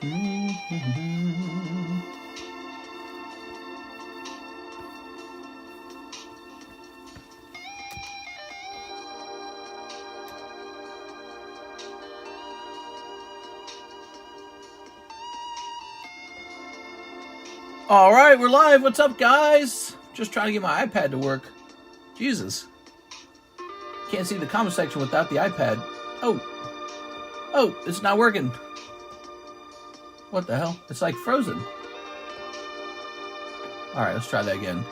All right, we're live. What's up, guys? Just trying to get my iPad to work. Jesus. Can't see the comment section without the iPad. Oh, it's not working. What the hell? It's like frozen. All right, let's try that again.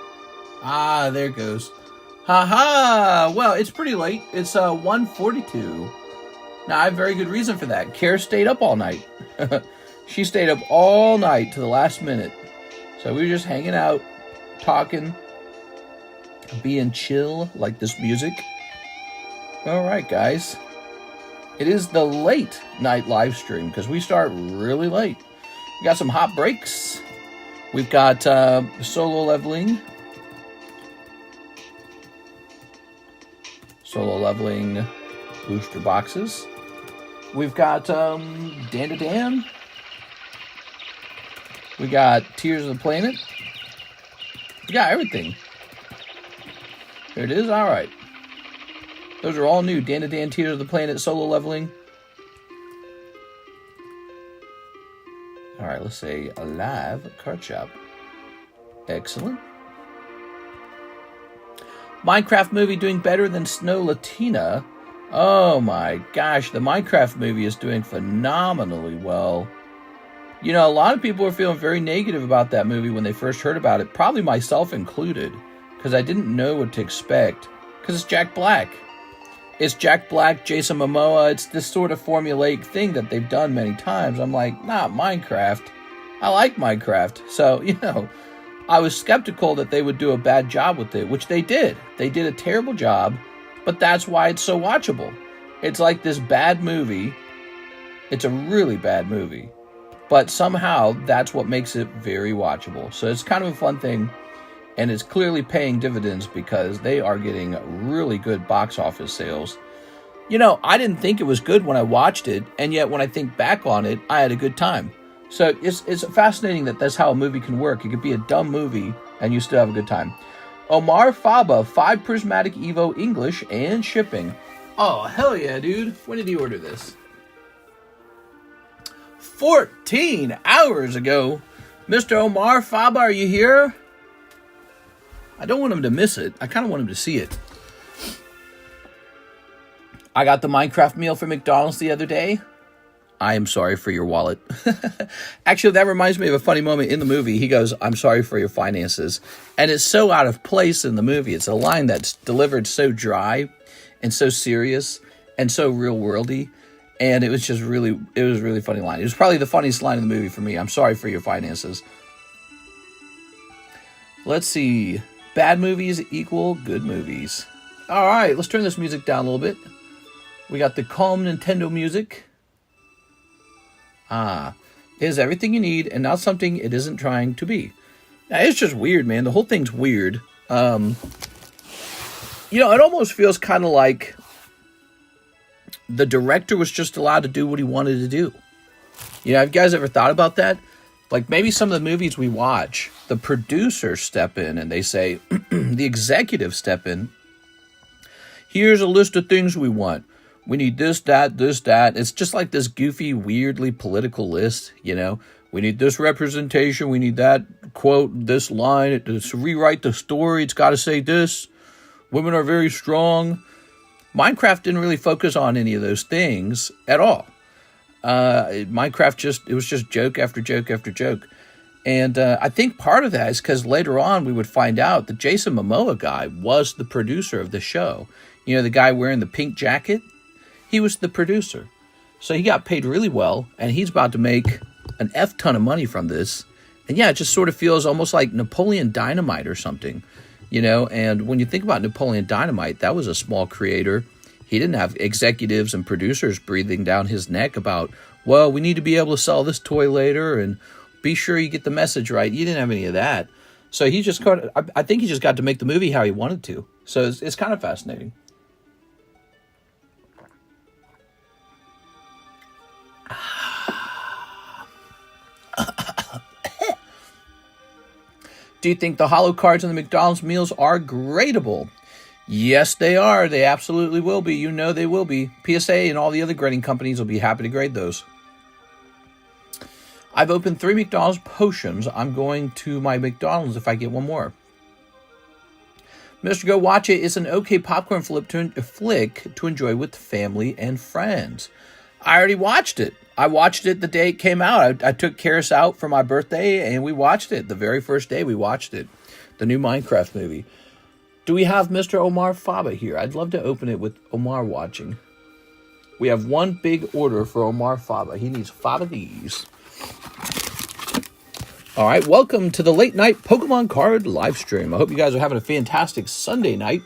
Ah, there it goes. Haha. Well, it's pretty late. It's 1:42. Now, I have very good reason for that. Kara stayed up all night. She stayed up all night to the last minute. So we were just hanging out, talking, being chill, like this music. All right, guys. It is the late night live stream because we start really late. We got some hot breaks. We've got solo leveling. Solo leveling booster boxes. We've got Dandadan. We got Tears of the Planet. We got everything. There it is. All right. Those are all new. Dandadan, Tears of the Planet, solo leveling. All right, let's say a live card shop. Excellent. Minecraft movie doing better than Snow Latina. Oh my gosh, the Minecraft movie is doing phenomenally well. You know, a lot of people were feeling very negative about that movie when they first heard about it, probably myself included, because I didn't know what to expect, because it's Jack Black. It's Jack Black, Jason Momoa. It's this sort of formulaic thing that they've done many times. I'm like, not Minecraft. I like Minecraft. So, you know, I was skeptical that they would do a bad job with it, which they did. They did a terrible job, but that's why it's so watchable. It's like this bad movie. It's a really bad movie. But somehow, that's what makes it very watchable. So it's kind of a fun thing. And it's clearly paying dividends because they are getting really good box office sales. You know, I didn't think it was good when I watched it. And yet, when I think back on it, I had a good time. So it's fascinating that that's how a movie can work. It could be a dumb movie and you still have a good time. Omar Faba, 5 Prismatic Evo English and shipping. Oh, hell yeah, dude. When did he order this? 14 hours ago. Mr. Omar Faba, are you here? I don't want him to miss it. I kind of want him to see it. I got the Minecraft meal from McDonald's the other day. I am sorry for your wallet. Actually, that reminds me of a funny moment in the movie. He goes, I'm sorry for your finances. And it's so out of place in the movie. It's a line that's delivered so dry and so serious and so real-worldy. And it was just really, it was a really funny line. It was probably the funniest line in the movie for me. I'm sorry for your finances. Let's see. Bad movies equal good movies. All right, let's turn this music down a little bit. We got the calm Nintendo music. It is everything you need and not something it isn't trying to be. Now, it's just weird, man. The whole thing's weird. You know, it almost feels kind of like the director was just allowed to do what he wanted to do. You know, have you guys ever thought about that? Like maybe some of the movies we watch, the producers step in and they say, the executives step in. Here's a list of things we want. We need this, that, this, that. It's just like this goofy, weirdly political list, you know. We need this representation. We need that quote, this line. To rewrite the story, it's got to say this. Women are very strong. Minecraft didn't really focus on any of those things at all. Minecraft it was just joke after joke after joke. And I think part of that is because later on we would find out the Jason Momoa guy was the producer of the show. You know, the guy wearing the pink jacket? He was the producer. So he got paid really well, and he's about to make an F ton of money from this. And yeah, it just sort of feels almost like Napoleon Dynamite or something. You know, and when you think about Napoleon Dynamite, that was a small creator. He didn't have executives and producers breathing down his neck about, well, we need to be able to sell this toy later and be sure you get the message right. You didn't have any of that. So he just I think he just got to make the movie how he wanted to. So it's kind of fascinating. Do you think the holo cards in the McDonald's meals are gradable? Yes, they are. They absolutely will be. You know they will be. PSA and all the other grading companies will be happy to grade those. I've opened 3 McDonald's potions. I'm going to my McDonald's if I get one more. Mr. Go Watch It is an okay popcorn flick to enjoy with family and friends. I already watched it. I watched it the day it came out. I took Karis out for my birthday, and we watched it. The very first day we watched it. The new Minecraft movie. Do we have Mr. Omar Faba here? I'd love to open it with Omar watching. We have one big order for Omar Faba. He needs 5 of these. All right, welcome to the late night Pokemon card live stream. I hope you guys are having a fantastic Sunday night.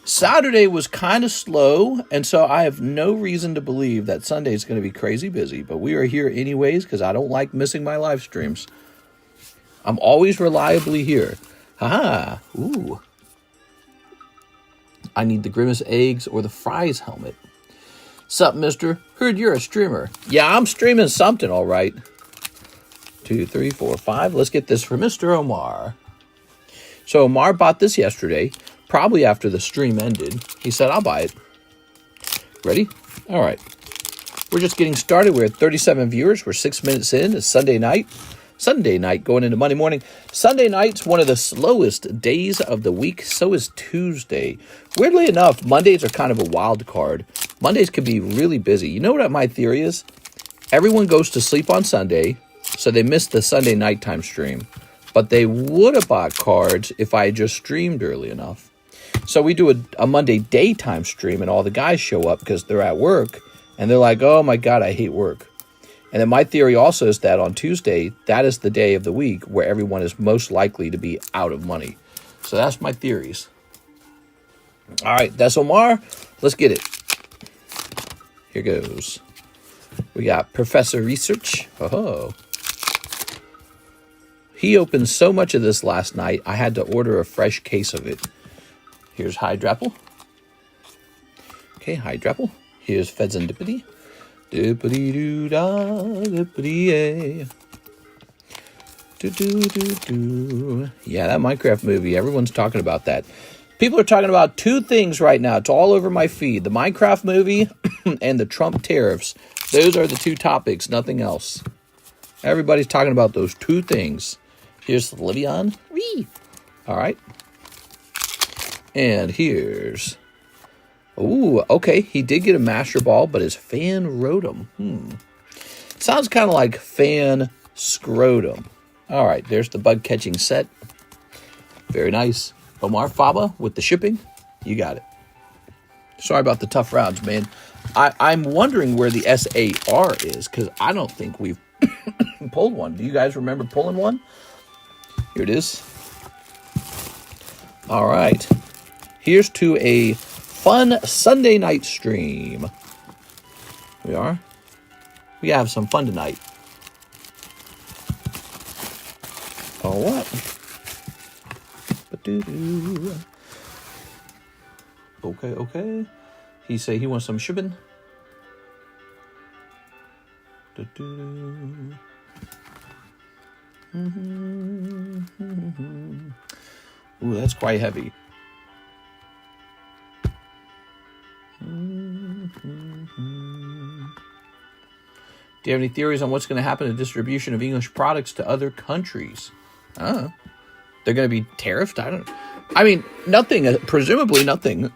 Saturday was kind of slow, and so I have no reason to believe that Sunday is going to be crazy busy. But we are here anyways because I don't like missing my live streams. I'm always reliably here. Haha. Ooh. I need the Grimace eggs or the Fries helmet. Sup, mister? Heard you're a streamer. Yeah, I'm streaming something, all right. 2, 3, 4, 5. Let's get this for Mr. Omar. So Omar bought this yesterday, probably after the stream ended. He said, I'll buy it. Ready? All right. We're just getting started. We're at 37 viewers. We're 6 minutes in. It's Sunday night. Sunday night going into Monday morning. Sunday night's one of the slowest days of the week. So is Tuesday. Weirdly enough, Mondays are kind of a wild card. Mondays can be really busy. You know what my theory is? Everyone goes to sleep on Sunday, so they missed the Sunday nighttime stream. But they would have bought cards if I had just streamed early enough. So we do a Monday daytime stream, and all the guys show up because they're at work, and they're like, oh my God, I hate work. And then my theory also is that on Tuesday, that is the day of the week where everyone is most likely to be out of money. So that's my theories. All right, that's Omar. Let's get it. Here goes. We got Professor Research. Oh. He opened so much of this last night, I had to order a fresh case of it. Here's Hydrapple. Okay, Hydrapple. Here's Fedzendipity. Dippity-doo-da, dippity-yay. Do-do-do-do. Yeah, that Minecraft movie, everyone's talking about that. People are talking about 2 things right now. It's all over my feed. The Minecraft movie and the Trump tariffs. Those are the 2 topics, nothing else. Everybody's talking about those 2 things. Here's Livion. Whee! All right. And here's... Ooh, okay. He did get a Master Ball, but his Fan Rotom. Sounds kind of like Fan Scrotum. All right, there's the bug catching set. Very nice. Omar Faba with the shipping. You got it. Sorry about the tough rounds, man. I'm wondering where the SAR is, because I don't think we've pulled one. Do you guys remember pulling one? Here it is. All right. Here's to a fun Sunday night stream. We are. We have some fun tonight. Oh, what? Ba-doo-doo. Okay. He say he wants some shipping. Do-do-do. Ooh, that's quite heavy. Do you have any theories on what's going to happen to distribution of English products to other countries? They're going to be tariffed? I mean, nothing, presumably nothing.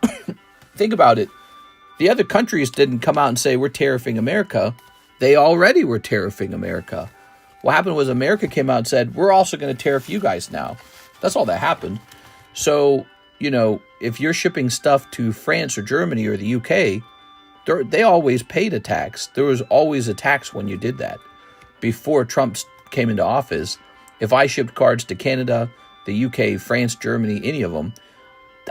Think about it. The other countries didn't come out and say, we're tariffing America. They already were tariffing America. What happened was America came out and said, we're also going to tariff you guys now. That's all that happened. So, you know, if you're shipping stuff to France or Germany or the UK, they always paid a tax. There was always a tax when you did that. Before Trump came into office, if I shipped cards to Canada, the UK, France, Germany, any of them,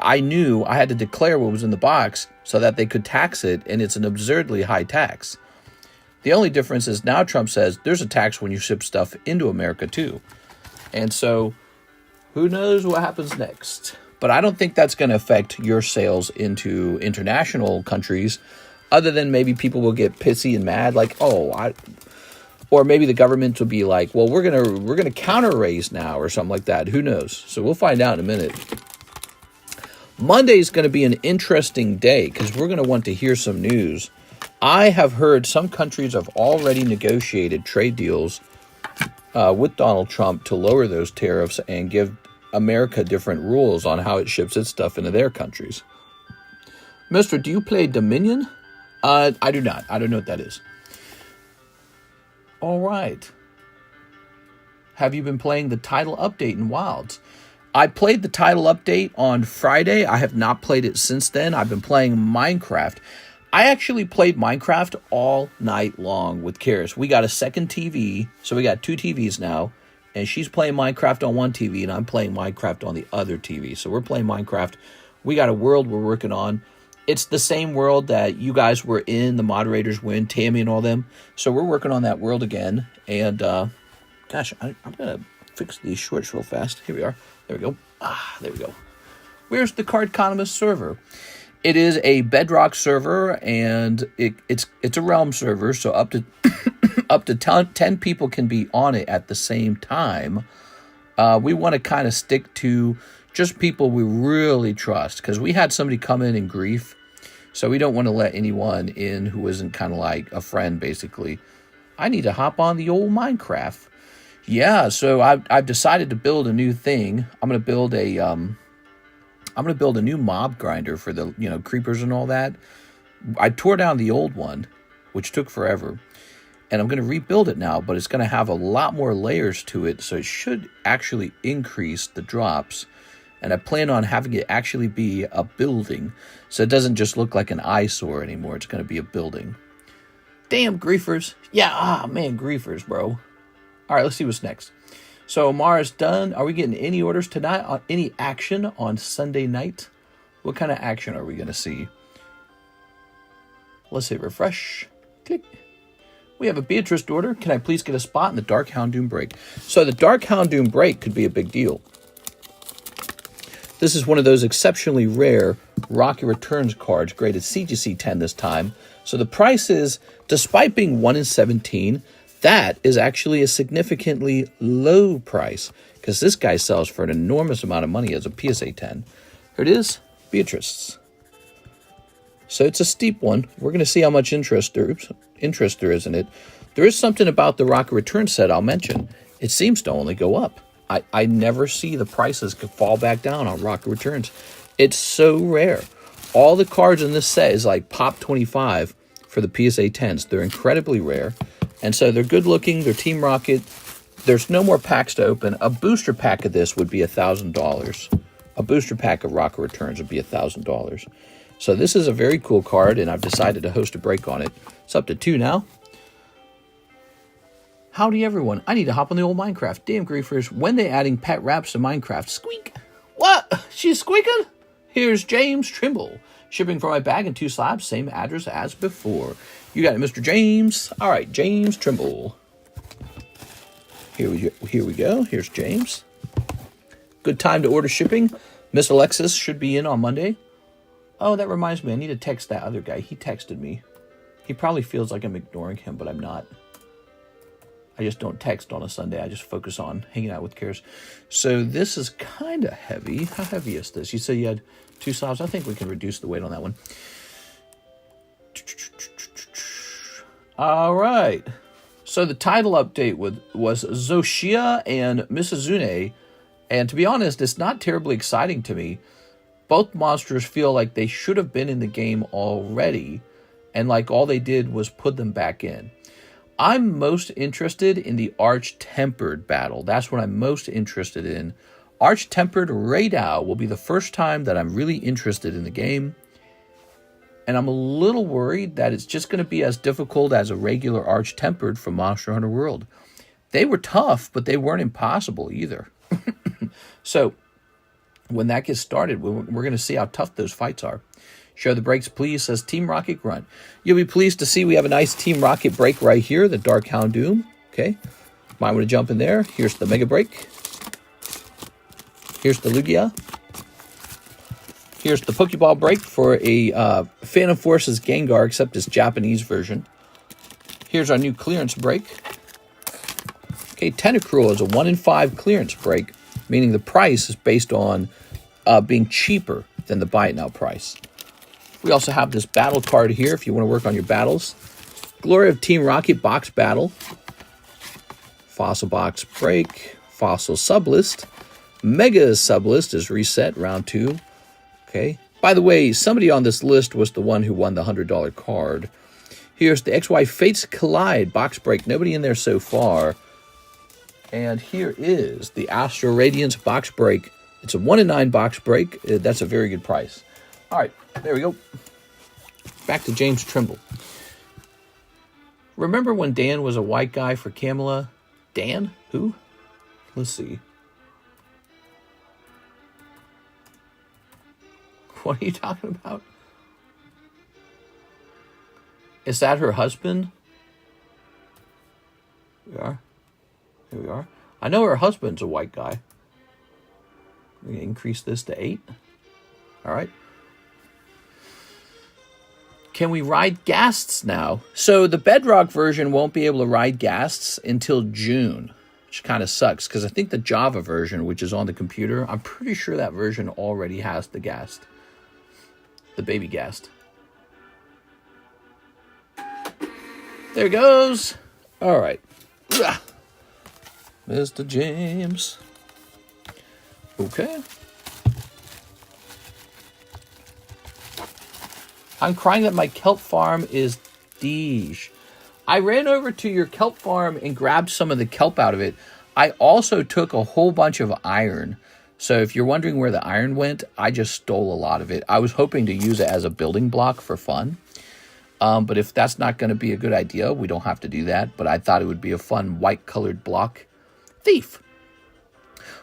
I knew I had to declare what was in the box so that they could tax it, and it's an absurdly high tax. The only difference is now Trump says there's a tax when you ship stuff into America too. And so who knows what happens next? But I don't think that's going to affect your sales into international countries, other than maybe people will get pissy and mad like, or Or maybe the government will be like, well, we're gonna counter raise now or something like that. Who knows? So we'll find out in a minute. Monday is going to be an interesting day because we're going to want to hear some news. I have heard some countries have already negotiated trade deals with Donald Trump to lower those tariffs and give America different rules on how it ships its stuff into their countries. Mister, do you play Dominion? I do not. I don't know what that is. All right. Have you been playing the title update in Wilds? I played the title update on Friday. I have not played it since then. I've been playing Minecraft. I actually played Minecraft all night long with Karis. We got a second TV, so we got 2 TVs now, and she's playing Minecraft on one TV, and I'm playing Minecraft on the other TV. So we're playing Minecraft. We got a world we're working on. It's the same world that you guys were in, the moderators were in, Tammy and all them. So we're working on that world again. And, gosh, I'm going to fix these shorts real fast. Here we are. There we go. There we go. Where's the TheCardconomist server? It is a Bedrock server, and it's a Realm server, so up to up to 10 people can be on it at the same time. We want to kind of stick to just people we really trust, because we had somebody come in and grief, so we don't want to let anyone in who isn't kind of like a friend, basically. I need to hop on the old Minecraft. Yeah, so I've decided to build a new thing. I'm gonna build a new mob grinder for the creepers and all that. I tore down the old one, which took forever, and I'm gonna rebuild it now. But it's gonna have a lot more layers to it, so it should actually increase the drops. And I plan on having it actually be a building, so it doesn't just look like an eyesore anymore. It's gonna be a building. Damn griefers! Yeah, man, griefers, bro. All right, let's see what's next. So Mara's done. Are we getting any orders tonight? On any action on Sunday night? What kind of action are we going to see? Let's hit refresh. Click. We have a Beatrice order. Can I please get a spot in the Dark Houndoom break? So the Dark Houndoom break could be a big deal. This is one of those exceptionally rare Rocky Returns cards, graded CGC 10 this time. So the price is, despite being 1 in 17, that is actually a significantly low price, because this guy sells for an enormous amount of money as a PSA 10. Here it is, Beatrice. So it's a steep one. We're going to see how much interest there is in it. There is something about the Rocket Return set I'll mention. It seems to only go up. I never see the prices fall back down on Rocket Returns. It's so rare. All the cards in this set is like Pop 25 for the PSA 10s. They're incredibly rare. And so they're good looking. They're Team Rocket. There's no more packs to open. A booster pack of this would be $1,000. A booster pack of Rocket Returns would be $1,000. So this is a very cool card, and I've decided to host a break on it. It's up to 2 now. Howdy, everyone. I need to hop on the old Minecraft. Damn griefers. When they adding pet raps to Minecraft? Squeak. What? She's squeaking? Here's James Trimble. Shipping for my bag in 2 slabs. Same address as before. You got it, Mr. James. All right, James Trimble. Here we go. Here's James. Good time to order shipping. Miss Alexis should be in on Monday. Oh, that reminds me. I need to text that other guy. He texted me. He probably feels like I'm ignoring him, but I'm not. I just don't text on a Sunday. I just focus on hanging out with Karis. So this is kind of heavy. How heavy is this? You said you had 2 slabs. I think we can reduce the weight on that one. All right. So the title update was Zoshia and Misazune. And to be honest, it's not terribly exciting to me. Both monsters feel like they should have been in the game already. And like all they did was put them back in. I'm most interested in the Arch-Tempered battle. That's what I'm most interested in. Arch-Tempered Raidao will be the first time that I'm really interested in the game. And I'm a little worried that it's just going to be as difficult as a regular Arch-Tempered from Monster Hunter World. They were tough, but they weren't impossible either. So, when that gets started, we're going to see how tough those fights are. Show the breaks, please, says Team Rocket Grunt. You'll be pleased to see we have a nice Team Rocket break right here, the Dark Houndoom. Okay, might want to jump in there. Here's the Mega Break. Here's the Lugia. Here's the Pokeball break for a Phantom Forces Gengar, except its Japanese version. Here's our new clearance break. Okay, Tentacruel is a 1 in 5 clearance break, meaning the price is based on being cheaper than the buy it now price. We also have this battle card here if you want to work on your battles. Glory of Team Rocket box battle. Fossil box break. Fossil sublist. Mega sublist is reset round 2. Okay. By the way, somebody on this list was the one who won the $100 card. Here's the XY Fates Collide box break. Nobody in there so far. And here is the Astro Radiance box break. It's a 1 in 9 box break. That's a very good price. All right, there we go. Back to James Trimble. Remember when Dan was a white guy for Kamala? Dan? Who? Let's see. What are you talking about? Is that her husband? Here we are. Here we are. I know her husband's a white guy. We're going to increase this to 8. All right. Can we ride ghasts now? So the Bedrock version won't be able to ride ghasts until June, which kind of sucks because I think the Java version, which is on the computer, I'm pretty sure that version already has the ghast. The baby ghast. There it goes. All right. Mr. James. Okay. I'm crying that my kelp farm is Deej. I ran over to your kelp farm and grabbed some of the kelp out of it. I also took a whole bunch of iron. So if you're wondering where the iron went, I just stole a lot of it. I was hoping to use it as a building block for fun. But if that's not going to be a good idea, we don't have to do that. But I thought it would be a fun white colored block. Thief.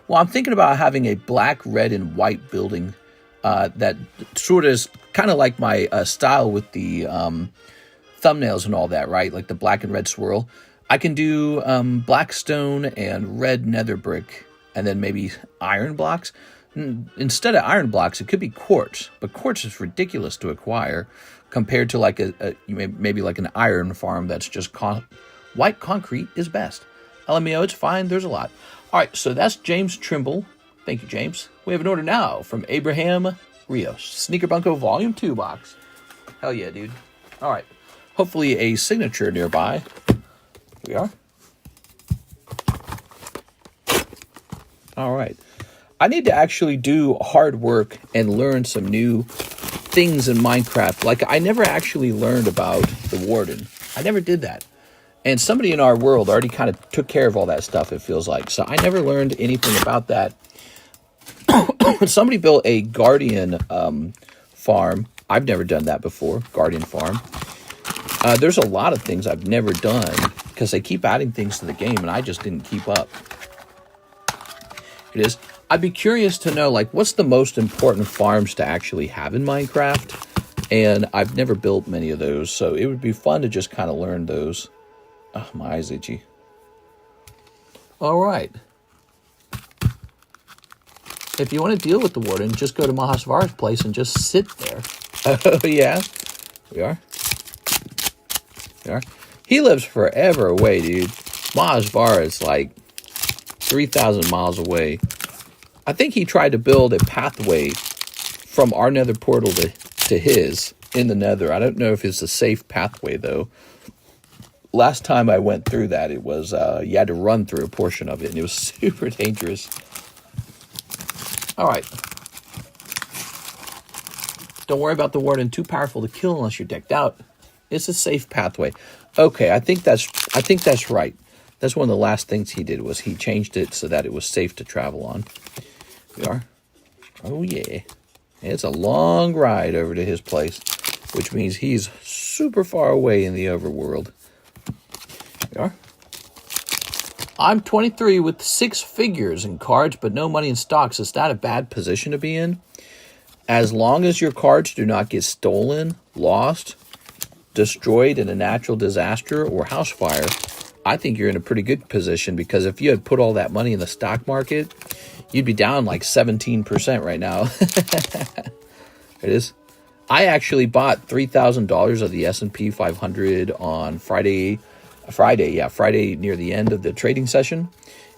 Well, I'm thinking about having a black, red, and white building that sort of is kind of like my style with the thumbnails and all that, right? Like the black and red swirl. I can do black stone and red nether brick and then maybe iron blocks. Instead of iron blocks, it could be quartz. But quartz is ridiculous to acquire compared to like maybe like an iron farm that's just white concrete is best. LMAO, it's fine. There's a lot. All right, so that's James Trimble. Thank you, James. We have an order now from Abraham Rios. Sneaker Bunko Volume 2 box. Hell yeah, dude. All right. Hopefully a signature nearby. Here we are. All right. I need to actually do hard work and learn some new things in Minecraft. Like, I never actually learned about the warden. I never did that. And somebody in our world already kind of took care of all that stuff, it feels like. So I never learned anything about that. Somebody built a guardian farm. I've never done that before, guardian farm. There's a lot of things I've never done because they keep adding things to the game and I just didn't keep up. It is. I'd be curious to know, like, what's the most important farms to actually have in Minecraft? And I've never built many of those, so it would be fun to just kind of learn those. Oh, my eyes itchy. All right. If you want to deal with the warden, just go to Mahasvara's place and just sit there. Oh, yeah. We are. We are. He lives forever away, dude. Mahasvara is like 3,000 miles away. I think he tried to build a pathway from our nether portal to his in the nether. I don't know if it's a safe pathway, though. Last time I went through that, it was, you had to run through a portion of it, and it was super dangerous. All right. Don't worry about the warden. Too powerful to kill unless you're decked out. It's a safe pathway. Okay, I think that's right. That's one of the last things he did was he changed it so that it was safe to travel on. We are. Oh, yeah. It's a long ride over to his place, which means he's super far away in the overworld. We are. I'm 23 with 6 figures in cards, but no money in stocks. Is that a bad position to be in? As long as your cards do not get stolen, lost, destroyed in a natural disaster or house fire, I think you're in a pretty good position because if you had put all that money in the stock market, you'd be down like 17% right now. It is. I actually bought $3,000 of the S&P 500 on Friday Friday, yeah, Friday near the end of the trading session.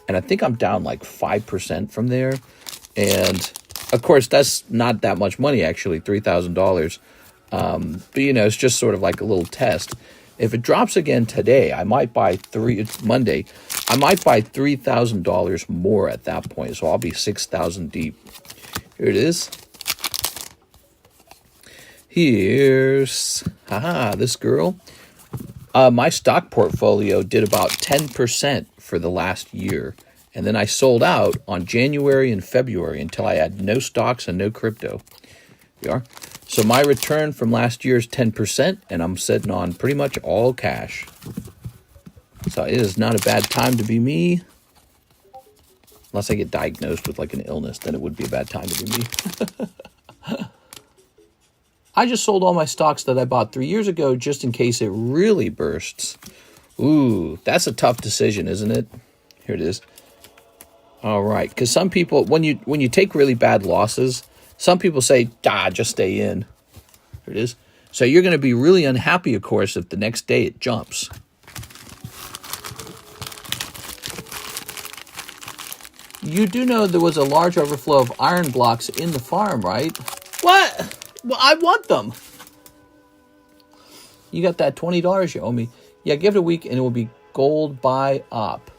And I think I'm down like 5% from there. And of course, that's not that much money, actually, $3,000. But, you know, it's just sort of like a little test. If it drops again today, I might buy it's Monday. I might buy $3,000 more at that point. So I'll be 6,000 deep. Here it is. Here's, this girl. My stock portfolio did about 10% for the last year. And then I sold out on January and February until I had no stocks and no crypto. Here we are. So my return from last year is 10%, and I'm sitting on pretty much all cash. So it is not a bad time to be me. Unless I get diagnosed with like an illness, then it would be a bad time to be me. I just sold all my stocks that I bought 3 years ago just in case it really bursts. Ooh, that's a tough decision, isn't it? Here it is. All right, because some people, when you take really bad losses, some people say, just stay in. Here it is. So you're going to be really unhappy, of course, if the next day it jumps. You do know there was a large overflow of iron blocks in the farm, right? What? Well, I want them. You got that $20 you owe me. Yeah, give it a week and it will be gold buy op.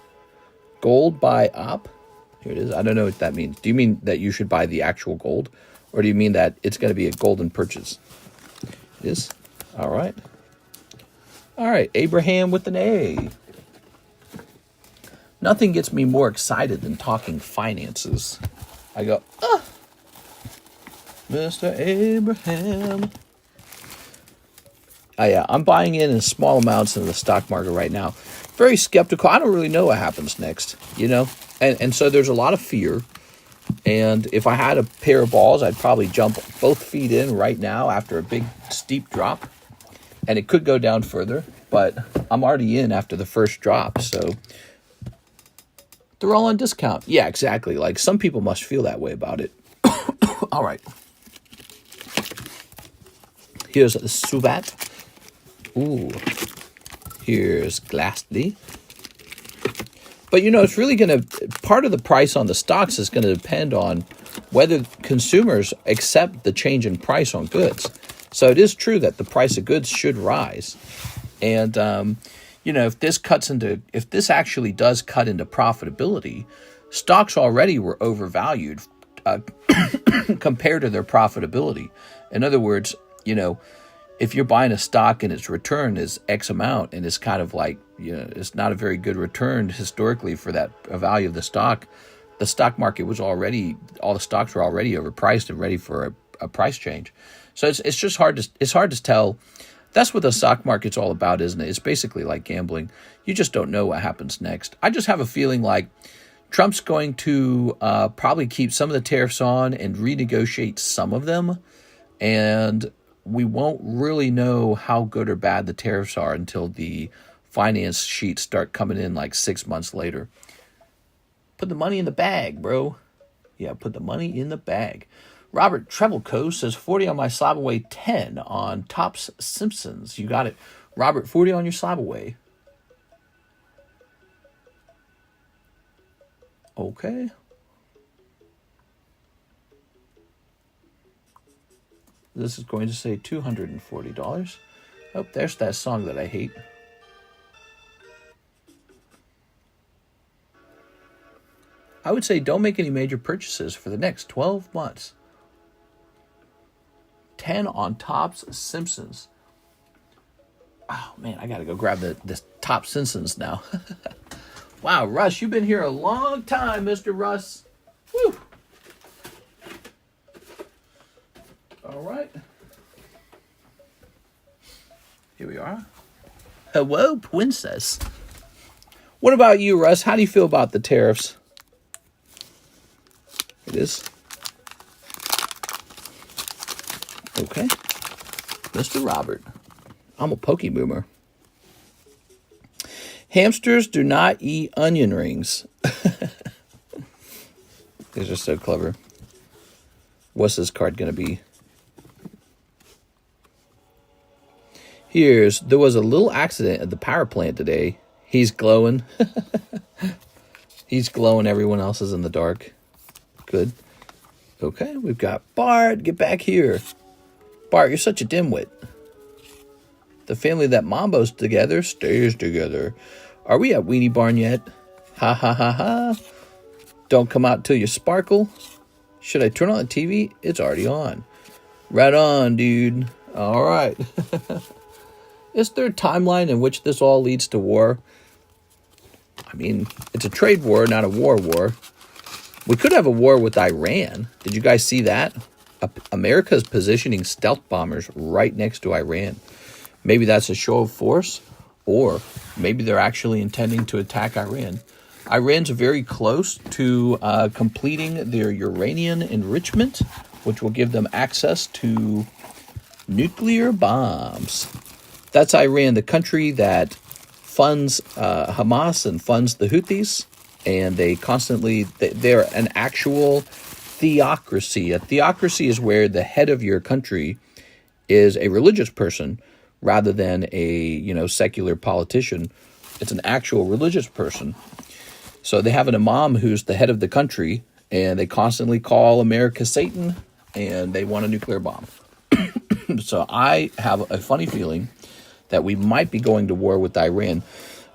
Gold buy op? Here it is. I don't know what that means. Do you mean that you should buy the actual gold? Or do you mean that it's going to be a golden purchase? It is. All right. All right. Abraham with an A. Nothing gets me more excited than talking finances. I go, Mr. Abraham. Oh, yeah. I'm buying in small amounts in the stock market right now. Very skeptical. I don't really know what happens next, you know? And so there's a lot of fear. And if I had a pair of balls, I'd probably jump both feet in right now after a big steep drop. And it could go down further, but I'm already in after the first drop. So they're all on discount. Yeah, exactly. Like some people must feel that way about it. All right. Here's Suvat. Ooh. Here's Glassly. But, you know, it's really going to, part of the price on the stocks is going to depend on whether consumers accept the change in price on goods. So it is true that the price of goods should rise. And, you know, if this actually does cut into profitability, stocks already were overvalued compared to their profitability. In other words, you know, if you're buying a stock and its return is X amount and it's kind of like, you know, it's not a very good return historically for that value of the stock market was already, all the stocks were already overpriced and ready for a price change. So it's just hard to tell. That's what the stock market's all about, isn't it? It's basically like gambling. You just don't know what happens next. I just have a feeling like Trump's going to probably keep some of the tariffs on and renegotiate some of them. And we won't really know how good or bad the tariffs are until the finance sheets start coming in like 6 months later. Put the money in the bag, bro. Yeah, put the money in the bag. Robert Trebleco says 40 on my slab away, 10 on Topps Simpsons. You got it. Robert, 40 on your slab away. Okay. This is going to say $240. Oh, there's that song that I hate. I would say don't make any major purchases for the next 12 months. 10 on Topps Simpsons. Oh, man, I got to go grab this Topps Simpsons now. Wow, Russ, you've been here a long time, Mr. Russ. Woo! All right. Here we are. Hello, princess. What about you, Russ? How do you feel about the tariffs? It is. Okay. Mr. Robert. I'm a pokey boomer. Hamsters do not eat onion rings. These are so clever. What's this card going to be? There was a little accident at the power plant today. He's glowing. He's glowing. Everyone else is in the dark. Good. Okay, we've got Bart. Get back here. Bart, you're such a dimwit. The family that mambo's together stays together. Are we at Weenie Barn yet? Ha ha ha ha. Don't come out till you sparkle. Should I turn on the TV? It's already on. Right on, dude. All right. Is there a timeline in which this all leads to war? I mean, it's a trade war, not a war. We could have a war with Iran. Did you guys see that? America is positioning stealth bombers right next to Iran. Maybe that's a show of force, or maybe they're actually intending to attack Iran. Iran's very close to completing their uranium enrichment, which will give them access to nuclear bombs. That's Iran, the country that funds Hamas and funds the Houthis, and they're an actual theocracy. A theocracy is where the head of your country is a religious person rather than a secular politician. It's an actual religious person. So they have an imam who's the head of the country, and they constantly call America Satan, and they want a nuclear bomb. So I have a funny feeling that we might be going to war with Iran,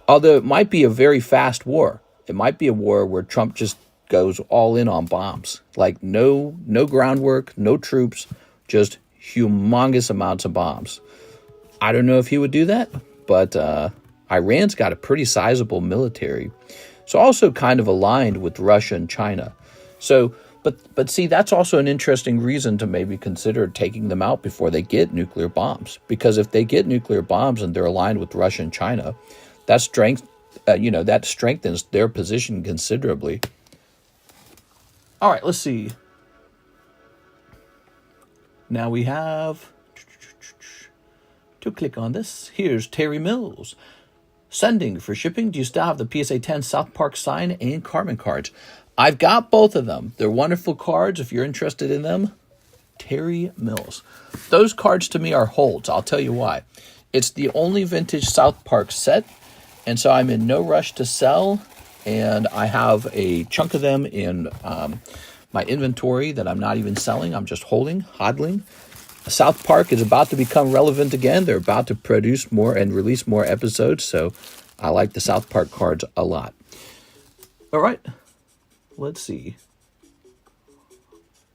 although it might be a very fast war. It might be a war where Trump just goes all in on bombs. Like no groundwork, no troops, just humongous amounts of bombs. I don't know if he would do that, but Iran's got a pretty sizable military. So also kind of aligned with Russia and China. So, but see, that's also an interesting reason to maybe consider taking them out before they get nuclear bombs. Because if they get nuclear bombs and they're aligned with Russia and China, that strengthens their position considerably. All right, let's see. Now we have to click on this. Here's Terry Mills. Sending for shipping. Do you still have the PSA 10 South Park sign and Carmen cards? I've got both of them. They're wonderful cards if you're interested in them. Terry Mills. Those cards to me are holds. I'll tell you why. It's the only vintage South Park set, and so I'm in no rush to sell, and I have a chunk of them in my inventory that I'm not even selling. I'm just holding, hodling. South Park is about to become relevant again. They're about to produce more and release more episodes, so I like the South Park cards a lot. All right, let's see.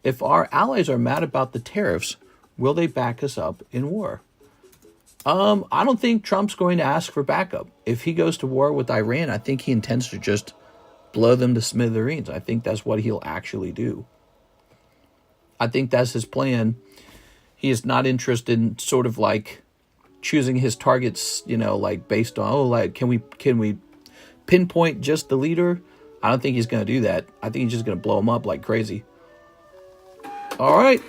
If our allies are mad about the tariffs, will they back us up in war? I don't think Trump's going to ask for backup. If he goes to war with Iran, I think he intends to just blow them to smithereens. I think that's what he'll actually do. I think that's his plan. He is not interested in sort of like choosing his targets, like based on, can we pinpoint just the leader? I don't think he's going to do that. I think he's just going to blow him up like crazy. All right.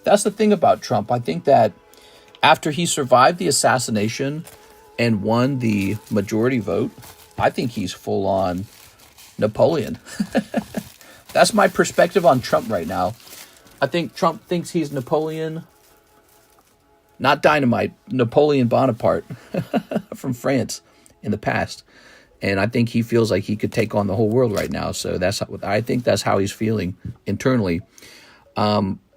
That's the thing about Trump. I think that after he survived the assassination and won the majority vote, I think he's full on Napoleon. That's my perspective on Trump right now. I think Trump thinks he's Napoleon, not Dynamite, Napoleon Bonaparte from France in the past. And I think he feels like he could take on the whole world right now. So I think that's how he's feeling internally.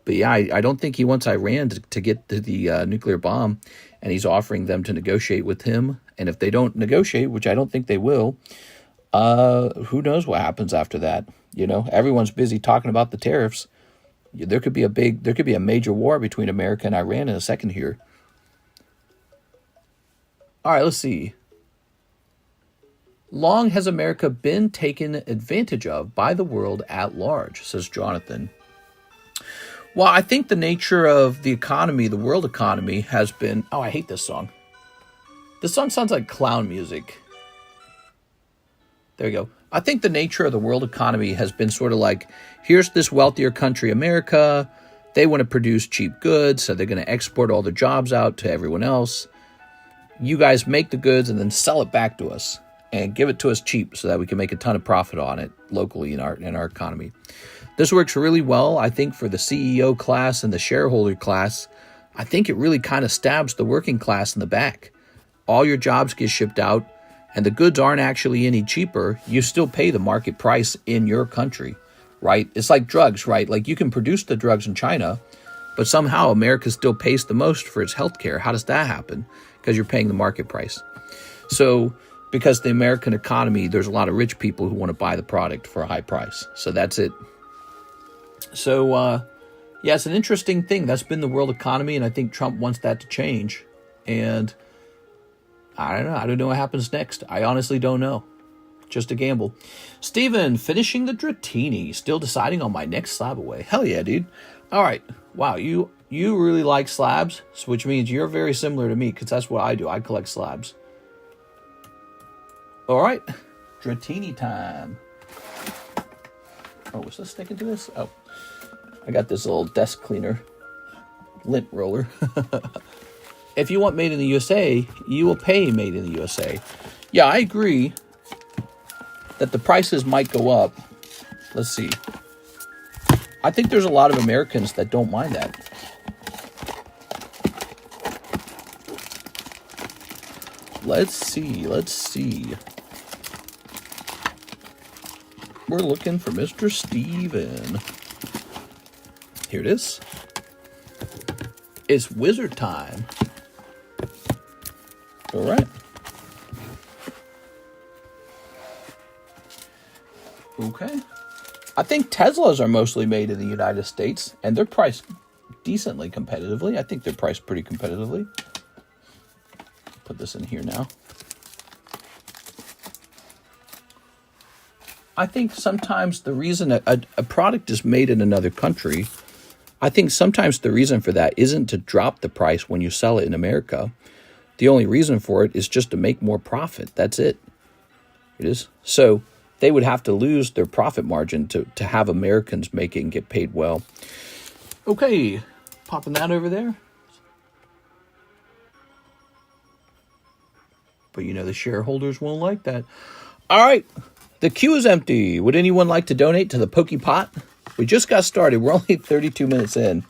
But yeah, I don't think he wants Iran to get to the nuclear bomb, and he's offering them to negotiate with him. And if they don't negotiate, which I don't think they will, who knows what happens after that? Everyone's busy talking about the tariffs. There could be a major war between America and Iran in a second here. All right, let's see. Long has America been taken advantage of by the world at large, says Jonathan. Well, I think the nature of the economy, the world economy, has been... Oh, I hate this song. This song sounds like clown music. There you go. I think the nature of the world economy has been sort of like, here's this wealthier country, America. They want to produce cheap goods, so they're going to export all their jobs out to everyone else. You guys make the goods and then sell it back to us and give it to us cheap so that we can make a ton of profit on it locally in our economy. This works really well, I think, for the CEO class and the shareholder class. I think it really kind of stabs the working class in the back. all your jobs get shipped out, and the goods aren't actually any cheaper, you still pay the market price in your country, right? It's like drugs, right? Like you can produce the drugs in China, but somehow America still pays the most for its healthcare. How does that happen? Because you're paying the market price. So because the American economy, there's a lot of rich people who want to buy the product for a high price. So that's it. So, yeah, it's an interesting thing. That's been the world economy, and I think Trump wants that to change. And I don't know. I don't know what happens next. I honestly don't know. Just a gamble. Steven, finishing the Dratini. Still deciding on my next slab away. Hell yeah, dude. All right. Wow, you really like slabs, which means you're very similar to me, because that's what I do. I collect slabs. All right. Dratini time. Oh, was this sticking to this? Oh. I got this little desk cleaner, lint roller. If you want made in the USA, you will pay made in the USA. Yeah, I agree that the prices might go up. Let's see. I think there's a lot of Americans that don't mind that. Let's see. We're looking for Mr. Steven. Here it is. It's wizard time. All right. Okay. I think Teslas are mostly made in the United States, and they're priced decently competitively. I think they're priced pretty competitively. Put this in here now. I think sometimes the reason a product is made in another country, I think sometimes the reason for that isn't to drop the price when you sell it in America. The only reason for it is just to make more profit. That's it. It is. So they would have to lose their profit margin to have Americans make it and get paid well. Okay, popping that over there. But you know the shareholders won't like that. All right. The queue is empty. Would anyone like to donate to the Pokepot? We just got started. We're only 32 minutes in.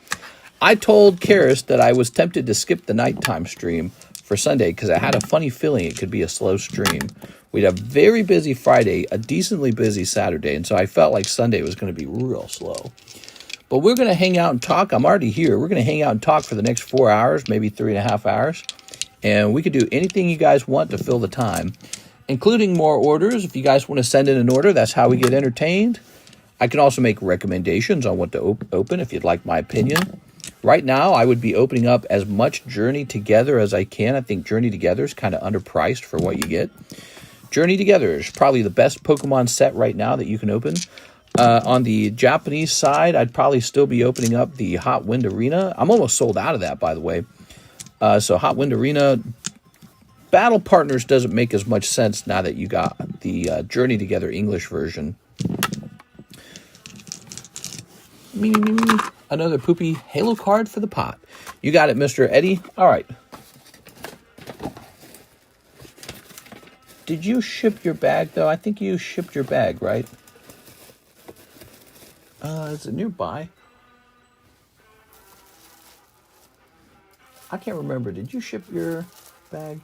I told Karis that I was tempted to skip the nighttime stream for Sunday because I had a funny feeling it could be a slow stream. We'd have a very busy Friday, a decently busy Saturday, and so I felt like Sunday was going to be real slow. But we're going to hang out and talk. I'm already here. We're going to hang out and talk for the next 4 hours, maybe 3.5 hours. And we could do anything you guys want to fill the time, including more orders. If you guys want to send in an order, that's how we get entertained. I can also make recommendations on what to open if you'd like my opinion. Right now, I would be opening up as much Journey Together as I can. I think Journey Together is kind of underpriced for what you get. Journey Together is probably the best Pokemon set right now that you can open. On the Japanese side, I'd probably still be opening up the Hot Wind Arena. I'm almost sold out of that, by the way. So Hot Wind Arena, Battle Partners doesn't make as much sense now that you got the Journey Together English version. Another poopy Halo card for the pot. You got it, Mr. Eddie. All right. Did you ship your bag, though? I think you shipped your bag, right? Is it nearby? I can't remember. Did you ship your bag?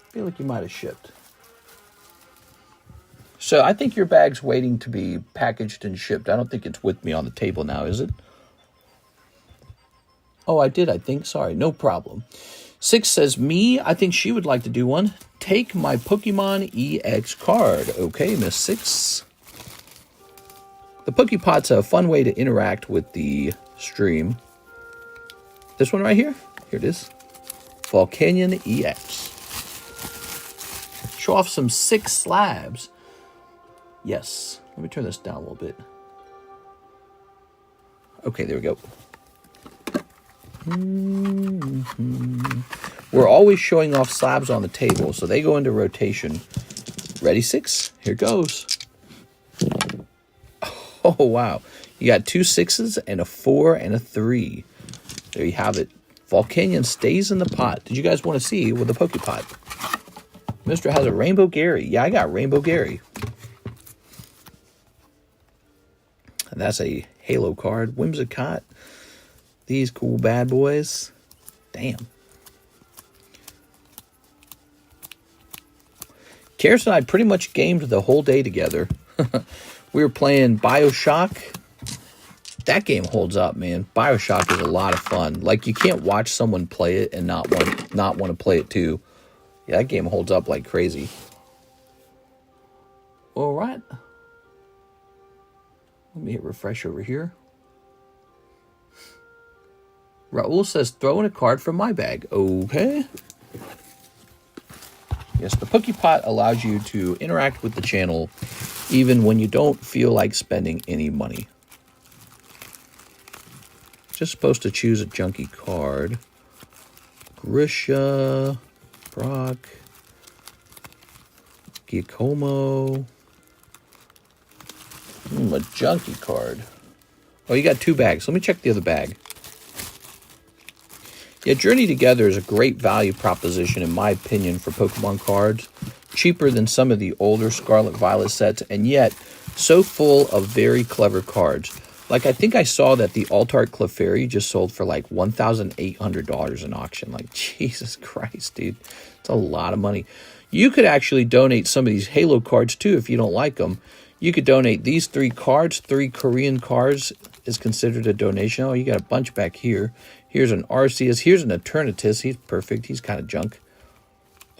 I feel like you might have shipped. So I think your bag's waiting to be packaged and shipped. I don't think it's with me on the table now, is it? Oh, I did, I think. Sorry, no problem. 6 says, me, I think she would like to do one. Take my Pokemon EX card. Okay, Miss 6. The Pokepot's a fun way to interact with the stream. This one right here? Here it is. Volcanion EX. Show off some 6 slabs. Yes. Let me turn this down a little bit. Okay, there we go. We're always showing off slabs on the table, so they go into rotation. Ready, 6? Here goes. Oh, wow. You got 2 6s and a 4 and a 3. There you have it. Volcanion stays in the pot. Did you guys want to see with the Pokepot? Mister has a Rainbow Gary. Yeah, I got Rainbow Gary. And that's a Halo card. Whimsicott. These cool bad boys. Damn. Karis and I pretty much gamed the whole day together. We were playing Bioshock. That game holds up, man. Bioshock is a lot of fun. Like, you can't watch someone play it and not want to play it too. Yeah, that game holds up like crazy. All right. Let me hit refresh over here. Raul says, throw in a card from my bag. Okay. Yes, the Pokepot allows you to interact with the channel even when you don't feel like spending any money. Just supposed to choose a junky card. Grisha, Brock, Giacomo. A junky card. Oh, you got 2 bags. Let me check the other bag. Yeah, Journey Together is a great value proposition, in my opinion, for Pokemon cards. Cheaper than some of the older Scarlet Violet sets, and yet so full of very clever cards. Like, I think I saw that the Altart Clefairy just sold for like $1,800 in auction. Like, Jesus Christ, dude. It's a lot of money. You could actually donate some of these Halo cards, too, if you don't like them. You could donate these 3 cards. 3 Korean cards is considered a donation. Oh, you got a bunch back here. Here's an Arceus. Here's an Eternatus. He's perfect. He's kind of junk.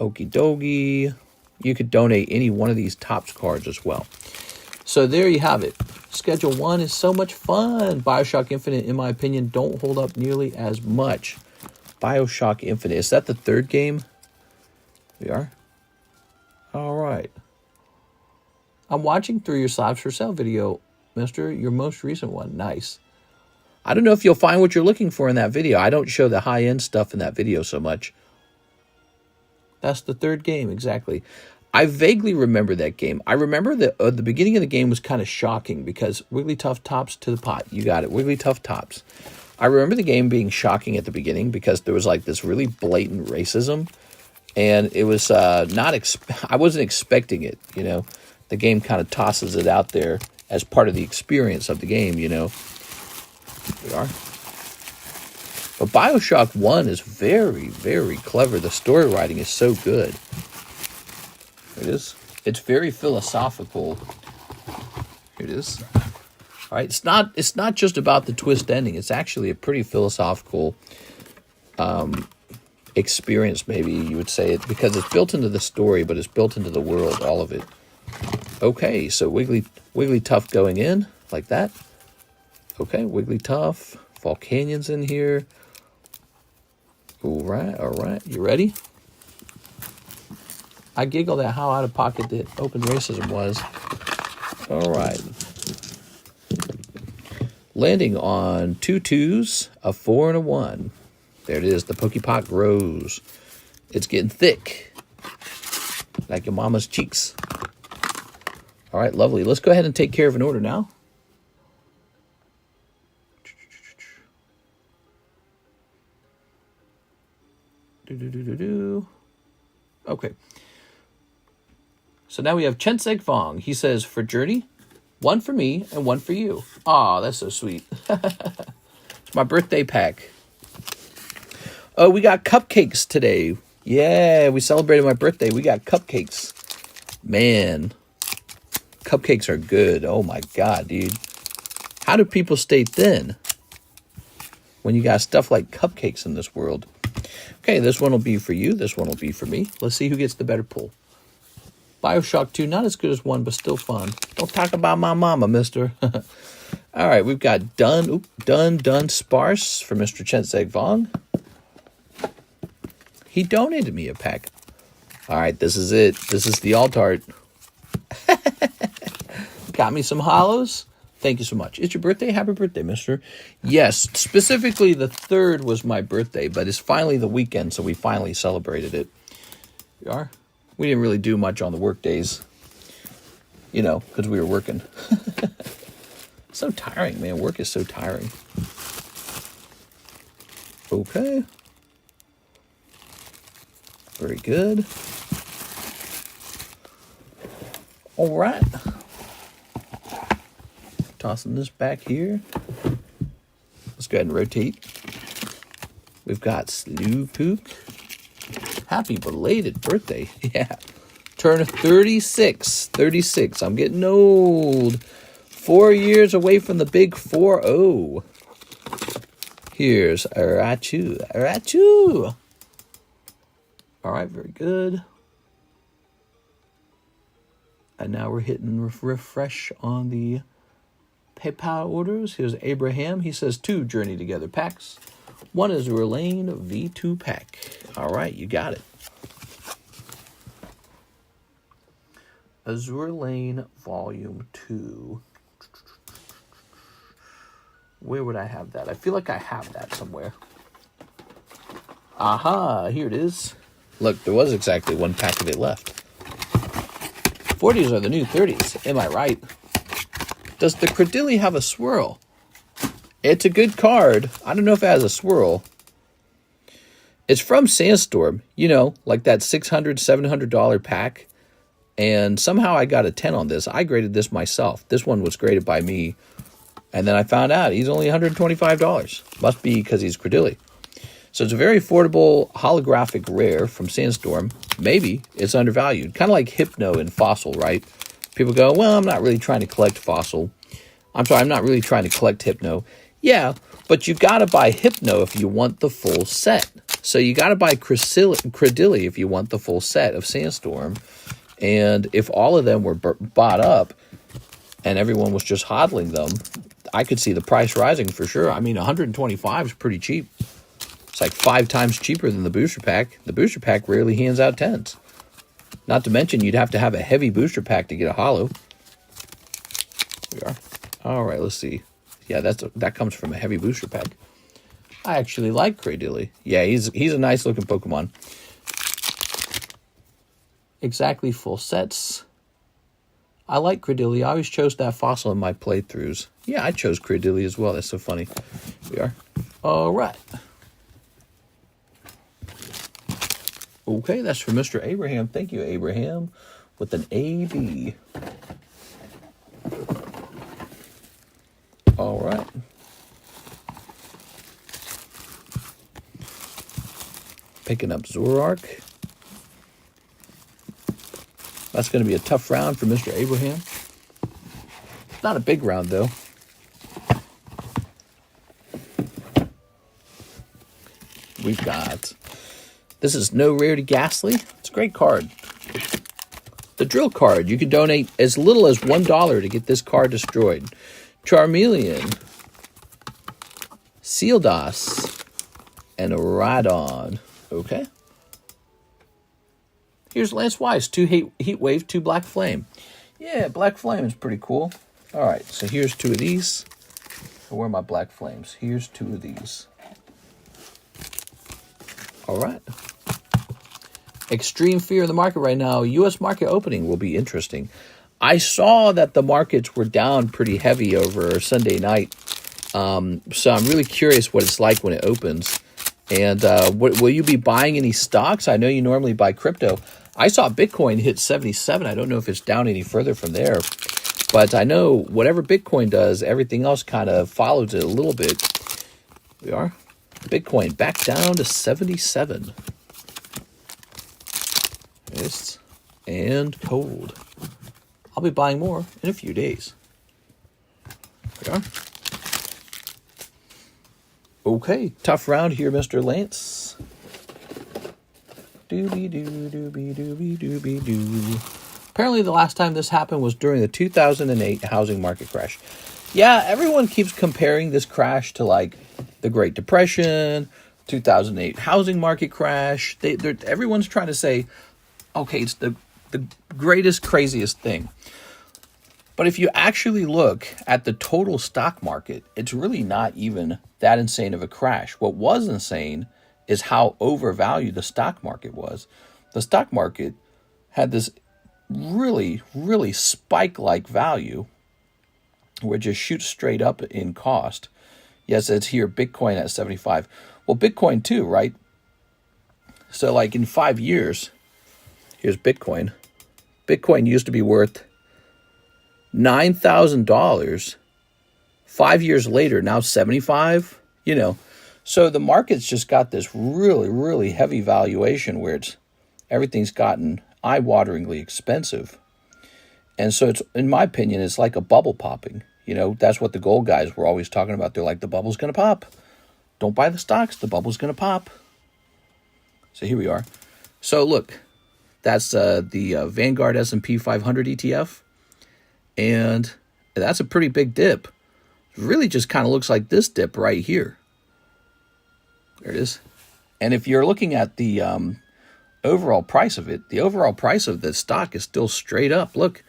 Okie dokie. You could donate any one of these Topps cards as well. So there you have it. Schedule 1 is so much fun. Bioshock Infinite, in my opinion, don't hold up nearly as much. Bioshock Infinite. Is that the 3rd game? We are? All right. I'm watching through your slabs for sale video, mister. Your most recent one. Nice. I don't know if you'll find what you're looking for in that video. I don't show the high-end stuff in that video so much. That's the 3rd game, exactly. I vaguely remember that game. I remember that the beginning of the game was kind of shocking because Wigglytuff Tops to the pot. You got it, Wigglytuff Tops. I remember the game being shocking at the beginning because there was like this really blatant racism. And it was I wasn't expecting it, you know. The game kind of tosses it out there as part of the experience of the game, you know. We are. But Bioshock 1 is very, very clever. The story writing is so good. It is. It's very philosophical. Here it is. All right. It's not just about the twist ending. It's actually a pretty philosophical experience, maybe you would say it, because it's built into the story, but it's built into the world, all of it. Okay, so Wigglytuff going in like that. Okay, Wigglytuff. Volcanyon's in here. All right. You ready? I giggled at how out of pocket the open racism was. All right. Landing on 2 2s, a 4 and a 1. There it is. The Pokepot grows. It's getting thick. Like your mama's cheeks. All right, lovely. Let's go ahead and take care of an order now. Okay. So now we have Chen Seg Fong. He says, for Journey, 1 for me and 1 for you. Aw, that's so sweet. It's my birthday pack. Oh, we got cupcakes today. Yeah, we celebrated my birthday. We got cupcakes. Man, cupcakes are good. Oh my God, dude. How do people stay thin when you got stuff like cupcakes in this world? Okay, this one will be for you. This one will be for me. Let's see who gets the better pull. Bioshock 2, not as good as 1, but still fun. Don't talk about my mama, mister. All right, we've got Done Sparse for Mr. Chen Seg Fong. He donated me a pack. All right, this is it. This is the Altart. Got me some hollows. Thank you so much. It's your birthday? Happy birthday, mister. Yes, specifically the 3rd was my birthday, but it's finally the weekend, so we finally celebrated it. We are. We didn't really do much on the work days, you know, because we were working. So tiring, man. Work is so tiring. Okay. Very good. All right. Tossing this back here. Let's go ahead and rotate. We've got Slowpoke. Happy belated birthday. Yeah. Turn 36. 36. I'm getting old. 4 years away from the big 4-0. Here's Raichu. Raichu. All right, very good. And now we're hitting refresh on the PayPal orders. Here's Abraham. He says 2 Journey Together packs. 1 Azure Lane V2 pack. All right, you got it. Azure Lane Volume 2. Where would I have that? I feel like I have that somewhere. Aha, here it is. Look, there was exactly 1 pack of it left. 40s are the new 30s. Am I right? Does the Credilli have a swirl? It's a good card. I don't know if it has a swirl. It's from Sandstorm. You know, like that $600, $700 pack. And somehow I got a 10 on this. I graded this myself. This one was graded by me. And then I found out he's only $125. Must be because he's Credilli. So it's a very affordable holographic rare from Sandstorm. Maybe it's undervalued. Kind of like Hypno and Fossil, right? People go, well, I'm not really trying to collect Fossil. I'm sorry, I'm not really trying to collect Hypno. Yeah, but you got to buy Hypno if you want the full set. So you got to buy Credilli if you want the full set of Sandstorm. And if all of them were bought up and everyone was just hodling them, I could see the price rising for sure. I mean, 125 is pretty cheap. It's like 5 times cheaper than the booster pack. The booster pack rarely hands out 10s. Not to mention, you'd have to have a heavy booster pack to get a holo. Here we are. All right, let's see. Yeah, that comes from a heavy booster pack. I actually like Credilli. Yeah, he's a nice looking Pokemon. Exactly full sets. I like Credilli. I always chose that Fossil in my playthroughs. Yeah, I chose Credilli as well. That's so funny. Here we are. All right. Okay, that's from Mr. Abraham. Thank you, Abraham, with an AB. All right. Picking up Zoroark. That's going to be a tough round for Mr. Abraham. Not a big round, though. We've got... This is No Rarity Ghastly. It's a great card. The Drill card. You can donate as little as $1 to get this card destroyed. Charmeleon. Sealdos. And Radon. Okay. Here's Lance Wise. 2 Heat Wave, 2 Black Flame. Yeah, Black Flame is pretty cool. All right, so here's 2 of these. Where are my Black Flames? Here's 2 of these. All right. Extreme fear in the market right now. U.S. market opening will be interesting. I saw that the markets were down pretty heavy over Sunday night. So I'm really curious what it's like when it opens. And will you be buying any stocks? I know you normally buy crypto. I saw Bitcoin hit 77. I don't know if it's down any further from there. But I know whatever Bitcoin does, everything else kind of follows it a little bit. We are. Bitcoin back down to 77. Yes. And cold. I'll be buying more in a few days. We are. Okay, tough round here, Mr. Lance. Doobie-doo, doobie-doobie, doobie-doo. Apparently the last time this happened was during the 2008 housing market crash. Yeah, everyone keeps comparing this crash to, like, the Great Depression, 2008 housing market crash. Everyone's trying to say, okay, it's the greatest, craziest thing. But if you actually look at the total stock market, it's really not even that insane of a crash. What was insane is how overvalued the stock market was. The stock market had this really, really spike-like value where it just shoots straight up in cost. Yes, it's here, Bitcoin at 75. Well, Bitcoin too, right? So like in 5 years, here's Bitcoin. Bitcoin used to be worth $9,000. 5 years later, now 75, So the market's just got this really, really heavy valuation where everything's gotten eye-wateringly expensive. And so it's, in my opinion, it's like a bubble popping. You know, that's what the gold guys were always talking about. They're like, the bubble's going to pop. Don't buy the stocks. The bubble's going to pop. So here we are. So look, that's the Vanguard S&P 500 ETF. And that's a pretty big dip. It really just kind of looks like this dip right here. There it is. And if you're looking at the overall price of it, the overall price of the stock is still straight up. Look,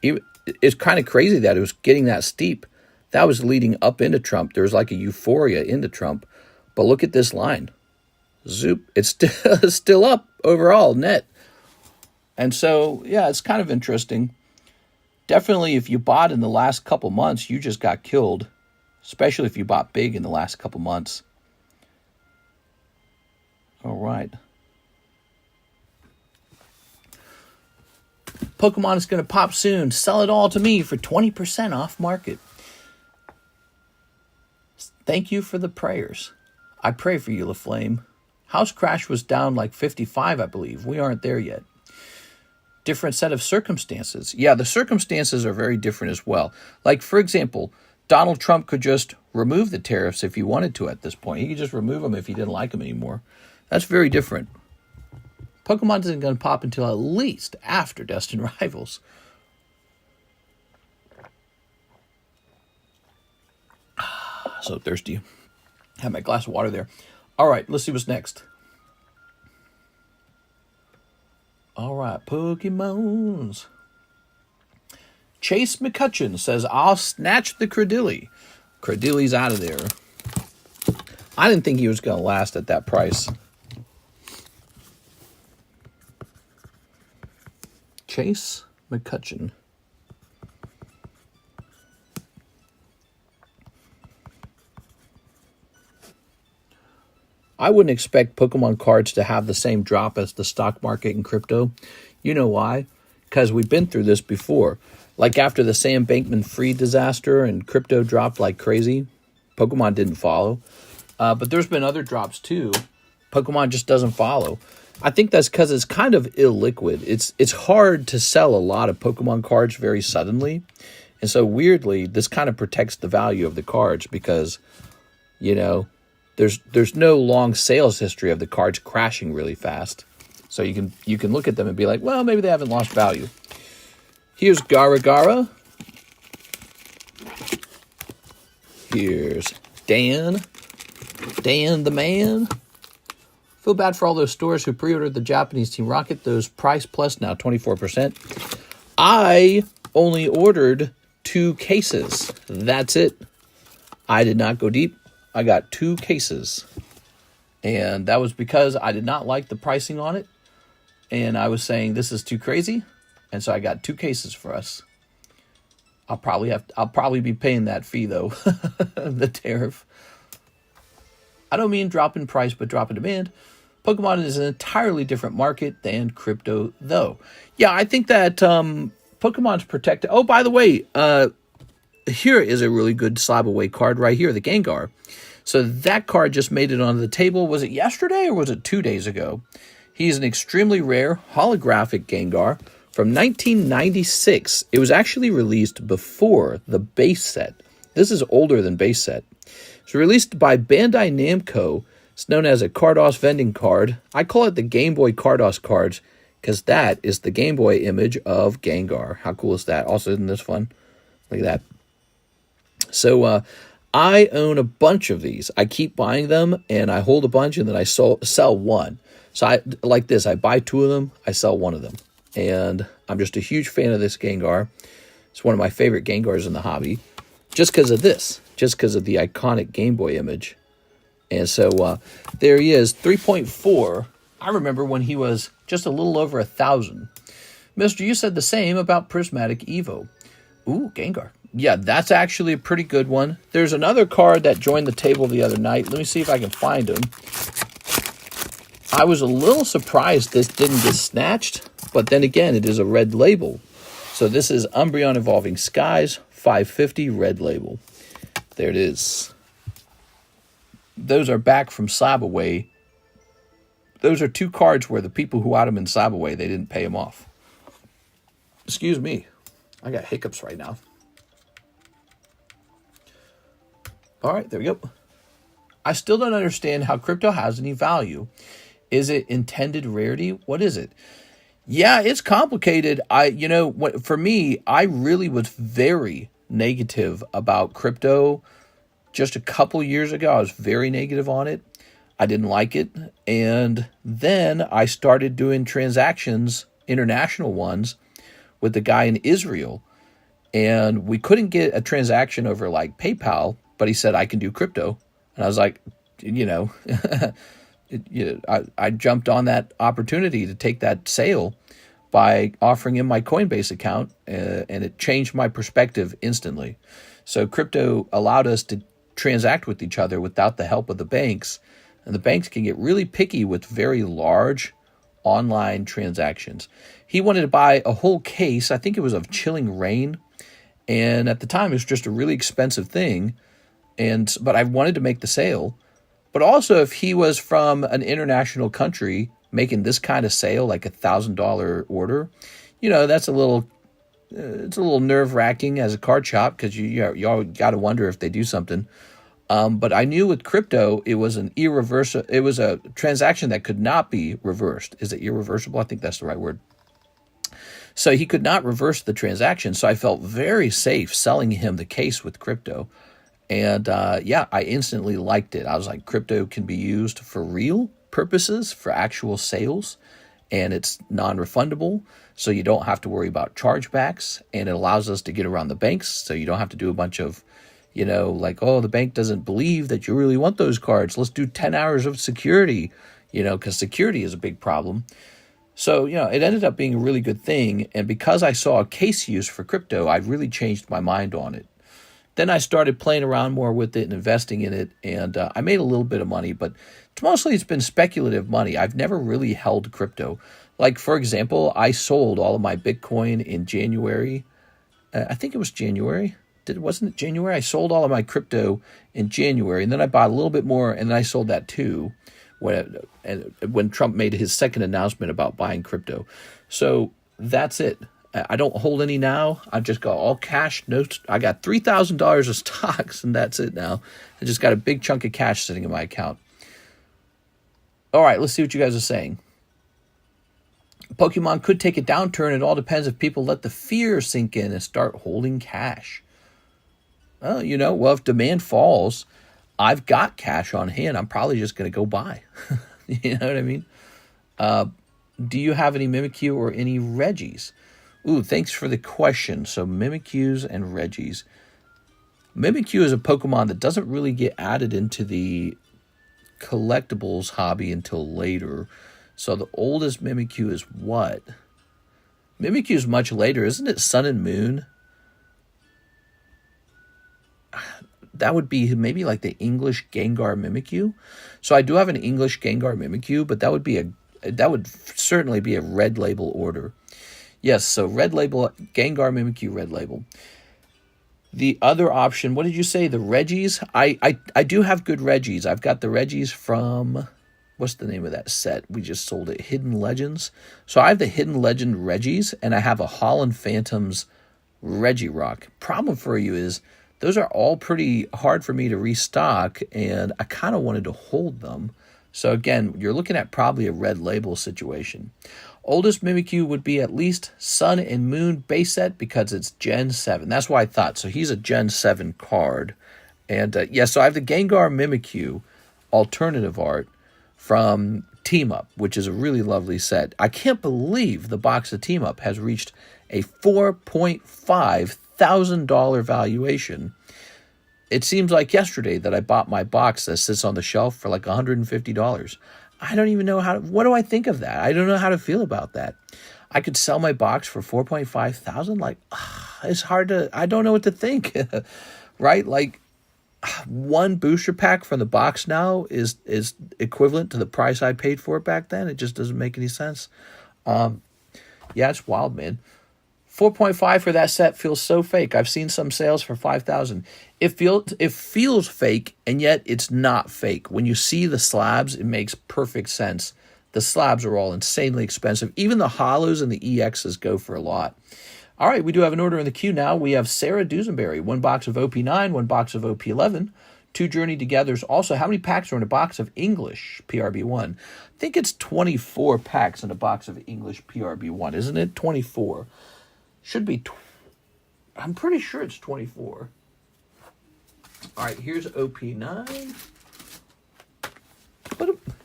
it's kind of crazy that it was getting that steep. That was leading up into Trump. There was like a euphoria into Trump. But look at this line. Zoop. It's still up overall net. And so, yeah, it's kind of interesting. Definitely, if you bought in the last couple months, you just got killed. Especially if you bought big in the last couple months. All right. Pokemon is going to pop soon. Sell it all to me for 20% off market. Thank you for the prayers. I pray for you, LaFlame. House Crash was down like 55, I believe. We aren't there yet. Different set of circumstances. Yeah, the circumstances are very different as well. Like, for example, Donald Trump could just remove the tariffs if he wanted to at this point. He could just remove them if he didn't like them anymore. That's very different. Pokemon isn't going to pop until at least after Destined Rivals. So thirsty. Have my glass of water there. All right, let's see what's next. All right, Pokemons. Chase McCutcheon says, I'll snatch the Credilli. Credilli's out of there. I didn't think he was going to last at that price. Chase McCutcheon. I wouldn't expect Pokemon cards to have the same drop as the stock market and crypto. You know why? Because we've been through this before. Like after the Sam Bankman-Fried disaster and crypto dropped like crazy, Pokemon didn't follow. But there's been other drops too. Pokemon just doesn't follow. I think that's because it's kind of illiquid. It's hard to sell a lot of Pokemon cards very suddenly. And so weirdly, this kind of protects the value of the cards because, you know, there's no long sales history of the cards crashing really fast. So you can look at them and be like, well, maybe they haven't lost value. Here's Garagara. Here's Dan. Dan the man. Feel bad for all those stores who pre-ordered the Japanese Team Rocket. Those price plus now 24%. I only ordered 2 cases. That's it. I did not go deep. I got 2 cases. And that was because I did not like the pricing on it. And I was saying this is too crazy. And so I got 2 cases for us. I'll probably be paying that fee though. The tariff. I don't mean drop in price, but drop in demand. Pokemon is an entirely different market than crypto, though. Yeah, I think that Pokemon's protected. Oh, by the way, here is a really good slab away card right here, the Gengar. So that card just made it onto the table. Was it yesterday or was it 2 days ago? He's an extremely rare holographic Gengar from 1996. It was actually released before the base set. This is older than base set. It's released by Bandai Namco. It's known as a Cardos vending card. I call it the Game Boy Cardos cards because that is the Game Boy image of Gengar. How cool is that? Also, isn't this fun? Look at that. So I own a bunch of these. I keep buying them, and I hold a bunch, and then I sell one. So I like this. I buy 2 of them. I sell 1 of them. And I'm just a huge fan of this Gengar. It's one of my favorite Gengars in the hobby. Just because of this. Just because of the iconic Game Boy image. And so there he is, 3.4. I remember when he was just a little over 1,000. Mister, you said the same about Prismatic Evo. Ooh, Gengar. Yeah, that's actually a pretty good one. There's another card that joined the table the other night. Let me see if I can find him. I was a little surprised this didn't get snatched, but then again, it is a red label. So this is Umbreon Evolving Skies, 550 red label. There it is. Those are back from slab away Those are two cards where the people who had them in slab away, they didn't pay them off. Excuse me. I got hiccups right now. All right, there we go. I still don't understand how crypto has any value. Is it intended rarity? What is it? Yeah, it's complicated. For me, I really was very negative about crypto just a couple years ago. I was very negative on it. I didn't like it. And then I started doing transactions, international ones, with the guy in Israel. And we couldn't get a transaction over like PayPal, but he said, I can do crypto. And I was like, I jumped on that opportunity to take that sale by offering him my Coinbase account, and it changed my perspective instantly. So crypto allowed us to transact with each other without the help of the banks, and the banks can get really picky with very large online transactions. He wanted to buy a whole case, I think it was of Chilling Rain, and at the time it was just a really expensive thing, but I wanted to make the sale. But also, if he was from an international country making this kind of sale, like $1,000 order, that's a little nerve-wracking as a card shop, because you got to wonder if they do something. But I knew with crypto, it was it was a transaction that could not be reversed. Is it irreversible? I think that's the right word. So he could not reverse the transaction. So I felt very safe selling him the case with crypto. And I instantly liked it. I was like, crypto can be used for real purposes, for actual sales, and it's non-refundable, so you don't have to worry about chargebacks, and it allows us to get around the banks, so you don't have to do a bunch of, the bank doesn't believe that you really want those cards. Let's do 10 hours of security, because security is a big problem. So, it ended up being a really good thing, and because I saw a case use for crypto, I really changed my mind on it. Then I started playing around more with it and investing in it, and I made a little bit of money, but it's been speculative money. I've never really held crypto. Like, for example, I sold all of my Bitcoin in January. I think it was January. Wasn't it January? I sold all of my crypto in January, and then I bought a little bit more, and then I sold that too when Trump made his second announcement about buying crypto. So that's it. I don't hold any now. I've just got all cash. I got $3,000 of stocks, and that's it now. I just got a big chunk of cash sitting in my account. All right, let's see what you guys are saying. Pokemon could take a downturn. It all depends if people let the fear sink in and start holding cash. Well, if demand falls, I've got cash on hand. I'm probably just going to go buy. You know what I mean? Do you have any Mimikyu or any Reggies? Ooh, thanks for the question. So Mimikyus and Reggies. Mimikyu is a Pokemon that doesn't really get added into the collectibles hobby until later. So the oldest Mimikyu is what? Mimikyu is much later. Isn't it Sun and Moon? That would be maybe like the English Gengar Mimikyu. So I do have an English Gengar Mimikyu, but that would certainly be a red label order. Yes, so red label, Gengar Mimikyu red label. The other option, what did you say? The Reggies? I do have good Reggies. I've got the Reggies from, what's the name of that set? We just sold it, Hidden Legends. So I have the Hidden Legend Reggies, and I have a Holland Phantoms Regirock. Problem for you is, those are all pretty hard for me to restock, and I kind of wanted to hold them. So again, you're looking at probably a red label situation. Oldest Mimikyu would be at least Sun and Moon base set because it's Gen 7. That's why I thought. So he's a Gen 7 card. And so I have the Gengar Mimikyu alternative art from Team Up, which is a really lovely set. I can't believe the box of Team Up has reached a $4.5 thousand valuation. It seems like yesterday that I bought my box that sits on the shelf for like $150. I don't even know what do I think of that? I don't know how to feel about that. I could sell my box for $4.5 thousand. Like, it's hard I don't know what to think, right? Like, one booster pack from the box now is equivalent to the price I paid for it back then. It just doesn't make any sense. It's wild, man. 4.5 for that set feels so fake. I've seen some sales for 5,000. It feels fake, and yet it's not fake. When you see the slabs, it makes perfect sense The slabs are all insanely expensive. Even the hollows and the EXs go for a lot. All right, we do have an order in the queue now. We have Sarah Dusenberry, 1 box of OP9, 1 box of OP11, 2 Journey Togethers. Also, how many packs are in a box of English PRB1? I think it's 24 packs in a box of English PRB1, isn't it? 24. Should be, I'm pretty sure it's 24. All right, here's OP9.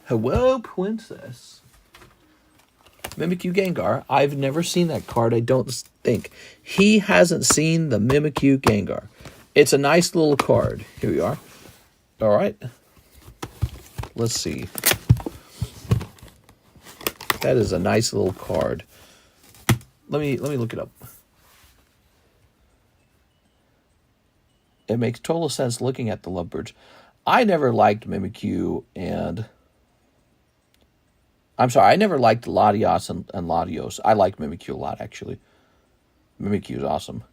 Hello, Princess. Mimikyu Gengar. I've never seen that card, I don't think. He hasn't seen the Mimikyu Gengar. It's a nice little card. Here we are. All right. Let's see. That is a nice little card. Let me look it up. It makes total sense looking at the lovebirds. I never liked Mimikyu and... I'm sorry, I never liked Latios and Latios. I like Mimikyu a lot, actually. Mimikyu is awesome.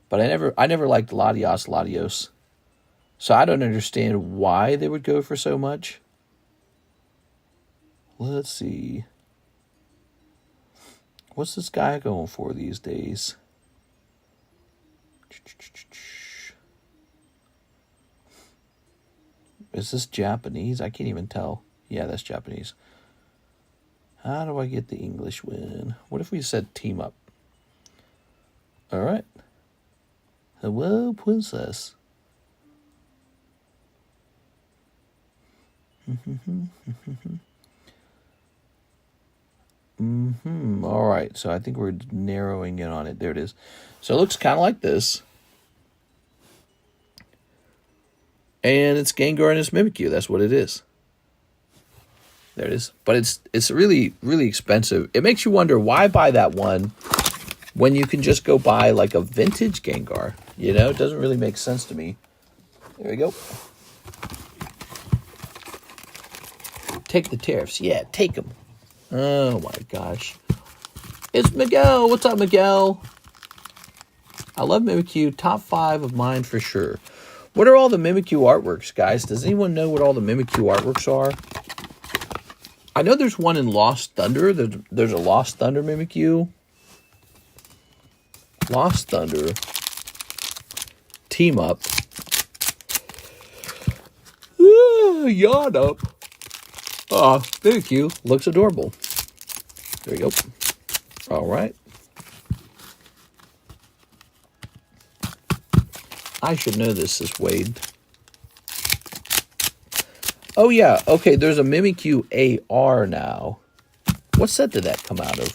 But I never liked Latios. So I don't understand why they would go for so much. Let's see. What's this guy going for these days? Is this Japanese? I can't even tell. Yeah, that's Japanese. How do I get the English win? What if we said team up? All right. Hello, Princess. All right, so I think we're narrowing in on it. There it is. So it looks kind of like this. And it's Gengar and it's Mimikyu. That's what it is. There it is. But it's really, really expensive. It makes you wonder, why buy that one when you can just go buy like a vintage Gengar? You know, it doesn't really make sense to me. There we go. Take the tariffs. Yeah, take them. Oh my gosh. It's Miguel. What's up, Miguel? I love Mimikyu. Top 5 of mine for sure. What are all the Mimikyu artworks, guys? Does anyone know what all the Mimikyu artworks are? I know there's one in Lost Thunder. There's a Lost Thunder Mimikyu. Lost Thunder. Team up. Yawn up. Mimikyu looks adorable. There you go. All right. I should know this is Wade. Oh, yeah. Okay, there's a Mimikyu AR now. What set did that come out of?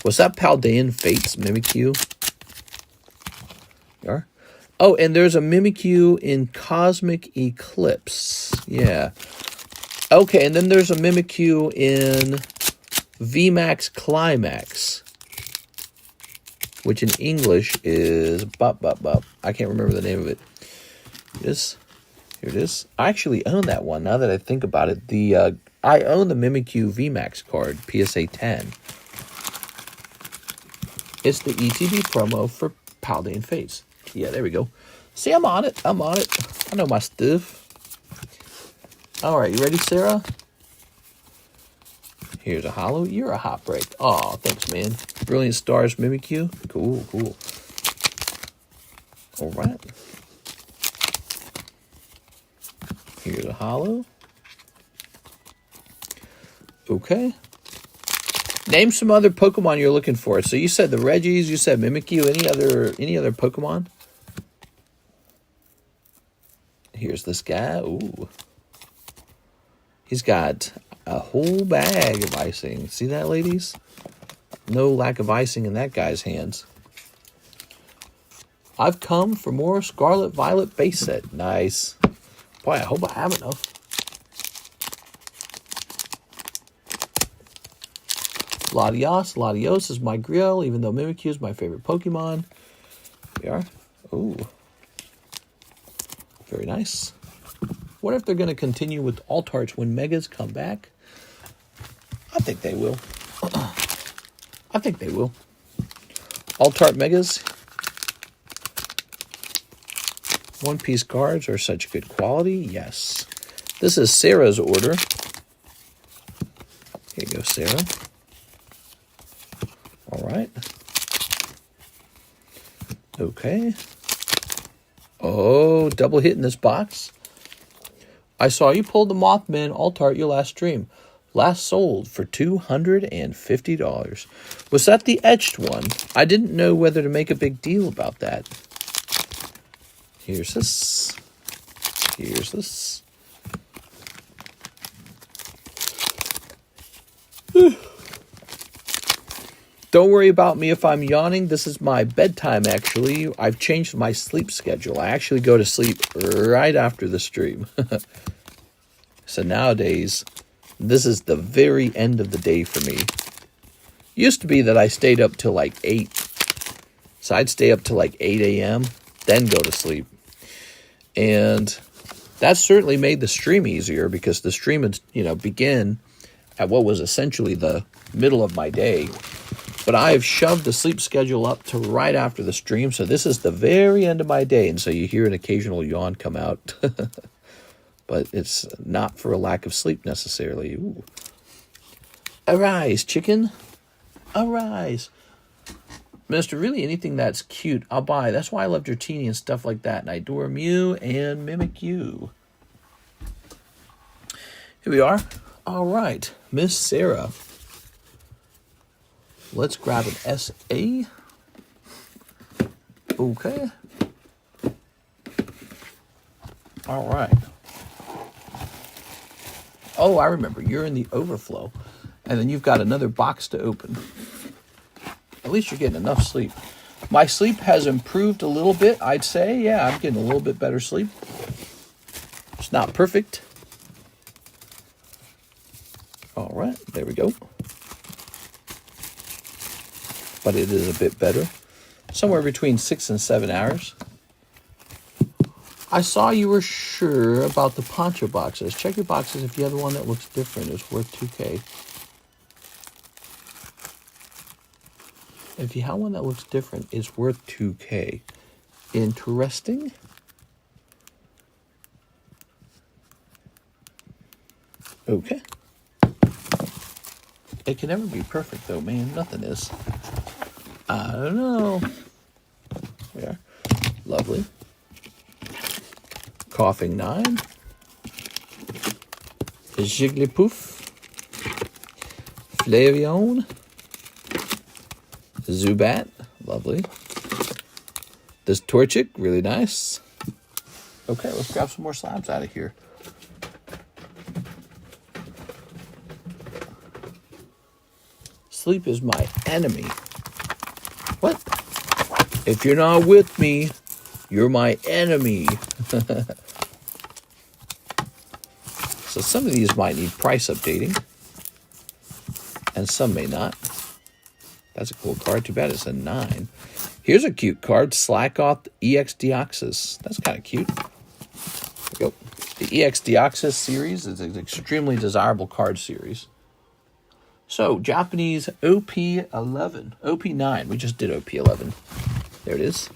Was that Paldean Fates Mimikyu? There. Oh, and there's a Mimikyu in Cosmic Eclipse. Yeah. Okay, and then there's a Mimikyu in VMAX Climax, which in English is Bup. I can't remember the name of it. Here it is. I actually own that one now that I think about it. I own the Mimikyu VMAX card, PSA 10. It's the ETB promo for Paldean Fates. Yeah, there we go. See, I'm on it. I know my stuff. All right, you ready, Sarah? Here's a holo. You're a hot break. Oh, thanks, man. Brilliant Stars Mimikyu. Cool. All right. Here's a holo. Okay. Name some other Pokemon you're looking for. So you said the Reggies, you said Mimikyu. Any other Pokemon? Here's this guy. Ooh. He's got a whole bag of icing. See that, ladies? No lack of icing in that guy's hands. I've come for more Scarlet Violet base set. Nice. Boy, I hope I have enough. Latios is my grill, even though Mimikyu is my favorite Pokemon. Here we are. Ooh. Very nice. What if they're going to continue with Alt-Arts when Megas come back? I think they will. I think they will. Alt-Art Megas. One-piece cards are such good quality. Yes. This is Sarah's order. There you go, Sarah. All right. Okay. Oh, double hit in this box. I saw you pull the Mothman Altar at your last stream. Last sold for $250. Was that the etched one? I didn't know whether to make a big deal about that. Here's this. Here's this. Don't worry about me if I'm yawning. This is my bedtime, actually. I've changed my sleep schedule. I actually go to sleep right after the stream. So nowadays, this is the very end of the day for me. Used to be that I stayed up till like 8. So I'd stay up till like 8 a.m., then go to sleep. And that certainly made the stream easier because the stream would, begin at what was essentially the middle of my day. But I have shoved the sleep schedule up to right after the stream, so this is the very end of my day, and so you hear an occasional yawn come out. But it's not for a lack of sleep necessarily. Ooh. Arise, chicken. Arise. Minister, really anything that's cute, I'll buy. That's why I love Dratini and stuff like that, and I adore Mew and Mimikyu. Here we are. All right, Miss Sarah. Let's grab an SA. Okay. All right. Oh, I remember. You're in the overflow. And then you've got another box to open. At least you're getting enough sleep. My sleep has improved a little bit, I'd say. Yeah, I'm getting a little bit better sleep. It's not perfect. All right. There we go. But it is a bit better. Somewhere between 6 and 7 hours. I saw you were sure about the poncho boxes. Check your boxes. If you have one that looks different, it's worth $2K. If you have one that looks different, it's worth $2K. Interesting. Okay. It can never be perfect, though, man. Nothing is. I don't know. Yeah. Lovely. Coughing 9. Jigglypuff. Flareon. Zubat. Lovely. This Torchic. Really nice. Okay, let's grab some more slabs out of here. Sleep is my enemy. What? If you're not with me, you're my enemy. So some of these might need price updating. And some may not. That's a cool card. Too bad it's a 9. Here's a cute card. Slackoth EX Deoxys. That's kind of cute. There we go. The EX Deoxys series is an extremely desirable card series. So, Japanese OP11. OP9. We just did OP11. There it is.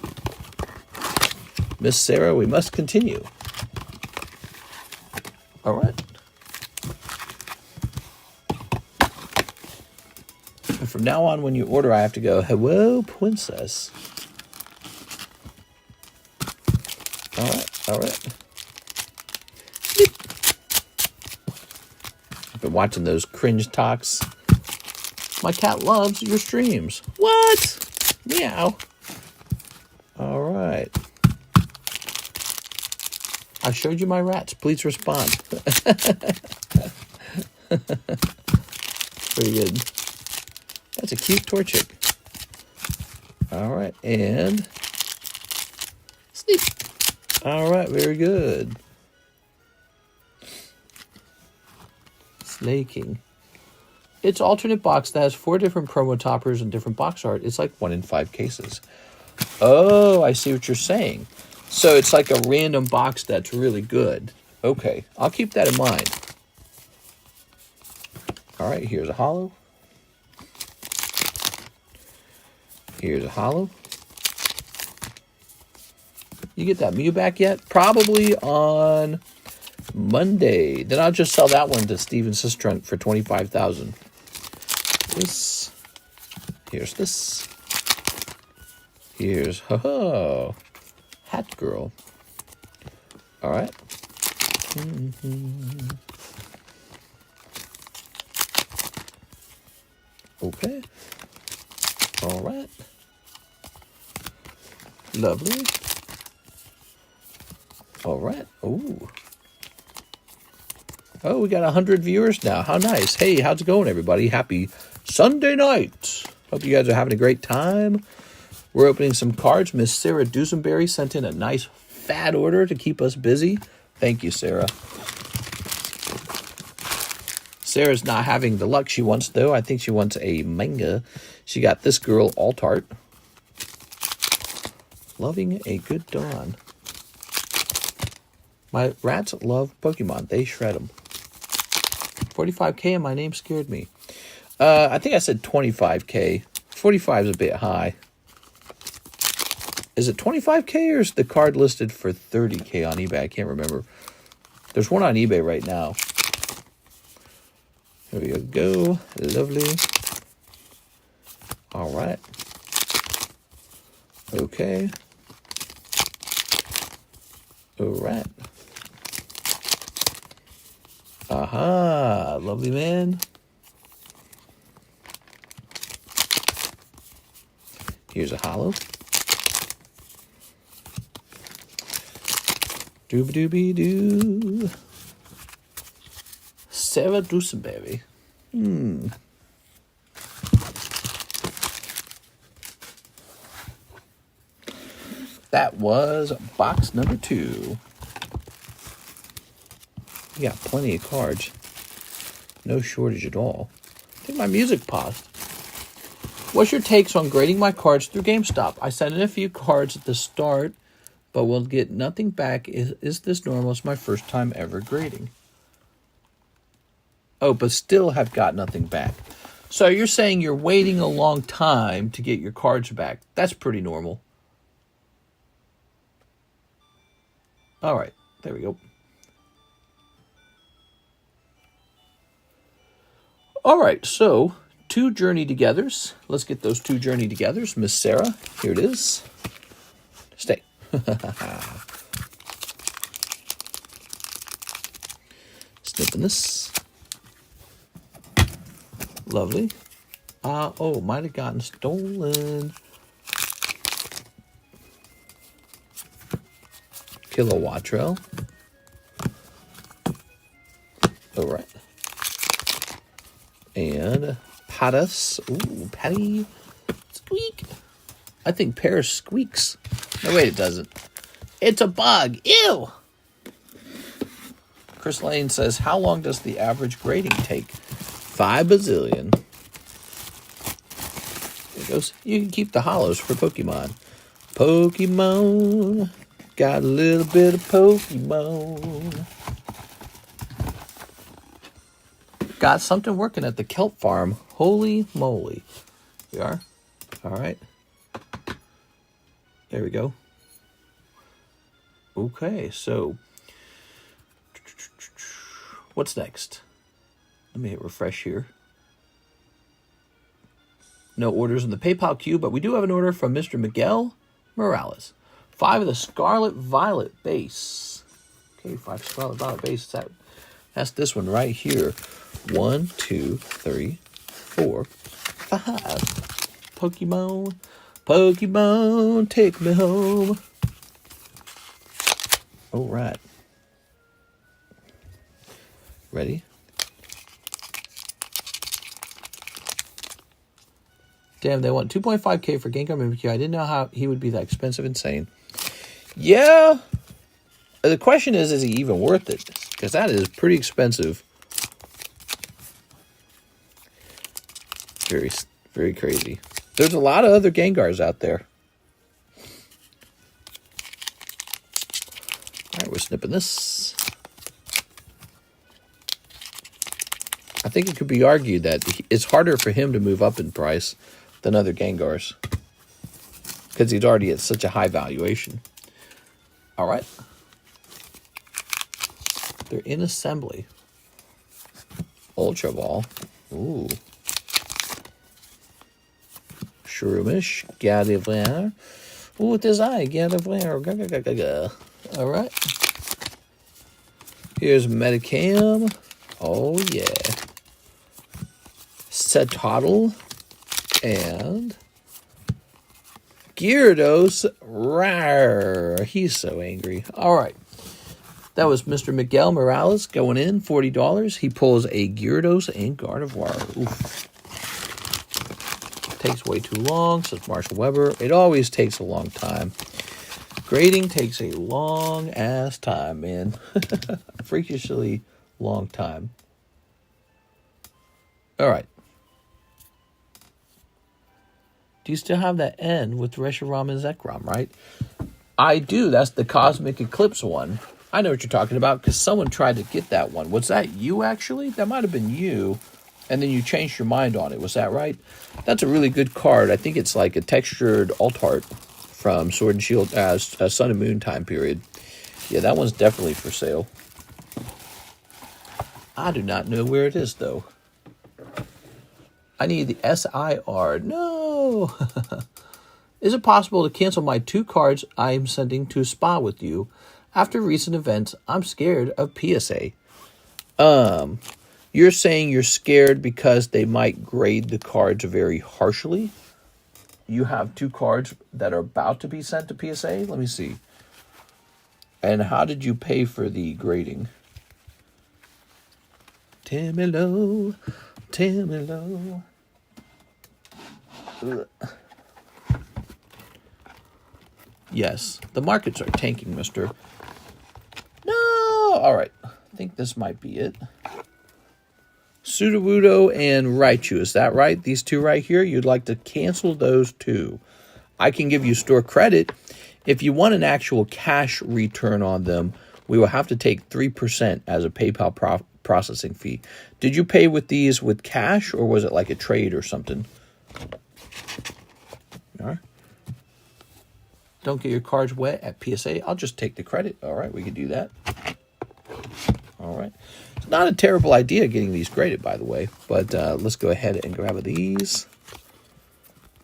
Miss Sarah, we must continue. All right. And from now on, when you order, I have to go, hello, princess. All right, all right. I've been watching those cringe talks. My cat loves your streams. What? Meow. All right. I showed you my rats. Please respond. Pretty good. That's a cute Torchic. All right. And sleep. All right. Very good. Slaking. It's alternate box that has 4 different promo toppers and different box art. It's like 1 in 5 cases. Oh, I see what you're saying. So it's like a random box that's really good. Okay, I'll keep that in mind. All right, here's a holo. Here's a holo. You get that Mew back yet? Probably on Monday. Then I'll just sell that one to Steven Sistrunk for $25,000. this. Here's this. Here's Hat Girl. All right. Okay. All right. Lovely. All right. Ooh. Oh, we got 100 viewers now. How nice. Hey, how's it going, everybody? Happy Sunday night. Hope you guys are having a great time. We're opening some cards. Miss Sarah Dusenberry sent in a nice fat order to keep us busy. Thank you, Sarah. Sarah's not having the luck she wants, though. I think she wants a manga. She got this girl, Altart. Loving a good dawn. My rats love Pokemon. They shred them. 45K and my name scared me. I think I said 25K. 45 is a bit high. Is it 25K or is the card listed for 30K on eBay? I can't remember. There's one on eBay right now. Here we go. Lovely. All right. Okay. All right. Aha. Lovely, man. Here's a hollow. Dooby-dooby-doo. Sarah Dusenberry. That was box number 2. You got plenty of cards. No shortage at all. I think my music paused. What's your takes on grading my cards through GameStop? I sent in a few cards at the start, but will get nothing back. Is this normal? It's my first time ever grading. Oh, but still have got nothing back. So you're saying you're waiting a long time to get your cards back. That's pretty normal. All right, there we go. All right, so 2 Journey Togethers. Let's get those 2 Journey Togethers. Miss Sarah, here it is. Stay. Snipping this. Lovely. Oh, might have gotten stolen. Kilowattrel. All right. And Patus. Ooh, Patty. Squeak. I think Paris squeaks. No, wait, it doesn't. It's a bug. Ew. Chris Lane says, how long does the average grading take? 5 bazillion. There it goes. You can keep the hollows for Pokemon. Pokemon. Got a little bit of Pokemon. Got something working at the kelp farm. Holy moly. We are. All right. There we go. Okay, so what's next? Let me hit refresh here. No orders in the PayPal queue, but we do have an order from Mr. Miguel Morales. 5 of the Scarlet Violet base. Okay, 5 Scarlet Violet base. That's this one right here. 1, 2, 3, 4, 5. Pokemon, Pokemon, take me home. All right. Ready? Damn, they want 2.5K for Gengar Mimikyu. I didn't know how he would be that expensive. Insane. Yeah. The question is he even worth it? Because that is pretty expensive. Very, very crazy. There's a lot of other Gengars out there. All right, we're snipping this. I think it could be argued that it's harder for him to move up in price than other Gengars, because he's already at such a high valuation. All right. They're in assembly. Ultra Ball. Ooh. Shroomish. Gardevoir. Ooh, it is I. Gardevoir. All right. Here's Medicam. Oh, yeah. Setottle. And Gyarados. Rawr. He's so angry. All right. That was Mr. Miguel Morales going in, $40. He pulls a Gyarados and Gardevoir. Oof. Takes way too long, says Marshall Weber. It always takes a long time. Grading takes a long ass time, man. Freakishly long time. All right. Do you still have that N with Reshiram and Zekrom, right? I do. That's the Cosmic Eclipse one. I know what you're talking about because someone tried to get that one. Was that you, actually? That might have been you. And then you changed your mind on it. Was that right? That's a really good card. I think it's like a textured alt art from Sword and Shield as Sun and Moon time period. Yeah, that one's definitely for sale. I do not know where it is, though. I need the SIR. No! Is it possible to cancel my 2 cards I am sending to spa with you? After recent events, I'm scared of PSA. You're saying you're scared because they might grade the cards very harshly? You have 2 cards that are about to be sent to PSA? Let me see. And how did you pay for the grading? Tell me low. Tell me low. Ugh. Yes, the markets are tanking, mister. No! All right. I think this might be it. Sudowoodo and Raichu, is that right? These 2 right here, you'd like to cancel those 2. I can give you store credit. If you want an actual cash return on them, we will have to take 3% as a PayPal processing fee. Did you pay with these with cash, or was it like a trade or something? All right. Don't get your cards wet at PSA. I'll just take the credit. All right, we can do that. All right. It's not a terrible idea getting these graded, by the way. But let's go ahead and grab these.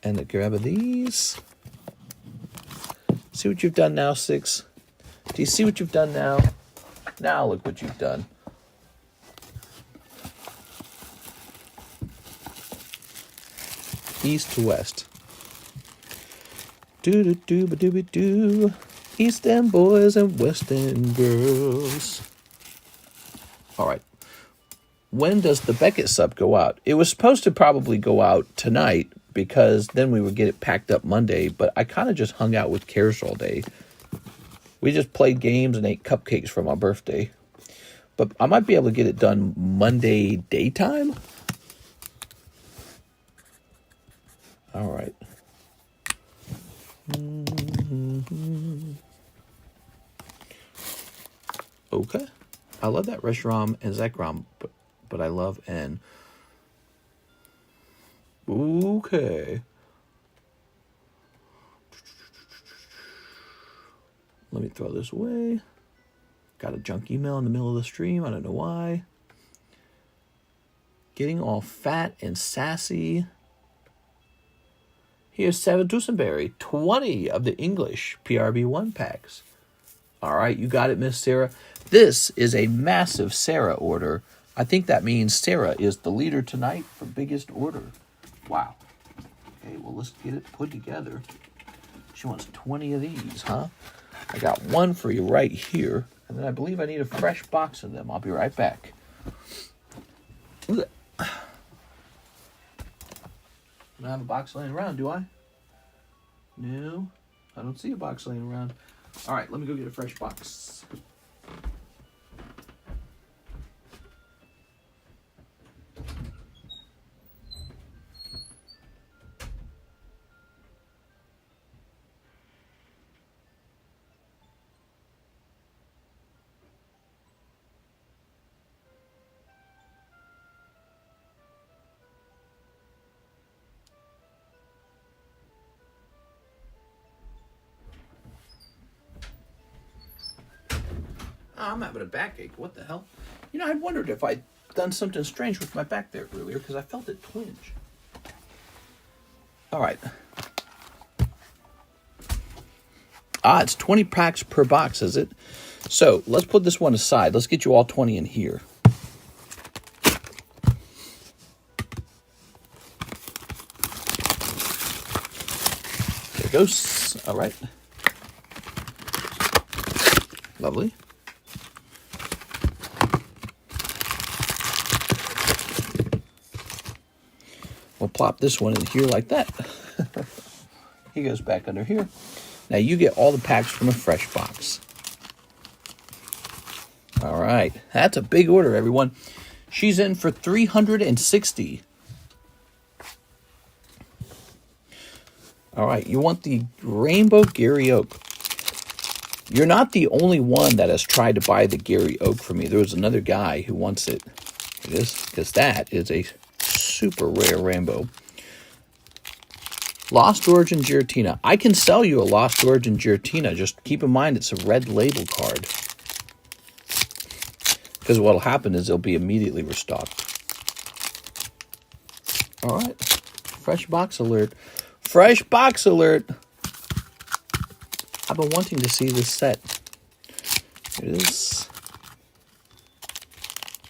And grab these. See what you've done now, 6? Do you see what you've done now? Now look what you've done. East to west. Do-do-do-ba-do-ba-do. Eastern boys and Western girls. All right. When does the Beckett sub go out? It was supposed to probably go out tonight because then we would get it packed up Monday, but I kind of just hung out with Cares all day. We just played games and ate cupcakes for my birthday. But I might be able to get it done Monday daytime. All right. Okay. I love that Reshiram and Zekrom, but I love N. Okay. Let me throw this away. Got a junk email in the middle of the stream. I don't know why. Getting all fat and sassy. Here's Sarah Dusenberry, 20 of the English PRB1 packs. All right, you got it, Miss Sarah. This is a massive Sarah order. I think that means Sarah is the leader tonight for biggest order. Wow. Okay, well, let's get it put together. She wants 20 of these, huh? I got one for you right here. And then I believe I need a fresh box of them. I'll be right back. I don't have a box laying around, do I? No, I don't see a box laying around. All right, let me go get a fresh box. I'm having a backache. What the hell? You know, I wondered if I'd done something strange with my back there earlier because I felt it twinge. All right. It's 20 packs per box, is it? So let's put this one aside. Let's get you all 20 in here. There it goes. All right. Lovely. We'll plop this one in here like that. He goes back under here. Now you get all the packs from a fresh box. All right. That's a big order, everyone. She's in for $360. All right. You want the Rainbow Gary Oak. You're not the only one that has tried to buy the Gary Oak for me. There was another guy who wants it. It is, because that is a super rare rainbow. Lost Origin Giratina. I can sell you a Lost Origin Giratina. Just keep in mind it's a red label card. Because what will happen is they'll be immediately restocked. All right. Fresh box alert. Fresh box alert. I've been wanting to see this set. It is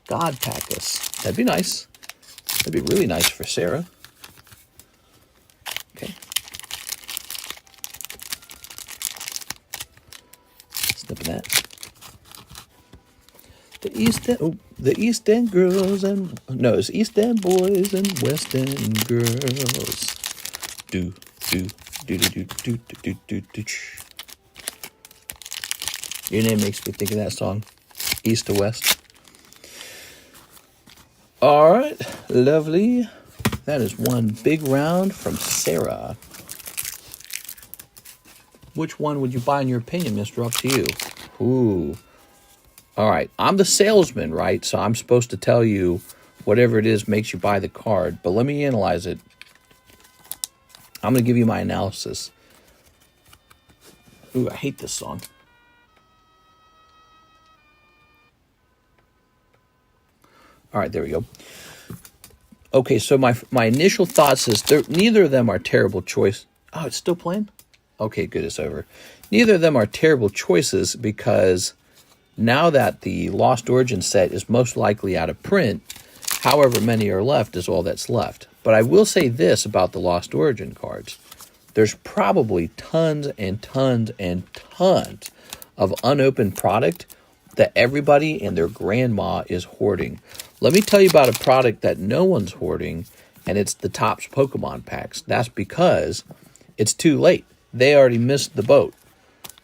God Packus. That'd be nice. That'd be really nice for Sarah. Okay. Snipping that. The East End girls and no, it's East End boys and West End girls. Do. Your name makes me think of that song, East to West. All right, lovely. That is one big round from Sarah. Which one would you buy in your opinion, mister? Up to you. Ooh. All right, I'm the salesman, right? So I'm supposed to tell you whatever it is makes you buy the card. But let me analyze it. I'm going to give you my analysis. Ooh, I hate this song. All right, there we go. Okay, so my initial thoughts is neither of them are terrible choice. Oh, it's still playing? Okay, good, it's over. Neither of them are terrible choices because now that the Lost Origin set is most likely out of print, however many are left is all that's left. But I will say this about the Lost Origin cards. There's probably tons and tons and tons of unopened product that everybody and their grandma is hoarding. Let me tell you about a product that no one's hoarding, and it's the Topps Pokemon packs. That's because it's too late. They already missed the boat.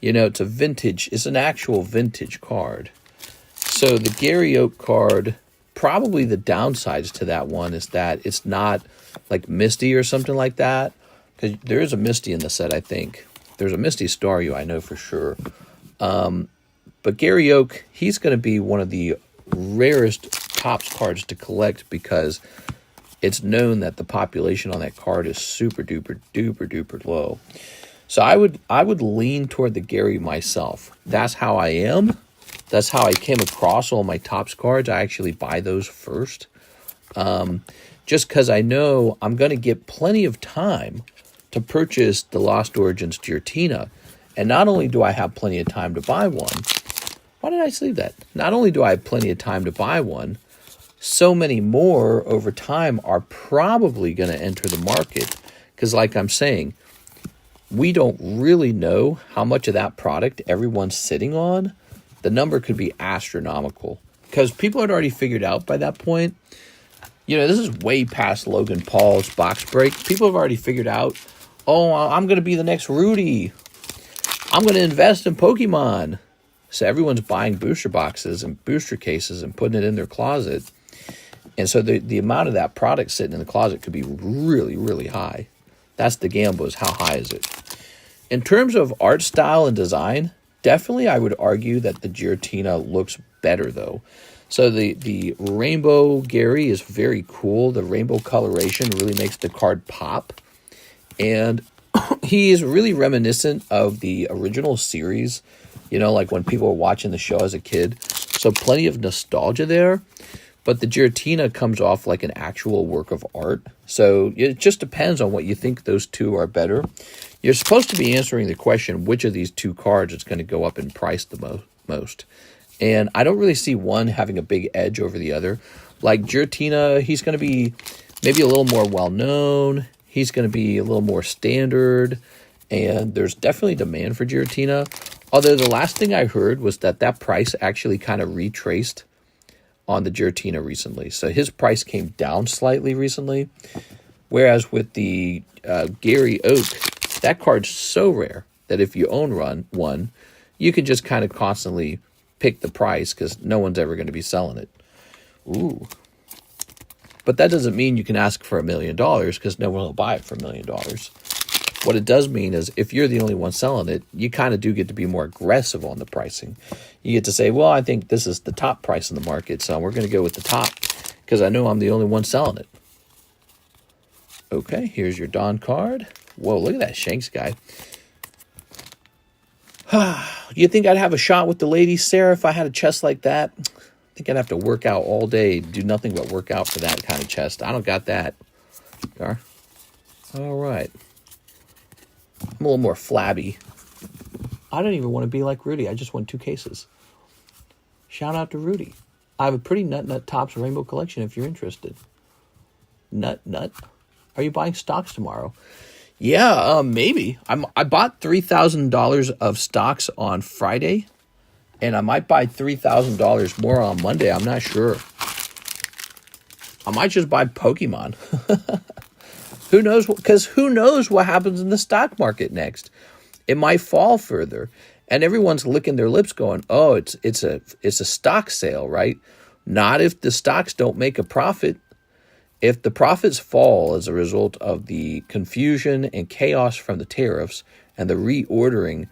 You know, it's an actual vintage card. So the Gary Oak card, probably the downsides to that one is that it's not like Misty or something like that. Because there is a Misty in the set, I think. There's a Misty Staryu, I know for sure. But Gary Oak, he's going to be one of the rarest Topps cards to collect because it's known that the population on that card is super duper duper duper low. So I would lean toward the Gary myself. That's how I am. That's how I came across all my Topps cards. I actually buy those first. Just because I know I'm going to get plenty of time to purchase the Lost Origins Giratina. And not only do I have plenty of time to buy one, why did I sleeve that? Not only do I have plenty of time to buy one, so many more over time are probably going to enter the market. Because like I'm saying, we don't really know how much of that product everyone's sitting on. The number could be astronomical. Because people had already figured out by that point, you know, this is way past Logan Paul's box break. People have already figured out, oh, I'm going to be the next Rudy. I'm going to invest in Pokemon. So everyone's buying booster boxes and booster cases and putting it in their closet. And so the amount of that product sitting in the closet could be really, really high. That's the gamble, is how high is it? In terms of art style and design, definitely I would argue that the Giratina looks better, though. So the Rainbow Gary is very cool. The rainbow coloration really makes the card pop. And he is really reminiscent of the original series, you know, like when people were watching the show as a kid. So plenty of nostalgia there. But the Giratina comes off like an actual work of art. So it just depends on what you think those two are better. You're supposed to be answering the question, which of these two cards is going to go up in price the most. And I don't really see one having a big edge over the other. Like Dratini, he's going to be maybe a little more well-known. He's going to be a little more standard. And there's definitely demand for Dratini. Although the last thing I heard was that price actually kind of retraced on the Dratini recently. So his price came down slightly recently. Whereas with the Gary Oak, that card's so rare that if you own one, you can just kind of constantly pick the price because no one's ever going to be selling it. Ooh. But that doesn't mean you can ask for $1 million because no one will buy it for $1 million. What it does mean is if you're the only one selling it, you kind of do get to be more aggressive on the pricing. You get to say, well, I think this is the top price in the market, so we're going to go with the top because I know I'm the only one selling it. Okay, here's your Don card. Whoa, look at that Shanks guy. You think I'd have a shot with the ladies, Sarah, if I had a chest like that? I think I'd have to work out all day, do nothing but work out for that kind of chest. I don't got that. All right. I'm a little more flabby. I don't even want to be like Rudy. I just won 2 cases. Shout out to Rudy. I have a pretty nut Topps rainbow collection if you're interested. Nut. Are you buying stocks tomorrow? Yeah, maybe. I bought $3,000 of stocks on Friday, and I might buy $3,000 more on Monday. I'm not sure. I might just buy Pokemon. Who knows? Because who knows what happens in the stock market next? It might fall further, and everyone's licking their lips, going, "Oh, it's a stock sale, right?" Not if the stocks don't make a profit. If the profits fall as a result of the confusion and chaos from the tariffs and the reordering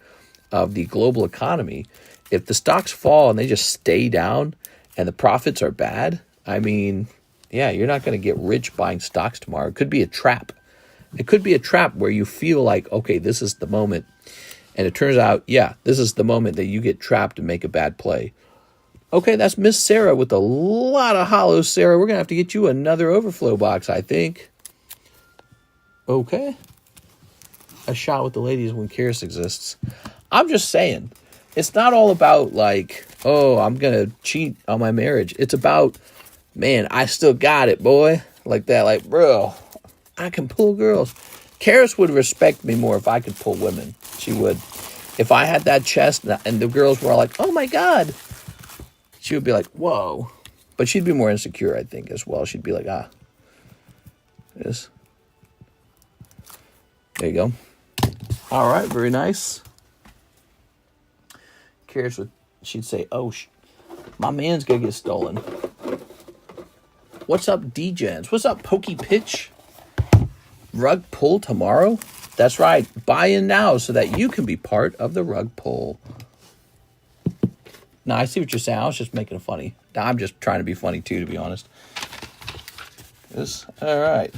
of the global economy, if the stocks fall and they just stay down and the profits are bad, I mean, yeah, you're not going to get rich buying stocks tomorrow. It could be a trap. It could be a trap where you feel like, okay, this is the moment. And it turns out, yeah, this is the moment that you get trapped and make a bad play. Okay, that's Miss Sarah with a lot of hollows. Sarah, we're going to have to get you another overflow box, I think. Okay. A shot with the ladies when Karis exists. I'm just saying, it's not all about like, oh, I'm going to cheat on my marriage. It's about, man, I still got it, boy. Like that, like, bro, I can pull girls. Karis would respect me more if I could pull women. She would. If I had that chest and the girls were like, oh my God. She would be like, whoa. But she'd be more insecure, I think, as well. She'd be like, yes. There you go. All right, very nice. Curious what she'd say, oh, my man's going to get stolen. What's up, D-Gens? What's up, Pokey Pitch? Rug pull tomorrow? That's right. Buy in now so that you can be part of the rug pull. No, I see what you're saying. I was just making it funny. I'm just trying to be funny too, to be honest. Yes. All right.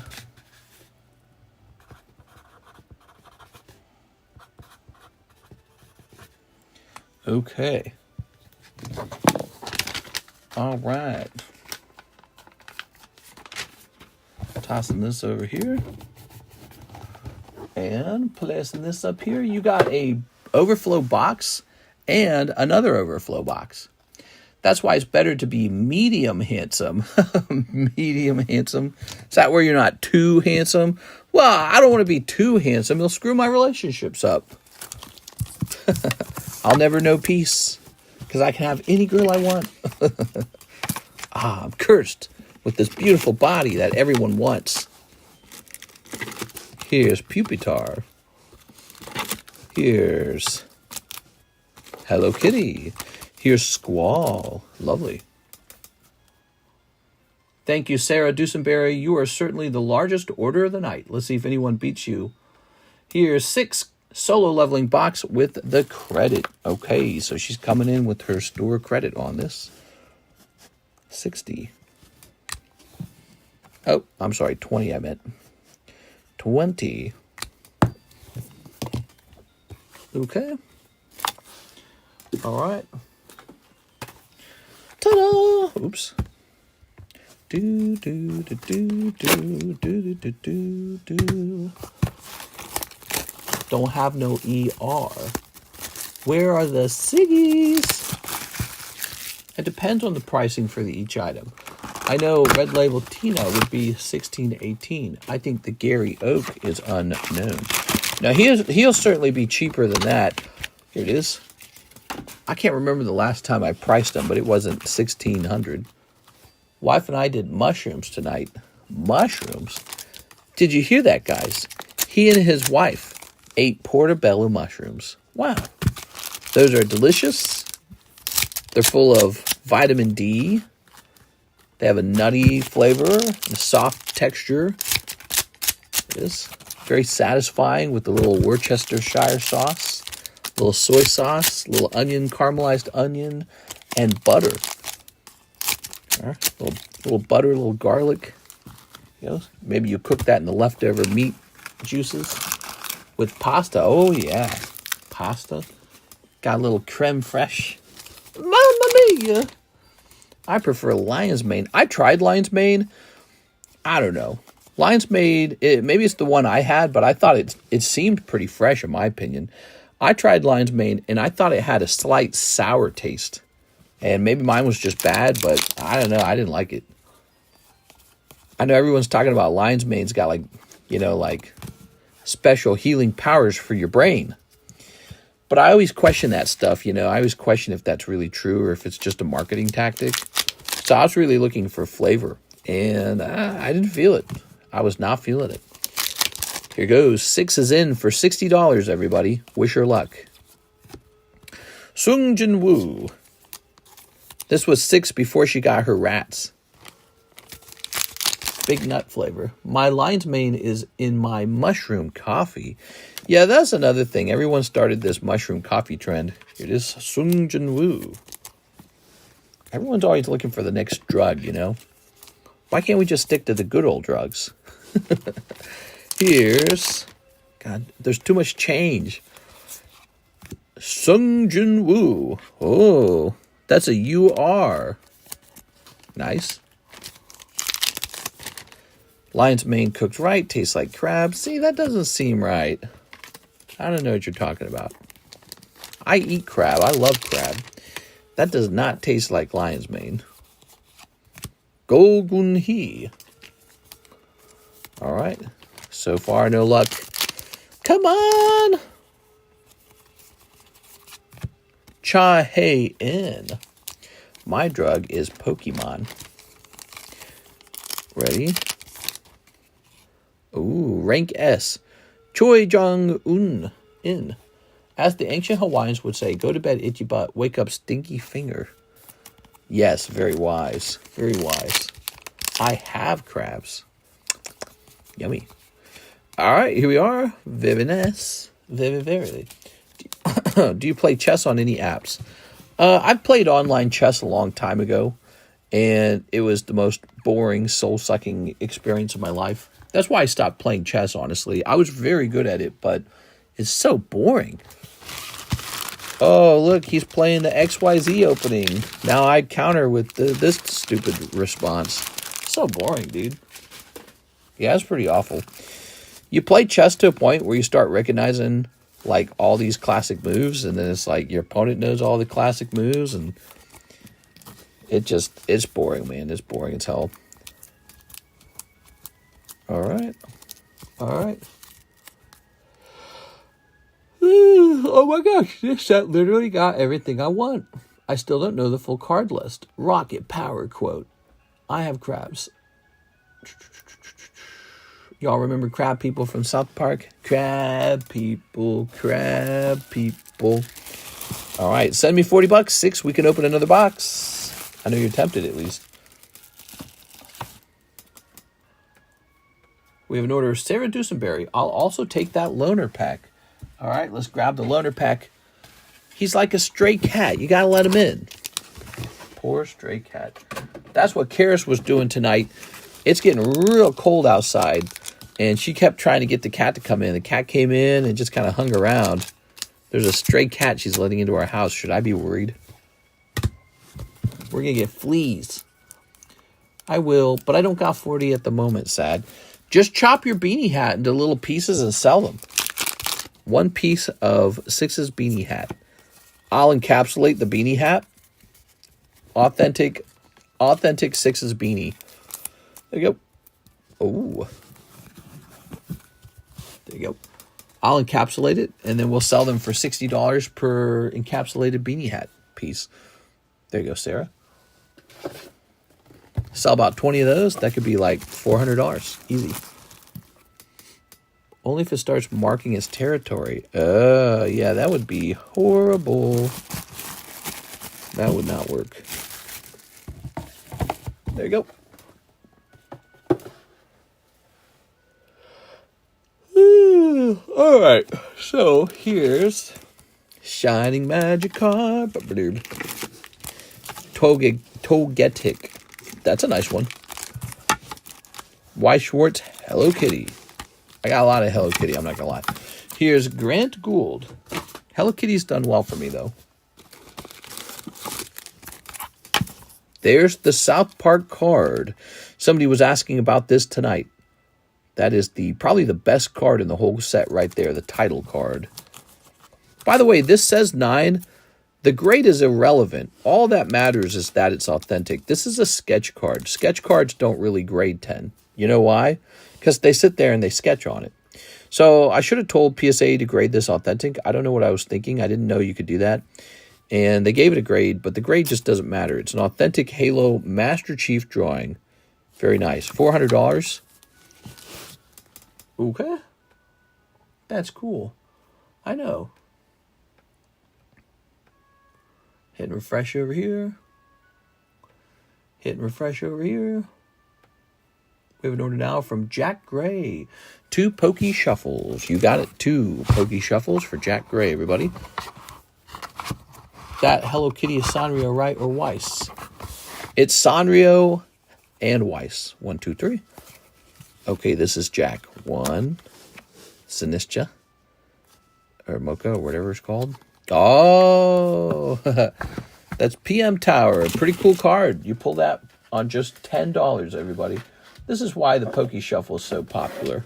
Okay. All right. Tossing this over here. And placing this up here. You got a overflow box and another overflow box. That's why it's better to be medium handsome. Medium handsome. Is that where you're not too handsome? Well, I don't want to be too handsome. It'll screw my relationships up. I'll never know peace because I can have any girl I want. I'm cursed with this beautiful body that everyone wants. Here's Pupitar. Here's Hello Kitty. Here's Squall. Lovely. Thank you, Sarah Dusenberry. You are certainly the largest order of the night. Let's see if anyone beats you. Here's 6 solo leveling box with the credit. Okay, so she's coming in with her store credit on this. 60. Oh, I'm sorry, 20 I meant. 20. Okay. All right. Ta-da! Oops. Do do do do do do do do do. don't have no ER. Where are the ciggies? It depends on the pricing for each item. I know Red Label Tina would be $16.18. I think the Gary Oak is unknown. Now, he'll certainly be cheaper than that. Here it is. I can't remember the last time I priced them, but it wasn't $1,600. Wife and I did mushrooms tonight. Mushrooms? Did you hear that, guys? He and his wife ate portobello mushrooms. Wow. Those are delicious. They're full of vitamin D. They have a nutty flavor, a soft texture. It is very satisfying with the little Worcestershire sauce, a little soy sauce, a little onion, caramelized onion, and butter. A little butter, a little garlic. Maybe you cook that in the leftover meat juices with pasta. Oh, yeah. Pasta. Got a little creme fraiche. Mamma mia. I prefer lion's mane. I tried lion's mane. I don't know. Lion's mane, maybe it's the one I had, but I thought it seemed pretty fresh in my opinion. I tried lion's mane, and I thought it had a slight sour taste. And maybe mine was just bad, but I don't know. I didn't like it. I know everyone's talking about lion's mane's got like special healing powers for your brain. But I always question that stuff, I always question if that's really true or if it's just a marketing tactic. So I was really looking for flavor, and I didn't feel it. I was not feeling it. Here goes. 6 is in for $60, everybody. Wish her luck. Sung Jin Woo. This was 6 before she got her rats. Big nut flavor. My lion's mane is in my mushroom coffee. Yeah, that's another thing. Everyone started this mushroom coffee trend. It is Sung Jin Woo. Everyone's always looking for the next drug, Why can't we just stick to the good old drugs? Here's... God, there's too much change. Sung Jin Woo. Oh, that's a UR. Nice. Lion's mane cooked right. Tastes like crab. See, that doesn't seem right. I don't know what you're talking about. I eat crab. I love crab. That does not taste like lion's mane. Gogun Hee. All right. So far, no luck. Come on. Cha Hei In. My drug is Pokemon. Ready? Ooh, rank S. Choi Jong Un In. As the ancient Hawaiians would say, go to bed, itchy butt, wake up, stinky finger. Yes, very wise. Very wise. I have crabs. Yummy. All right, here we are. Viviness. Viviverily. Do you play chess on any apps? I've played online chess a long time ago, and it was the most boring, soul-sucking experience of my life. That's why I stopped playing chess, honestly. I was very good at it, but it's so boring. Oh, look, he's playing the XYZ opening. Now I counter with this stupid response. So boring, dude. Yeah, it's pretty awful. You play chess to a point where you start recognizing, like, all these classic moves, and then it's like your opponent knows all the classic moves, and it's boring, man. It's boring as hell. All right. Oh my gosh, this set literally got everything I want. I still don't know the full card list. Rocket power quote. I have crabs. Y'all remember crab people from South Park? Crab people. All right, send me $40. 6, we can open another box. I know you're tempted at least. We have an order of Sarah Dusenberry. I'll also take that loaner pack. All right, let's grab the loaner pack. He's like a stray cat. You got to let him in. Poor stray cat. That's what Karis was doing tonight. It's getting real cold outside, and she kept trying to get the cat to come in. The cat came in and just kind of hung around. There's a stray cat she's letting into our house. Should I be worried? We're going to get fleas. I will, but I don't got 40 at the moment, sad. Just chop your beanie hat into little pieces and sell them. 1 piece of Six's beanie hat. I'll encapsulate the beanie hat. Authentic Six's beanie. There you go. Oh. There you go. I'll encapsulate it, and then we'll sell them for $60 per encapsulated beanie hat piece. There you go, Sarah. Sell about 20 of those. That could be like $400. Easy. Only if it starts marking its territory. Yeah, that would be horrible. That would not work. There you go. All right, so here's Shining Magic card. Togetic. That's a nice one. Y. Schwartz, Hello Kitty. I got a lot of Hello Kitty, I'm not going to lie. Here's Grant Gould. Hello Kitty's done well for me, though. There's the South Park card. Somebody was asking about this tonight. That is probably the best card in the whole set right there, the title card. By the way, this says 9. The grade is irrelevant. All that matters is that it's authentic. This is a sketch card. Sketch cards don't really grade 10. You know why? Because they sit there and they sketch on it. So I should have told PSA to grade this authentic. I don't know what I was thinking. I didn't know you could do that. And they gave it a grade, but the grade just doesn't matter. It's an authentic Halo Master Chief drawing. Very nice. $400. Okay. That's cool. I know. Hit and refresh over here. Hit and refresh over here. We have an order now from Jack Gray. 2 Pokey Shuffles. You got it. 2 Pokey Shuffles for Jack Gray, everybody. That Hello Kitty is Sanrio, right, or Weiss? It's Sanrio and Weiss. 1, 2, 3. Okay, this is Jack. 1. Sinistra. Or Mocha, or whatever it's called. Oh, that's PM Tower. A pretty cool card. You pull that on just $10, everybody. This is why the Pokey Shuffle is so popular.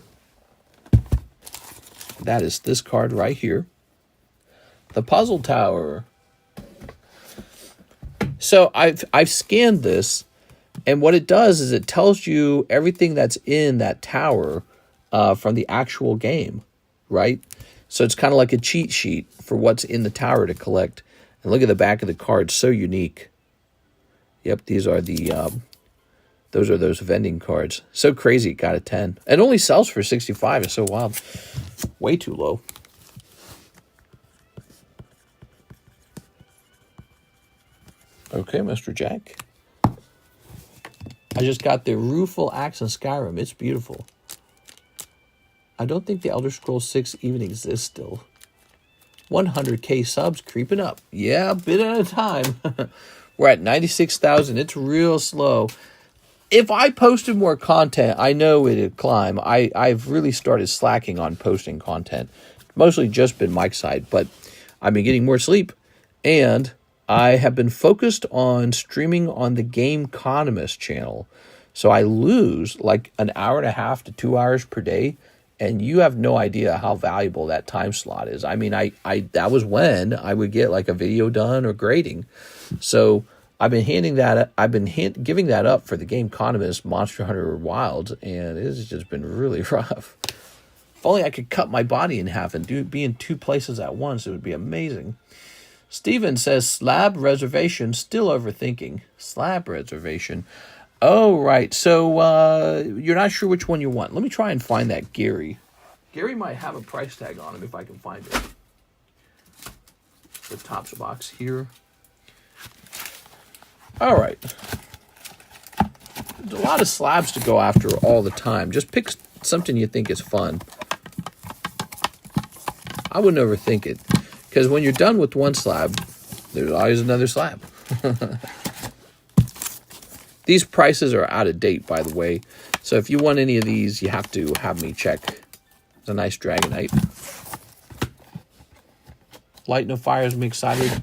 That is this card right here. The Puzzle Tower. So I've scanned this, and what it does is it tells you everything that's in that tower from the actual game, right? So it's kind of like a cheat sheet for what's in the tower to collect. And look at the back of the card, so unique. Yep, these are those vending cards. So crazy, it got a 10. It only sells for 65. It's so wild. Way too low. Okay, Mr. Jack. I just got the Rueful Axe in Skyrim. It's beautiful. I don't think the Elder Scrolls 6 even exists still. 100K subs creeping up. Yeah, a bit at a time. We're at 96,000. It's real slow. If I posted more content, I know it'd climb. I've really started slacking on posting content. Mostly just been Mike's side, but I've been getting more sleep. And I have been focused on streaming on the Gameconomist channel. So I lose like an hour and a half to 2 hours per day. And you have no idea how valuable that time slot is. I mean, that was when I would get like a video done or grading. So I've been giving that up for the Gameconomist Monster Hunter Wilds, and it's just been really rough. If only I could cut my body in half and be in 2 places at once, it would be amazing. Steven says, slab reservation, still overthinking. Slab reservation. Oh, right. So you're not sure which one you want. Let me try and find that Gary. Gary might have a price tag on him if I can find it. The Topps box here. All right. There's a lot of slabs to go after all the time. Just pick something you think is fun. I wouldn't overthink it. Because when you're done with one slab, there's always another slab. These prices are out of date, by the way. So if you want any of these, you have to have me check. It's a nice Dragonite. Light No Fire has me excited.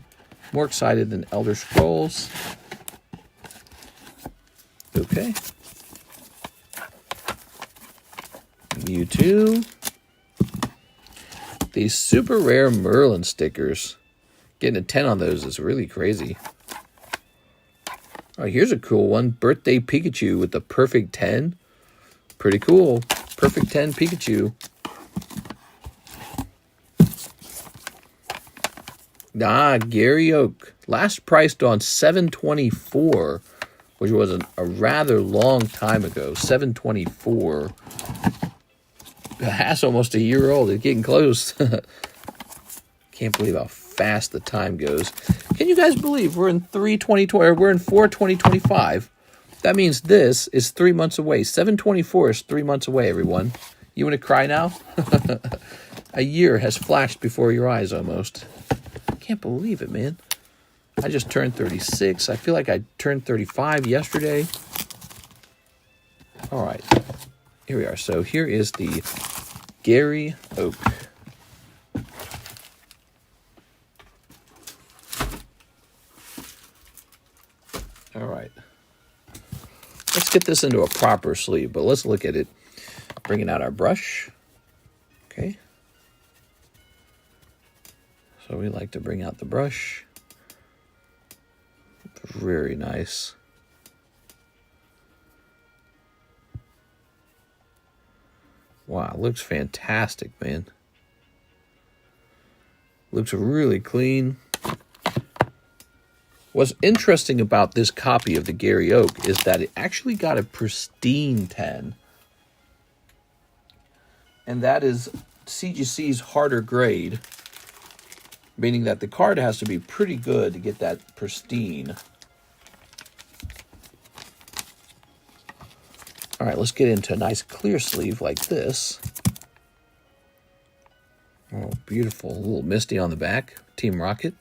More excited than Elder Scrolls. Okay. Mewtwo. These super rare Merlin stickers. Getting a 10 on those is really crazy. Oh, here's a cool one. Birthday Pikachu with the perfect 10. Pretty cool. Perfect 10 Pikachu. Ah, Gary Oak. Last priced on $7.24, which was a rather long time ago. $7.24. That's almost a year old. It's getting close. Can't believe how fast the time goes. Can you guys believe we're in 3/2020, or we're in 4/2025? That means this is 3 months away. 7/24 is 3 months away, everyone. You want to cry now? A year has flashed before your eyes almost. I can't believe it, man. I just turned 36. I feel like I turned 35 yesterday. All right. Here we are. So here is the Gary Oak. All right. Let's get this into a proper sleeve, but let's look at it. Bringing out our brush. Okay. So we like to bring out the brush. Very nice. Wow, looks fantastic, man. Looks really clean. What's interesting about this copy of the Gary Oak is that it actually got a pristine 10. And that is CGC's harder grade, meaning that the card has to be pretty good to get that pristine. All right, let's get into a nice clear sleeve like this. Oh, beautiful. A little misty on the back. Team Rocket.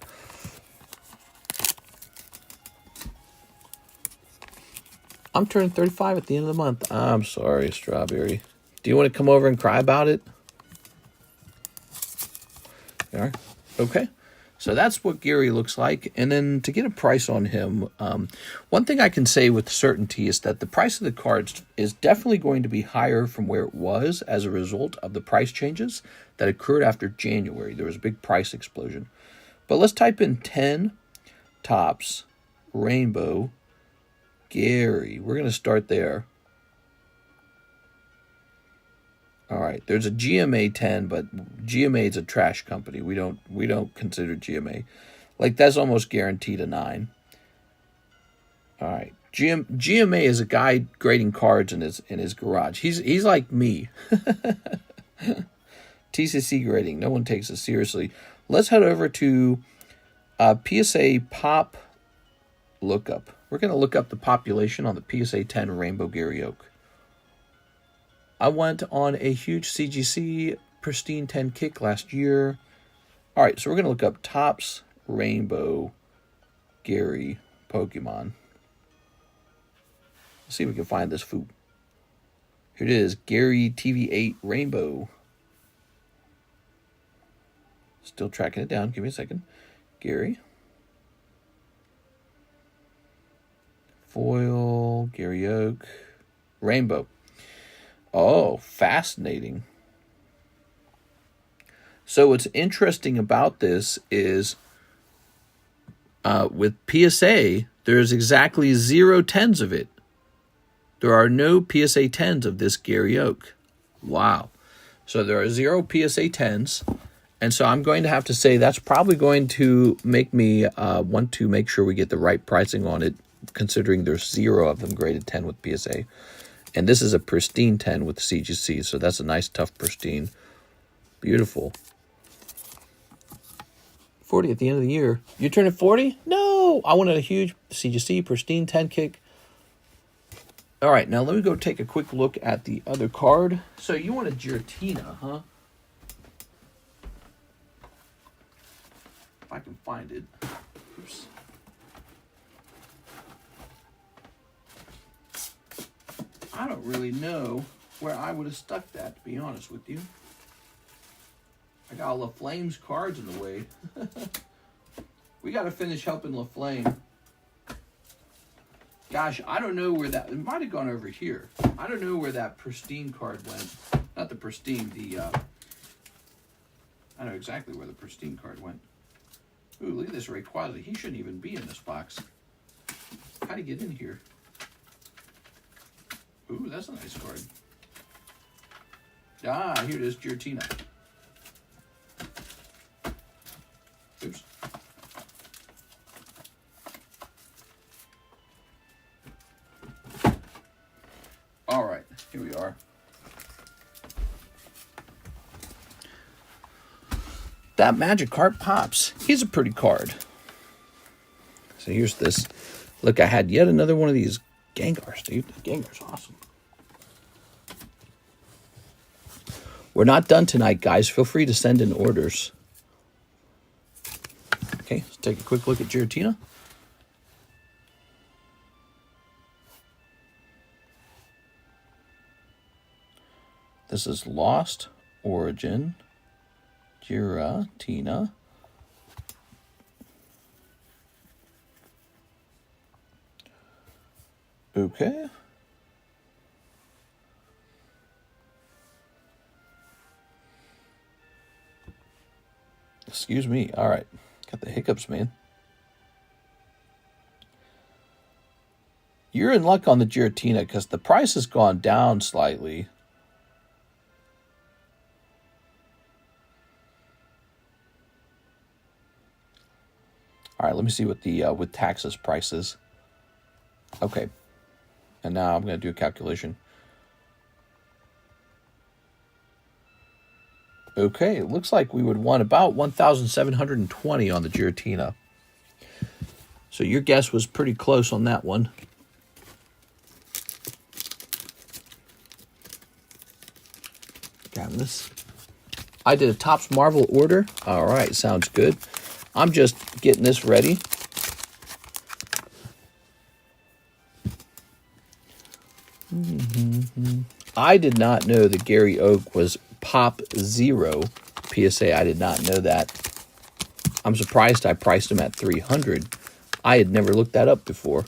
I'm turning 35 at the end of the month. I'm sorry, Strawberry. Do you want to come over and cry about it? You are? Okay. So that's what Gary looks like. And then to get a price on him, one thing I can say with certainty is that the price of the cards is definitely going to be higher from where it was as a result of the price changes that occurred after January. There was a big price explosion. But let's type in 10 Topps Rainbow Gary. We're going to start there. All right, there's a GMA 10, but GMA is a trash company. We don't consider GMA. Like, that's almost guaranteed a 9. All right, GMA is a guy grading cards in his garage. He's like me. TCC grading. No one takes it seriously. Let's head over to PSA Pop lookup. We're going to look up the population on the PSA 10 Rainbow Gary Oak. I went on a huge CGC pristine 10 kick last year. All right, so we're going to look up Topps Rainbow Gary Pokemon. Let's see if we can find this food. Here it is, Gary TV8 Rainbow. Still tracking it down. Give me a second. Gary. Foil, Gary Oak, Rainbow. Oh, fascinating. So what's interesting about this is with PSA, there's exactly 0 10s of it. There are no PSA 10s of this Gary Oak. Wow. So there are 0 PSA 10s. And so I'm going to have to say that's probably going to make me want to make sure we get the right pricing on it, considering there's 0 of them graded 10 with PSA. And this is a pristine 10 with CGC, so that's a nice, tough pristine. Beautiful. 40 at the end of the year. You turning 40? No! I wanted a huge CGC pristine 10 kick. All right, now let me go take a quick look at the other card. So you want a Dratini, huh? If I can find it. Oops. I don't really know where I would have stuck that, to be honest with you. I got all the Flames cards in the way. We got to finish helping LaFlame. Gosh, I don't know where that... It might have gone over here. I don't know where that pristine card went. Not the pristine, the... I know exactly where the pristine card went. Ooh, look at this Rayquaza. He shouldn't even be in this box. How'd he get in here? Ooh, that's a nice card. Ah, here it is, Dratini. Oops. All right, here we are. That Magikarp pops. He's a pretty card. So here's this. Look, I had yet another one of these Gengars, dude. The Gengar's awesome. We're not done tonight, guys. Feel free to send in orders. Okay, let's take a quick look at Giratina. This is Lost Origin Giratina. Okay. Excuse me. All right. Got the hiccups, man. You're in luck on the Giratina because the price has gone down slightly. All right, let me see what the with taxes price is. Okay. And now I'm going to do a calculation. Okay, it looks like we would want about 1,720 on the Giratina. So your guess was pretty close on that one. Got this. I did a Topps Marvel order. All right, sounds good. I'm just getting this ready. I did not know that Gary Oak was Pop Zero PSA. I did not know that. I'm surprised I priced him at 300. I had never looked that up before.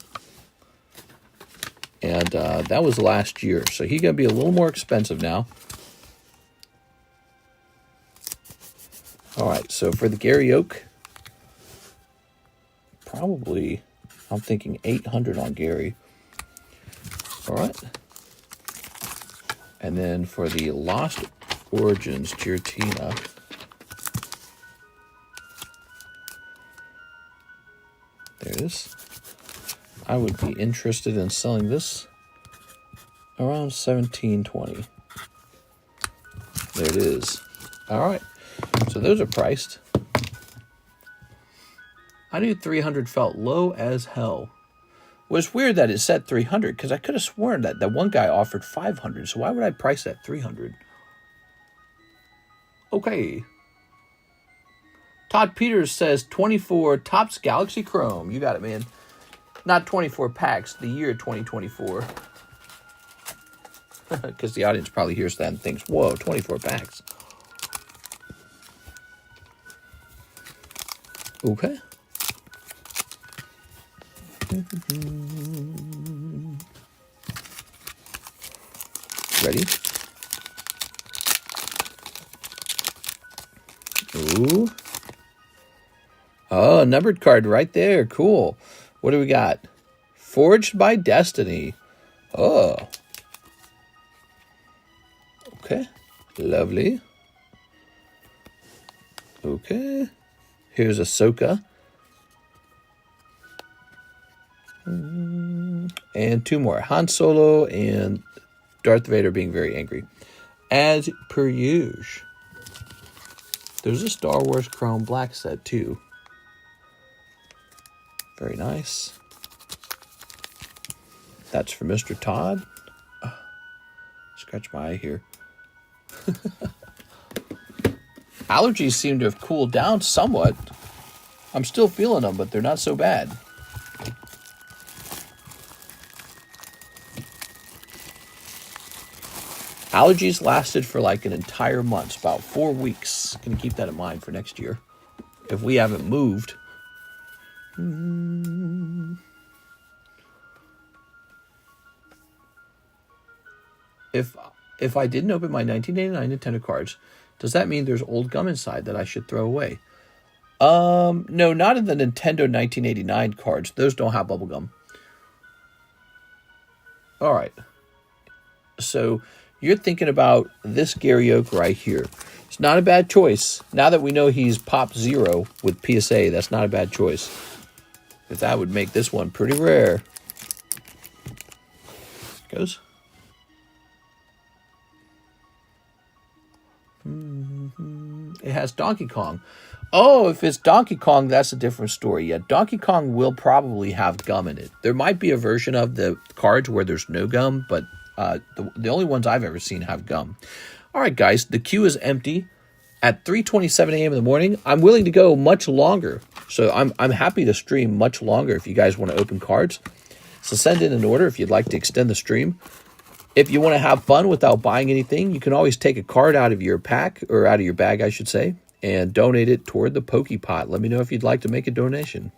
And that was last year. So he's going to be a little more expensive now. All right, so for the Gary Oak, probably, I'm thinking 800 on Gary. All right. And then for the Lost Origins Giratina, there it is. I would be interested in selling this around 1720. There it is. All right. So those are priced. I knew 300 felt low as hell. It was weird that it said 300 because I could have sworn that one guy offered 500. So why would I price that 300? Okay. Todd Peters says 24 Topps Galaxy Chrome. You got it, man. Not 24 packs, the year 2024. Because the audience probably hears that and thinks, whoa, 24 packs. Okay. Ready? Ooh. Oh, a numbered card right there. Cool. What do we got? Forged by Destiny. Oh. Okay. Lovely. Okay. Here's Ahsoka. And two more. Han Solo and Darth Vader being very angry. As per usual. There's a Star Wars Chrome Black set too. Very nice. That's for Mr. Todd. Oh, scratch my eye here. Allergies seem to have cooled down somewhat. I'm still feeling them, but they're not so bad. Allergies lasted for like an entire month, about 4 weeks. Gonna keep that in mind for next year. If we haven't moved. If I didn't open my 1989 Nintendo cards Does that mean there's old gum inside that I should throw away? No, not in the Nintendo 1989 cards. Those don't have bubble gum. All right. So you're thinking about this Gary Oak right here. It's not a bad choice. Now that we know he's Pop Zero with PSA, that's not a bad choice. Because that would make this one pretty rare. Goes. It has Donkey Kong. Oh, if it's Donkey Kong, that's a different story. Yeah, Donkey Kong will probably have gum in it. There might be a version of the cards where there's no gum, but the only ones I've ever seen have gum. All right, guys, the queue is empty at 3:27 a.m. in the morning. I'm willing to go much longer, so I'm happy to stream much longer if you guys want to open cards. So send in an order if you'd like to extend the stream. If you want to have fun without buying anything, you can always take a card out of your pack, or out of your bag, I should say, and donate it toward the Poke Pot. Let me know if you'd like to make a donation.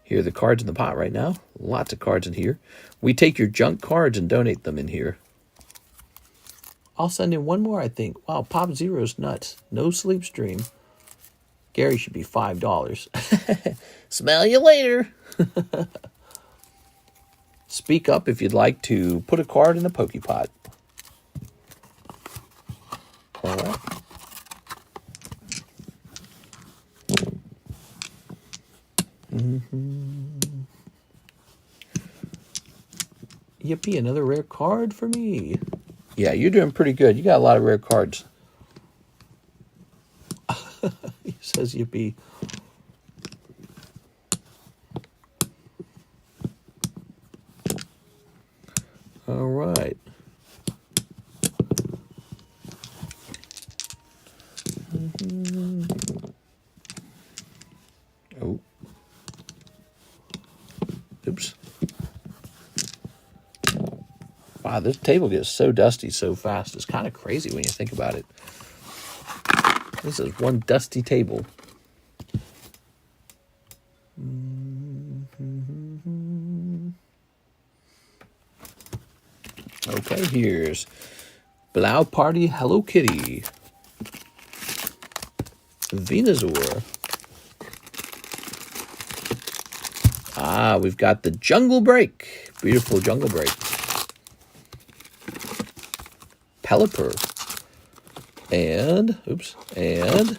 Here are the cards in the pot right now. Lots of cards in here. We take your junk cards and donate them in here. I'll send in one more, I think. Wow, Pop Zero's nuts. No sleep stream. Gary should be $5. Smell you later. Speak up if you'd like to put a card in the Poke Pot. All right. Yippee, another rare card for me. Yeah, you're doing pretty good. You got a lot of rare cards. He says yippee. All right. Oh. Oops. Wow, this table gets so dusty so fast. It's kind of crazy when you think about it. This is one dusty table. Okay, here's Blau Party Hello Kitty. Venusaur. Ah, we've got the Jungle Break. Beautiful Jungle Break. Pelipper. And, oops, and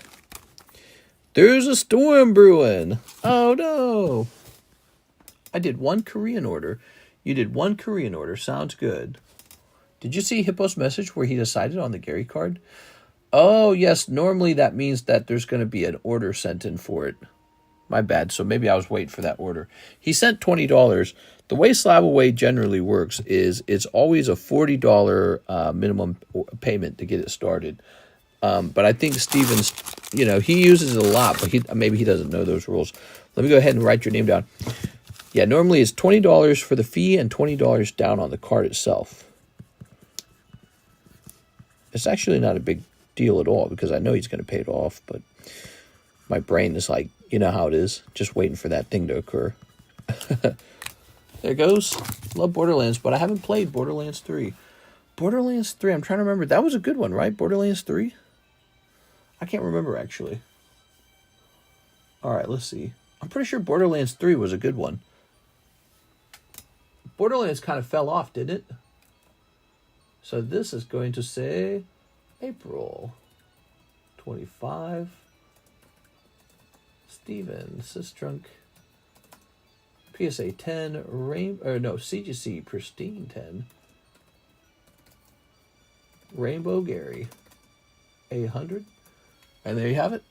there's a storm brewing. Oh, no. I did one Korean order. You did one Korean order. Sounds good. Did you see Hippo's message where he decided on the Gary card? Oh, yes. Normally that means that there's going to be an order sent in for it. My bad. So maybe I was waiting for that order. He sent $20. The way Slab Away generally works is it's always a $40 minimum payment to get it started. But I think Steven's, you know, he uses it a lot, but maybe he doesn't know those rules. Let me go ahead and write your name down. Yeah, normally it's $20 for the fee and $20 down on the card itself. It's actually not a big deal at all because I know he's going to pay it off, but my brain is like, you know how it is, just waiting for that thing to occur. There goes. Love Borderlands, but I haven't played Borderlands 3. Borderlands 3, I'm trying to remember. That was a good one, right? Borderlands 3? I can't remember, actually. All right, let's see. I'm pretty sure Borderlands 3 was a good one. Borderlands kind of fell off, didn't it? So this is going to say April 25. Steven, Sistrunk. PSA 10, CGC Pristine 10. Rainbow Gary, 800. And there you have it.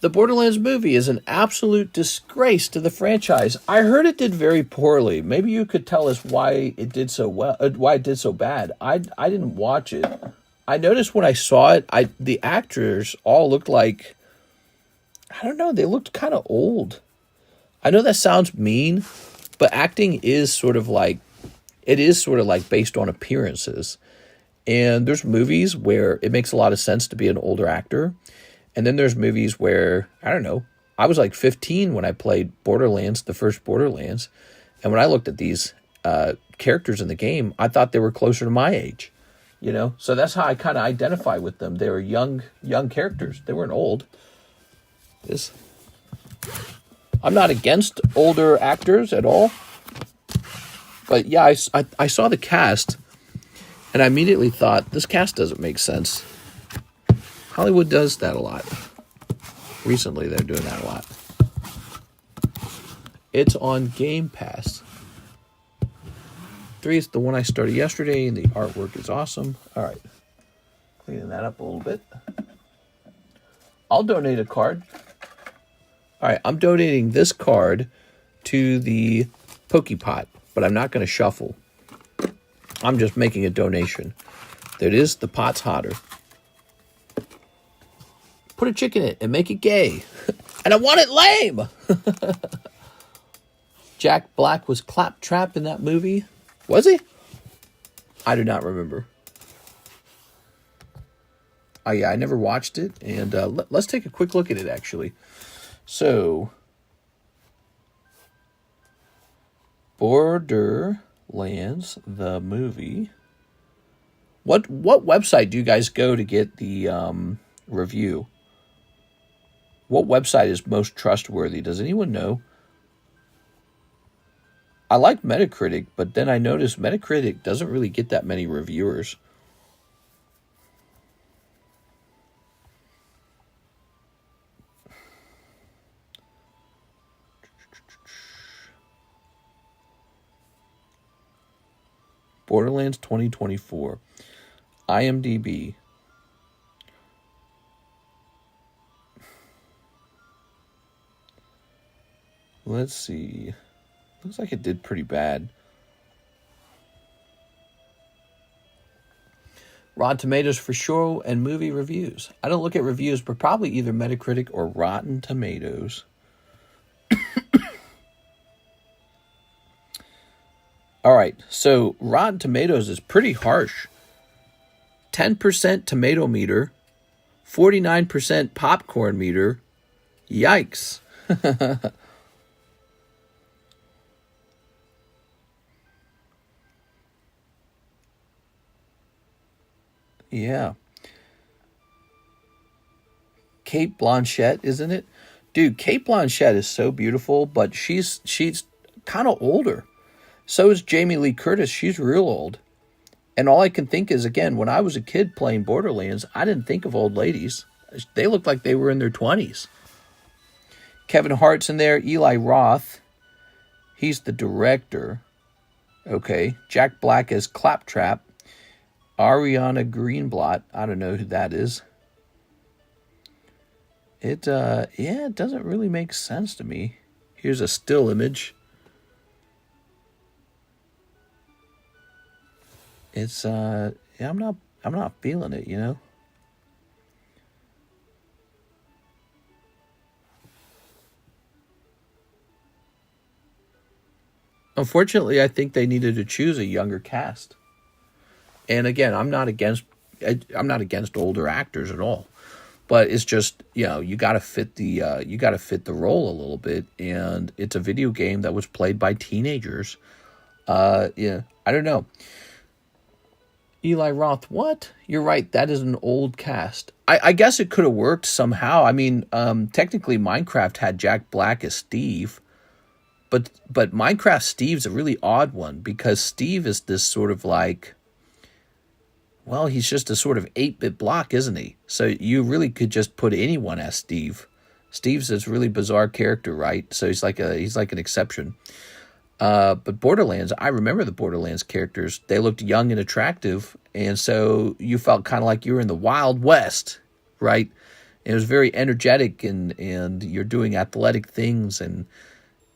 The Borderlands movie is an absolute disgrace to the franchise. I heard it did very poorly. Maybe you could tell us why it did so well, why it did so bad. I didn't watch it. I noticed when I saw it, the actors all looked like, I don't know, they looked kind of old. I know that sounds mean, but acting is sort of like based on appearances. And there's movies where it makes a lot of sense to be an older actor. And then there's movies where, I don't know, I was like 15 when I played Borderlands, the first Borderlands. And when I looked at these characters in the game, I thought they were closer to my age. You know, so that's how I kind of identify with them. They were young characters. They weren't old. I'm not against older actors at all. But yeah, I saw the cast, and I immediately thought, this cast doesn't make sense. Hollywood does that a lot. Recently, they're doing that a lot. It's on Game Pass. 3 is the one I started yesterday, and the artwork is awesome. All right. Cleaning that up a little bit. I'll donate a card. All right, I'm donating this card to the Pokepot, but I'm not going to shuffle. I'm just making a donation. There it is. The pot's hotter. Put a chick in it and make it gay. And I want it lame. Jack Black was Claptrap in that movie. Was he? I do not remember. Oh, yeah, I never watched it. And let's take a quick look at it, actually. So, Borderlands, the movie. What website do you guys go to get the review? What website is most trustworthy? Does anyone know? I like Metacritic, but then I noticed Metacritic doesn't really get that many reviewers. Borderlands 2024. IMDb. Let's see. Looks like it did pretty bad. Rotten Tomatoes for show and movie reviews. I don't look at reviews, but probably either Metacritic or Rotten Tomatoes. All right, so Rotten Tomatoes is pretty harsh. 10% tomato meter, 49% popcorn meter. Yikes. Yeah. Kate Blanchett, isn't it? Dude, Kate Blanchett is so beautiful, but she's kind of older. So is Jamie Lee Curtis. She's real old. And all I can think is, again, when I was a kid playing Borderlands, I didn't think of old ladies. They looked like they were in their 20s. Kevin Hart's in there. Eli Roth. He's the director. Okay. Jack Black as Claptrap. Ariana Greenblatt. I don't know who that is. It doesn't really make sense to me. Here's a still image. It's I'm not feeling it, you know. Unfortunately, I think they needed to choose a younger cast. And again, I'm not against older actors at all. But it's just, you know, you got to fit the role a little bit, and it's a video game that was played by teenagers. Yeah, I don't know. Eli Roth, what? You're right, that is an old cast. I guess it could have worked somehow. I mean, technically Minecraft had Jack Black as Steve, but Minecraft Steve's a really odd one, because Steve is this sort of like, well, he's just a sort of 8-bit block, isn't he? So you really could just put anyone as Steve. Steve's this really bizarre character, right? So he's like an exception. But Borderlands, I remember the Borderlands characters. They looked young and attractive, and so you felt kind of like you were in the Wild West, right? And it was very energetic, and you're doing athletic things and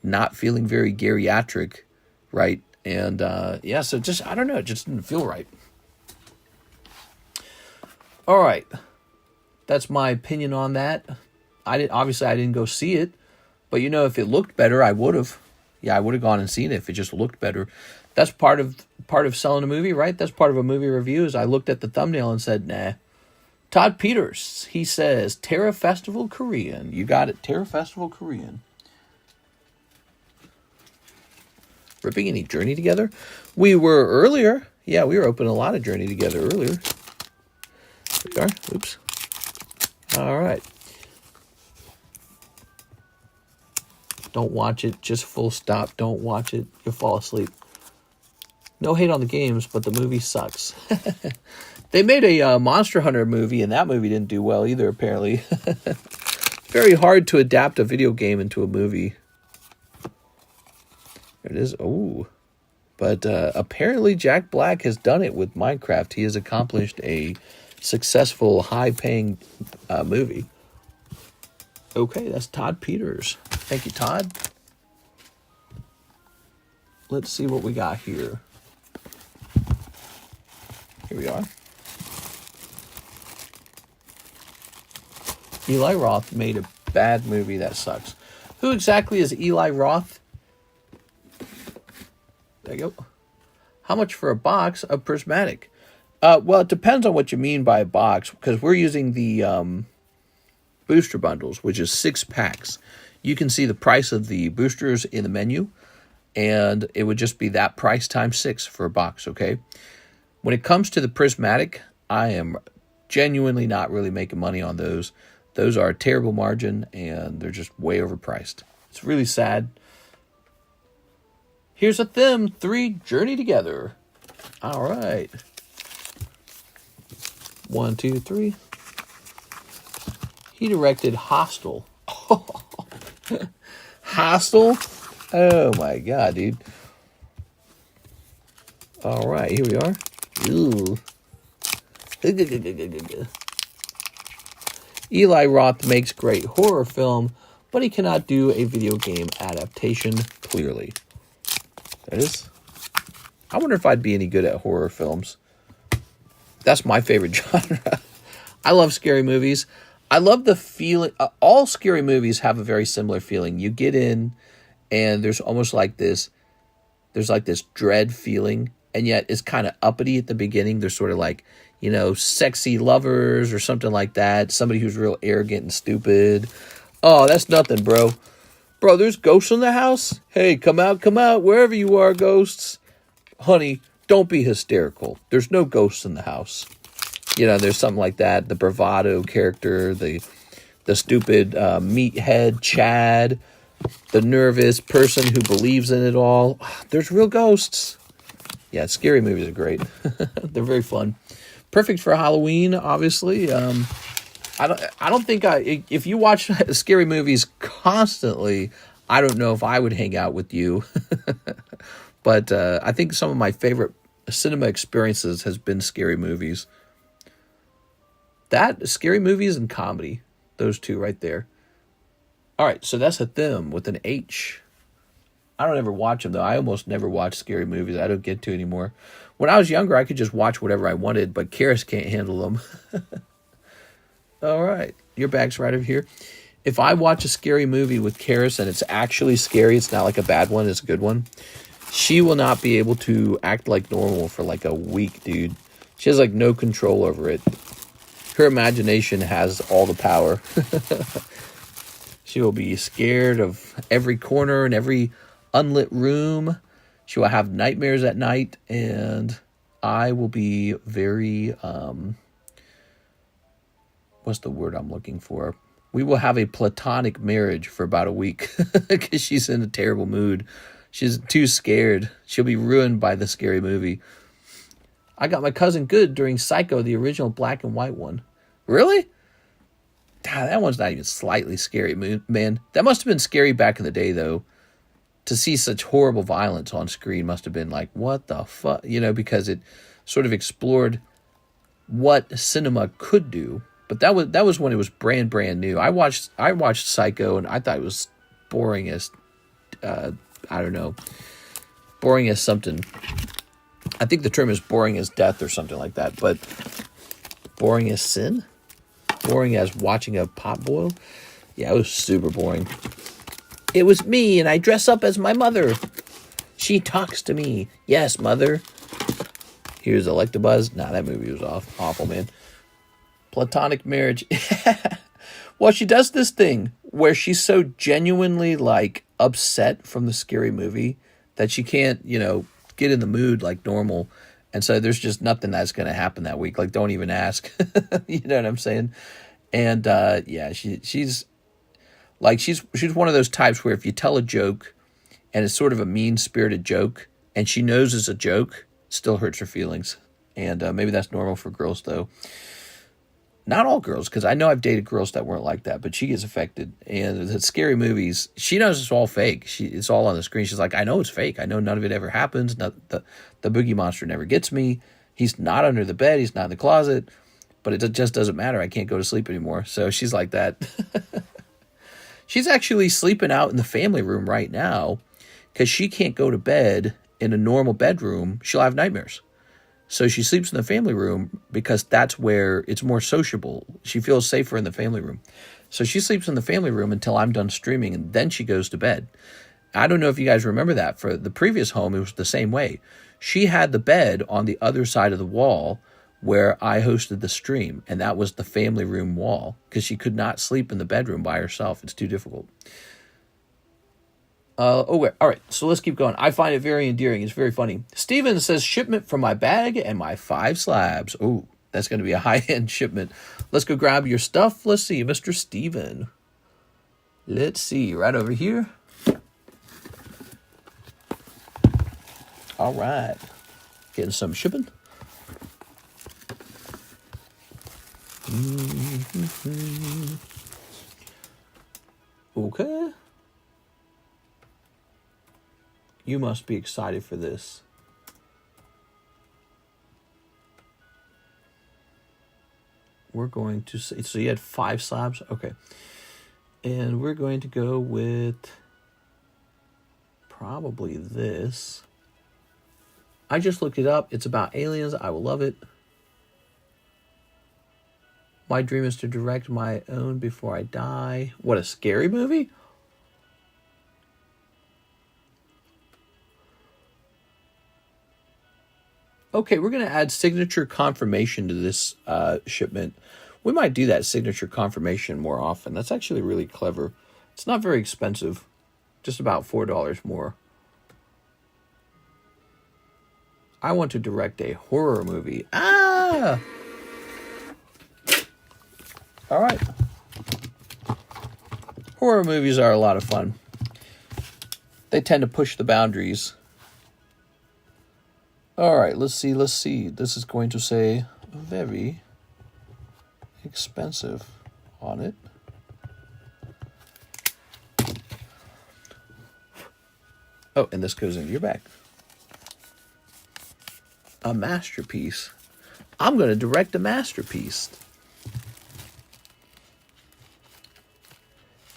not feeling very geriatric, right? And yeah, so just, I don't know, it just didn't feel right. All right, that's my opinion on that. Obviously I didn't go see it, but you know, if it looked better, I would have. Yeah, I would have gone and seen it if it just looked better. That's part of selling a movie, right? That's part of a movie review. Is I looked at the thumbnail and said, nah. Todd Peters, he says, Terra Festival Korean. You got it, Terra Festival Korean. Ripping any Journey together? We were earlier. Yeah, we were opening a lot of Journey together earlier. Here we are. Oops. All right. Don't watch it. Just full stop. Don't watch it. You'll fall asleep. No hate on the games, but the movie sucks. They made a Monster Hunter movie, and that movie didn't do well either, apparently. Very hard to adapt a video game into a movie. There it is. Oh. But apparently Jack Black has done it with Minecraft. He has accomplished a successful, high-paying movie. Okay, that's Todd Peters. Thank you, Todd. Let's see what we got here. Here we are. Eli Roth made a bad movie that sucks. Who exactly is Eli Roth? There you go. How much for a box of prismatic? Well, it depends on what you mean by a box, because we're using the booster bundles, which is 6 packs. You can see the price of the boosters in the menu, and it would just be that price times 6 for a box, okay? When it comes to the prismatic, I am genuinely not really making money on those. Those are a terrible margin, and they're just way overpriced. It's really sad. Here's a Them 3 Journey Together. All right. 1, 2, 3. He directed Hostel. Hostel? Oh my god, dude. All right, here we are. Ooh. Eli Roth makes great horror film, but he cannot do a video game adaptation, clearly. That is. I wonder if I'd be any good at horror films. That's my favorite genre. I love scary movies. I love the feeling. All scary movies have a very similar feeling. You get in, and there's almost like this. There's like this dread feeling, and yet it's kind of uppity at the beginning. There's sort of like, you know, sexy lovers or something like that. Somebody who's real arrogant and stupid. Oh, that's nothing, bro. Bro, there's ghosts in the house? Hey, come out, wherever you are, ghosts. Honey, don't be hysterical. There's no ghosts in the house. You know, there's something like that. The bravado character, the stupid meathead Chad, the nervous person who believes in it all. There's real ghosts. Yeah, scary movies are great. They're very fun. Perfect for Halloween, obviously. I don't think if you watch scary movies constantly, I don't know if I would hang out with you. But I think some of my favorite cinema experiences has been scary movies. Scary movies and comedy. Those two right there. All right, so that's a Them with an H. I don't ever watch them, though. I almost never watch scary movies. I don't get to anymore. When I was younger, I could just watch whatever I wanted, but Karis can't handle them. All right, your bag's right over here. If I watch a scary movie with Karis and it's actually scary, it's not like a bad one, it's a good one, she will not be able to act like normal for like a week, dude. She has like no control over it. Her imagination has all the power. She will be scared of every corner and every unlit room. She will have nightmares at night, and I will be very, what's the word I'm looking for? We will have a platonic marriage for about a week because she's in a terrible mood. She's too scared. She'll be ruined by the scary movie. I got my cousin good during Psycho, the original black and white one. Really? God, that one's not even slightly scary, man. That must have been scary back in the day, though. To see such horrible violence on screen must have been like, what the fuck? You know, because it sort of explored what cinema could do. But that was when it was brand new. I watched Psycho, and I thought it was boring as, I don't know, boring as something. I think the term is boring as death or something like that. But boring as sin? Boring as watching a pot boil? Yeah, it was super boring. It was me, and I dress up as my mother. She talks to me. Yes, mother. Here's Electabuzz. Nah, that movie was awful, man. Platonic marriage. Well, she does this thing where she's so genuinely, like, upset from the scary movie that she can't, you know, get in the mood like normal. And so there's just nothing that's going to happen that week. Like, don't even ask. You know what I'm saying? And yeah, she's one of those types where if you tell a joke and it's sort of a mean-spirited joke and she knows it's a joke, it still hurts her feelings. And maybe that's normal for girls, though. Not all girls, because I know I've dated girls that weren't like that, but she gets affected. And the scary movies, she knows it's all fake. It's all on the screen. She's like, I know it's fake. I know none of it ever happens. The boogie monster never gets me. He's not under the bed. He's not in the closet. But it just doesn't matter. I can't go to sleep anymore. So she's like that. She's actually sleeping out in the family room right now because she can't go to bed in a normal bedroom. She'll have nightmares. So she sleeps in the family room because that's where it's more sociable. She feels safer in the family room. So she sleeps in the family room until I'm done streaming, and then she goes to bed. I don't know if you guys remember that. For the previous home, it was the same way. She had the bed on the other side of the wall where I hosted the stream, and that was the family room wall because she could not sleep in the bedroom by herself. It's too difficult. All right, so let's keep going. I find it very endearing. It's very funny. Steven says, shipment for my bag and my 5 slabs. Oh, that's going to be a high-end shipment. Let's go grab your stuff. Let's see, Mr. Steven. Let's see, right over here. All right. Getting some shipping. Okay. You must be excited for this. We're going to say, so you had 5 slabs? Okay. And we're going to go with probably this. I just looked it up. It's about aliens. I will love it. My dream is to direct my own before I die. What, a scary movie? Okay, we're going to add signature confirmation to this shipment. We might do that signature confirmation more often. That's actually really clever. It's not very expensive. Just about $4 more. I want to direct a horror movie. Ah! All right. Horror movies are a lot of fun. They tend to push the boundaries. All right, let's see. This is going to say very expensive on it. Oh, and this goes into your bag. A masterpiece. I'm going to direct a masterpiece.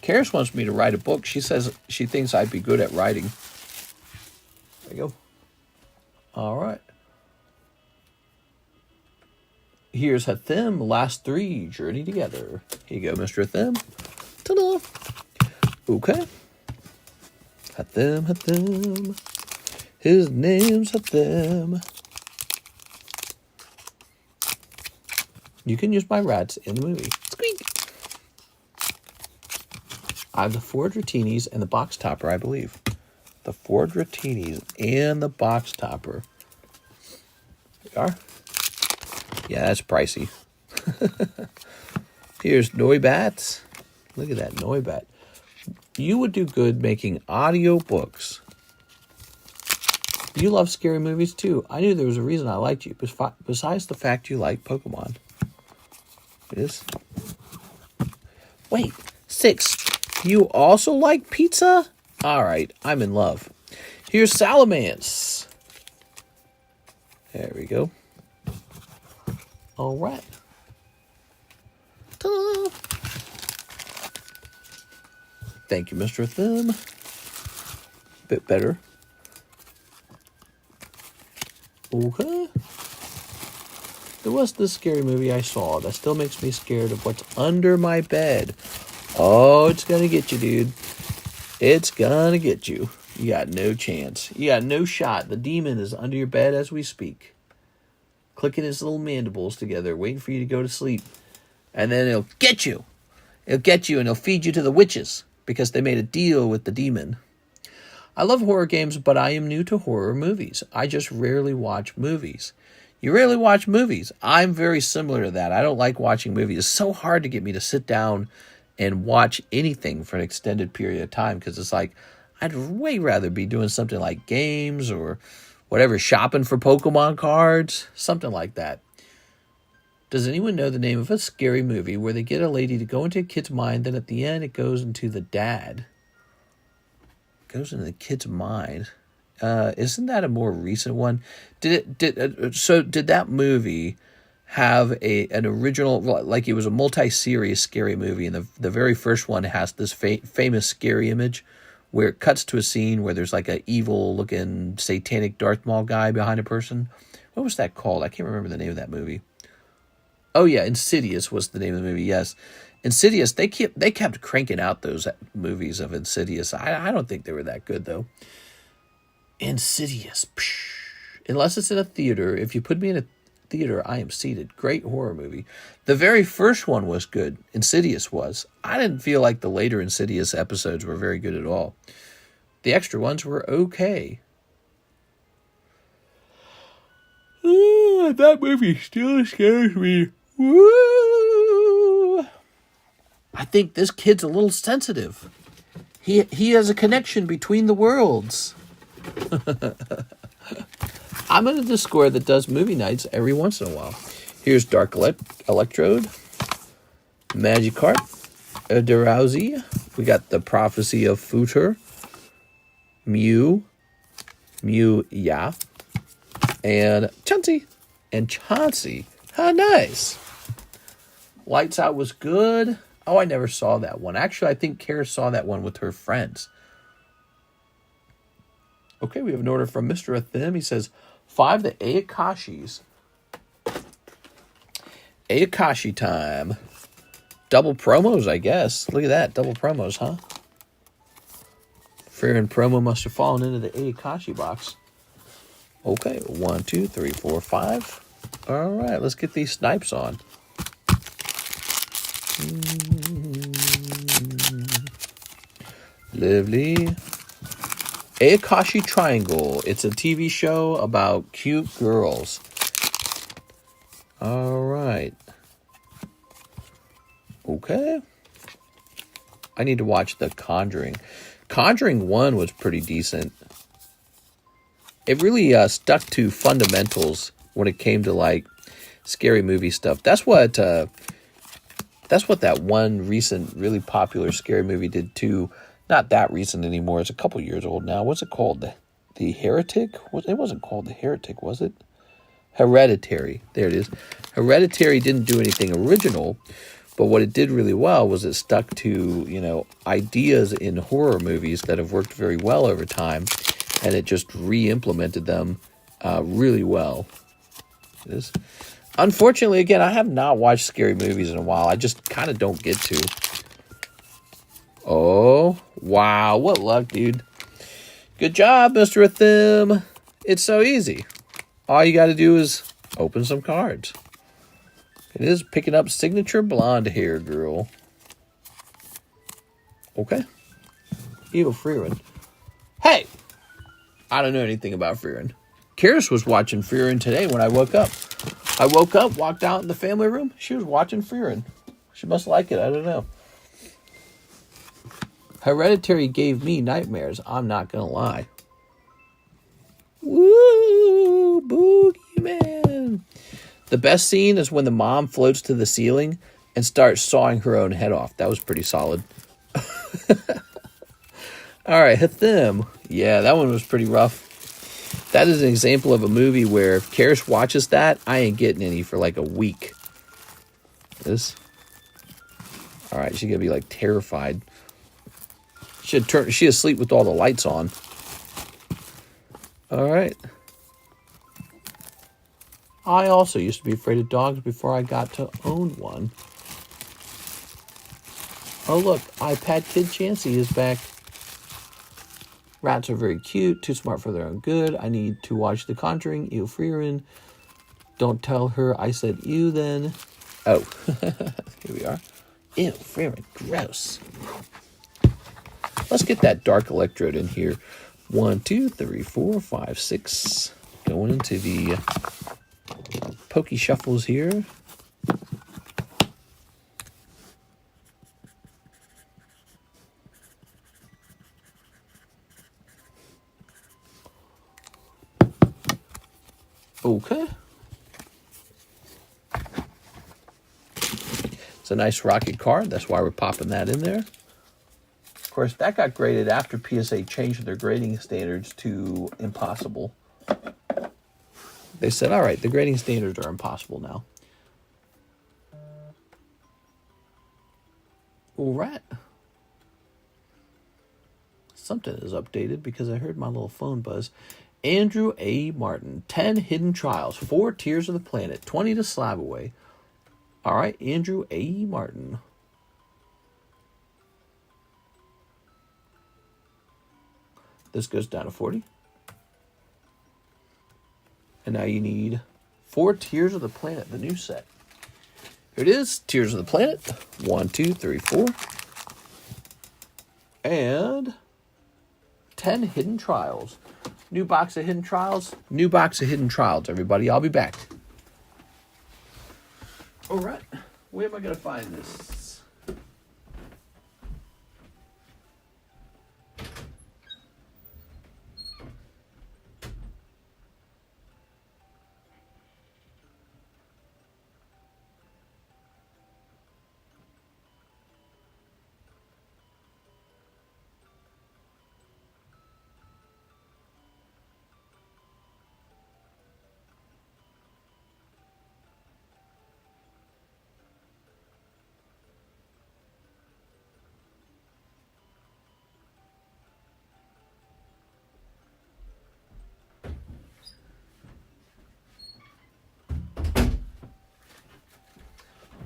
Karis wants me to write a book. She says she thinks I'd be good at writing. There you go. All right. Here's Hathim, last 3, journey together. Here you go, Mr. Hathim. Ta-da. Okay. Hathim. His name's Hathim. You can use my rats in the movie. Squeak. I have the 4 Dratinis and the box topper, I believe. The 4 Dratinis and the box topper. There you are. Yeah, that's pricey. Here's Noibat. Look at that, Noibat. You would do good making audio books. You love scary movies too. I knew there was a reason I liked you, besides the fact you like Pokemon. It is. Wait, 6. You also like pizza? All right, I'm in love. Here's Salamence. There we go. All right. Ta-da. Thank you, Mr. Thumb. Bit better. Okay. There was this scary movie I saw that still makes me scared of what's under my bed. Oh, it's gonna get you, dude. It's gonna get you. You got no chance. You got no shot. The demon is under your bed as we speak. Clicking his little mandibles together, waiting for you to go to sleep. And then it'll get you. It'll get you and it'll feed you to the witches because they made a deal with the demon. I love horror games, but I am new to horror movies. I just rarely watch movies. You rarely watch movies. I'm very similar to that. I don't like watching movies. It's so hard to get me to sit down and watch anything for an extended period of time because it's like I'd way rather be doing something like games or whatever, shopping for Pokemon cards, something like that. Does anyone know the name of a scary movie where they get a lady to go into a kid's mind, then at the end it goes into the dad? Goes into the kid's mind. Isn't that a more recent one? Did that movie have an original, like it was a multi-series scary movie, and the very first one has this famous scary image where it cuts to a scene where there's like an evil-looking satanic Darth Maul guy behind a person? What was that called? I can't remember the name of that movie. Oh yeah, Insidious was the name of the movie, yes. Insidious, they kept cranking out those movies of Insidious. I don't think they were that good, though. Insidious. Psh. Unless it's in a theater. If you put me in a theater, I am seated. Great horror movie. The very first one was good. Insidious was. I didn't feel like the later Insidious episodes were very good at all. The extra ones were okay. That movie still scares me. Woo! I think this kid's a little sensitive. He has a connection between the worlds. I'm in a Discord that does movie nights every once in a while. Here's Dark Electrode, Magikarp, Drowsy. We got the Prophecy of Futur, Mew, yeah, and Chauncey. How nice. Lights Out was good. Oh, I never saw that one. Actually, I think Kara saw that one with her friends. Okay, we have an order from Mr. Athim. He says, 5 the Ayakashis. Ayakashi time. Double promos, I guess. Look at that. Double promos, huh? Fearing promo must have fallen into the Ayakashi box. Okay, 1, 2, 3, 4, 5. All right, let's get these snipes on. Lovely. Ayakashi Triangle. It's a TV show about cute girls. All right. Okay. I need to watch The Conjuring. Conjuring 1 was pretty decent. It really stuck to fundamentals when it came to like scary movie stuff. That's what that one recent really popular scary movie did too. Not that recent anymore. It's a couple years old now. What's it called? The Heretic? It wasn't called The Heretic, was it? Hereditary. There it is. Hereditary didn't do anything original, but what it did really well was it stuck to, ideas in horror movies that have worked very well over time, and it just re-implemented them really well. It is. Unfortunately, again, I have not watched scary movies in a while. I just kind of don't get to. Oh, wow. What luck, dude. Good job, Mr. Athim. It's so easy. All you got to do is open some cards. It is picking up signature blonde hair girl. Okay. Evil Freerin. Hey! I don't know anything about Freerin. Karis was watching Freerin today when I woke up. I woke up, walked out in the family room. She was watching Freerin. She must like it. I don't know. Hereditary gave me nightmares. I'm not going to lie. Woo! Boogeyman! The best scene is when the mom floats to the ceiling and starts sawing her own head off. That was pretty solid. All right, Hathim. Yeah, that one was pretty rough. That is an example of a movie where if Karis watches that, I ain't getting any for like a week. This. All right, she's going to be like terrified. She asleep with all the lights on. All right. I also used to be afraid of dogs before I got to own one. Oh, look. iPad Kid Chansey is back. Rats are very cute. Too smart for their own good. I need to watch The Conjuring. Ew, Freerin. Don't tell her I said ew then. Oh. Here we are. Ew, Freerin. Gross. Let's get that Dark Electrode in here. 1, 2, 3, 4, 5, 6. Going into the Pokey Shuffles here. Okay. It's a nice rocket card. That's why we're popping that in there. Of course, that got graded after PSA changed their grading standards to impossible. They said, all right, the grading standards are impossible now. All right. Something is updated because I heard my little phone buzz. Andrew A. Martin, 10 Hidden Trials, 4 Tiers of the Planet, 20 to slab away. All right, Andrew A. Martin. This goes down to 40. And now you need 4 Tiers of the Planet, the new set. Here it is, Tiers of the Planet. 1, 2, 3, 4. And 10 Hidden Trials. New box of Hidden Trials. New box of Hidden Trials, everybody. I'll be back. All right. Where am I going to find this?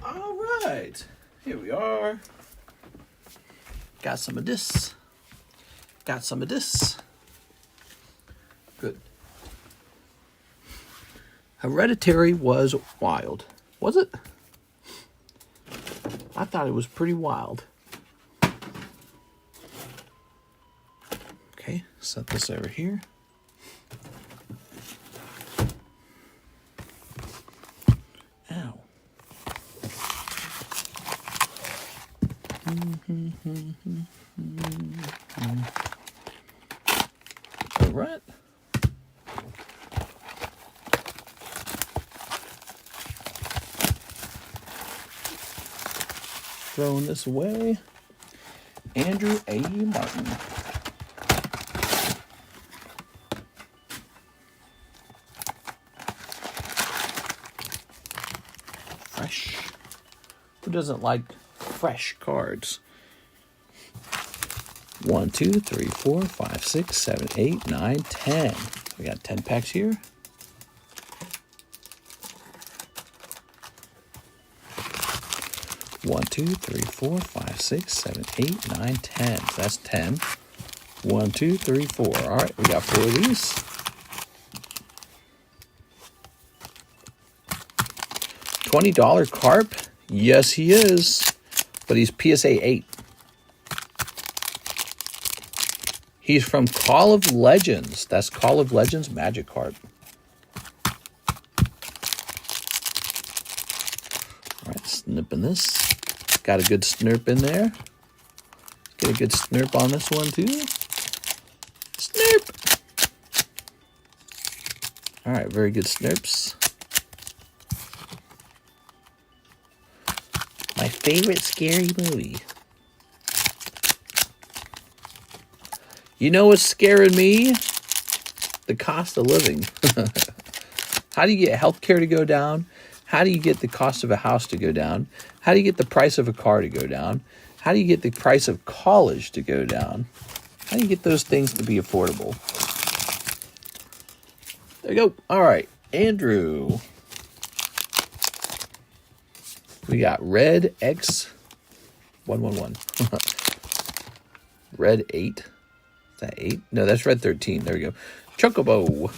All right, here we are. Got some of this. Got some of this. Good. Hereditary was wild. Was it? I thought it was pretty wild. Okay, set this over here. Ow. All right. Throwing this away. Andrew A. Martin. Fresh. Who doesn't like fresh cards? 1, 2, 3, 4, 5, 6, 7, 8, 9, 10. We got 10 packs here. One, 2, 3, 4, 5, 6, 7, 8, 9, 10. So that's 10. 1, 2, 3, 4. All right, we got 4 of these. $20 carp? Yes, he is. But he's PSA 8. He's from Call of Legends. That's Call of Legends Magic Carp. All right, snipping this. Got a good snurp in there. Get a good snurp on this one too. Snurp. All right, very good snurps. My favorite scary movie. You know what's scaring me? The cost of living. How do you get healthcare to go down? How do you get the cost of a house to go down? How do you get the price of a car to go down? How do you get the price of college to go down? How do you get those things to be affordable? There you go. All right, Andrew. We got Red X111. Red 8. Is that 8? No, that's Red 13. There we go. Chocobo.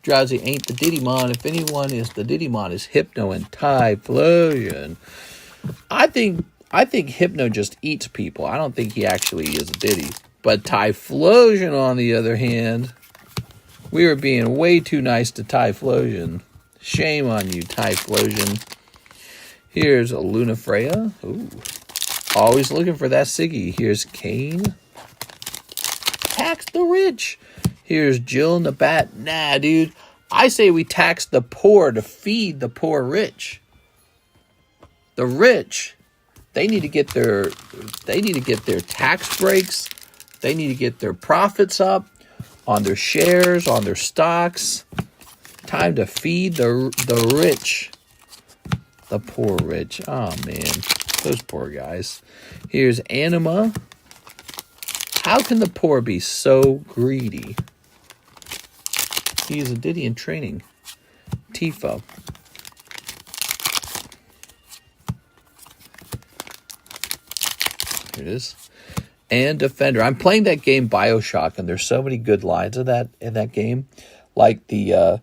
Drowsy ain't the Didymon. If anyone is the Didymon, is Hypno and Typhlosion. I think Hypno just eats people. I don't think he actually is a Diddy. But Typhlosion, on the other hand, We were being way too nice to Typhlosion. Shame on you, Typhlosion. Here's a Lunafreya. Ooh. Always looking for that Siggy. Here's Kane. Tax the rich. Here's Jill in the bat. Nah, dude. I say we tax the poor to feed the poor rich. The rich, they need to get their tax breaks. They need to get their profits up on their shares, on their stocks. Time to feed the rich. The poor rich. Oh, man. Those poor guys. Here's Anima. How can the poor be so greedy? He is a Diddy in training. Tifa. Here it is. And Defender. I'm playing that game Bioshock, and there's so many good lines in that game. Like the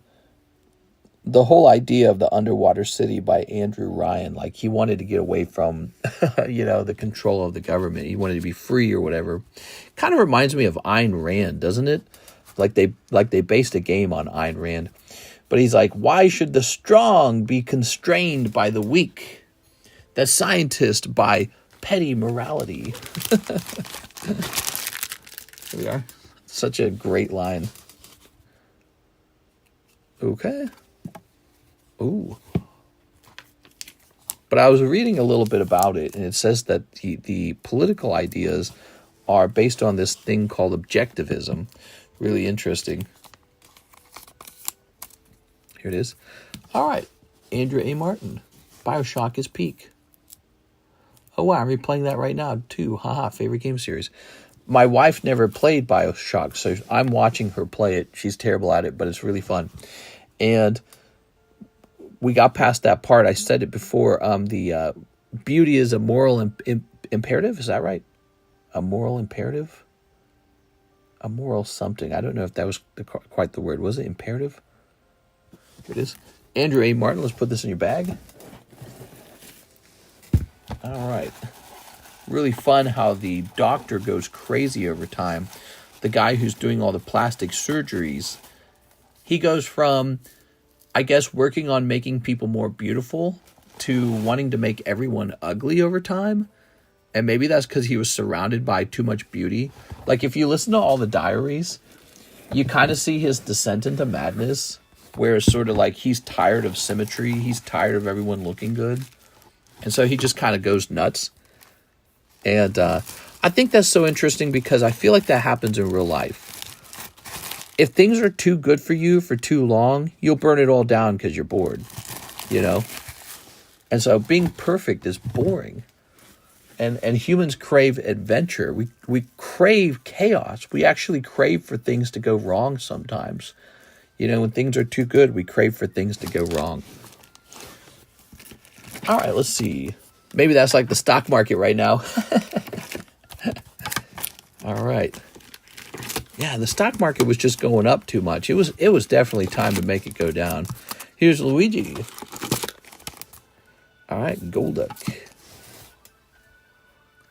whole idea of the underwater city by Andrew Ryan. Like, he wanted to get away from, the control of the government. He wanted to be free or whatever. Kind of reminds me of Ayn Rand, doesn't it? Like they based a game on Ayn Rand. But he's like, why should the strong be constrained by the weak? The scientist by petty morality. Here we are. Such a great line. Okay. Ooh. But I was reading a little bit about it, and it says that the political ideas are based on this thing called objectivism. Really interesting. Here it is. All right. Andrea A. Martin. Bioshock is peak. Oh, wow. I'm replaying that right now, too. Haha. Favorite game series. My wife never played Bioshock, so I'm watching her play it. She's terrible at it, but it's really fun. And we got past that part. I said it before. The beauty is a moral imperative. Is that right? A moral imperative? A moral something. I don't know if that was quite the word. Was it imperative? Here it is. Andrew A. Martin, let's put this in your bag. All right. Really fun how the doctor goes crazy over time. The guy who's doing all the plastic surgeries, he goes from, I guess, working on making people more beautiful to wanting to make everyone ugly over time. And maybe that's because he was surrounded by too much beauty. Like, if you listen to all the diaries, you kind of see his descent into madness, where it's sort of like he's tired of symmetry. He's tired of everyone looking good. And so he just kind of goes nuts. And I think that's so interesting because I feel like that happens in real life. If things are too good for you for too long, you'll burn it all down because you're bored, And so being perfect is boring. And humans crave adventure. We crave chaos. We actually crave for things to go wrong sometimes. When things are too good, we crave for things to go wrong. All right, let's see. Maybe that's like the stock market right now. All right. Yeah, the stock market was just going up too much. It was definitely time to make it go down. Here's Luigi. All right, Golduck.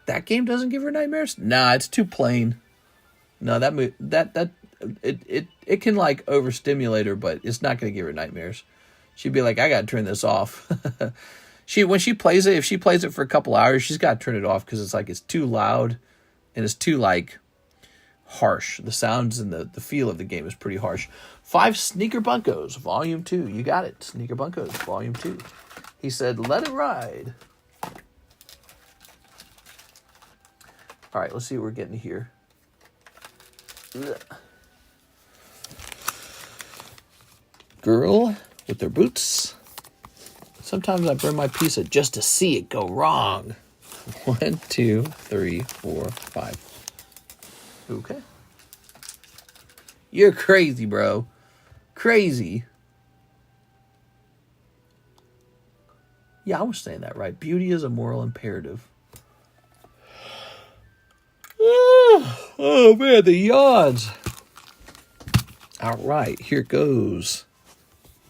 That game doesn't give her nightmares? Nah, it's too plain. No, it can like overstimulate her, but it's not going to give her nightmares. She'd be like, I got to turn this off. When she plays it, if she plays it for a couple hours, she's got to turn it off because it's too loud and it's too like harsh. The sounds and the feel of the game is pretty harsh. 5 Sneaker Bunkos, Volume 2. You got it. Sneaker Bunkos, Volume 2. He said, let it ride. All right, let's see what we're getting here. Ugh. Girl with their boots. Sometimes I burn my pizza just to see it go wrong. 1, 2, 3, 4, 5. Okay. You're crazy, bro. Crazy. Yeah, I was saying that right. Beauty is a moral imperative. Oh man, the yawns. All right, here goes.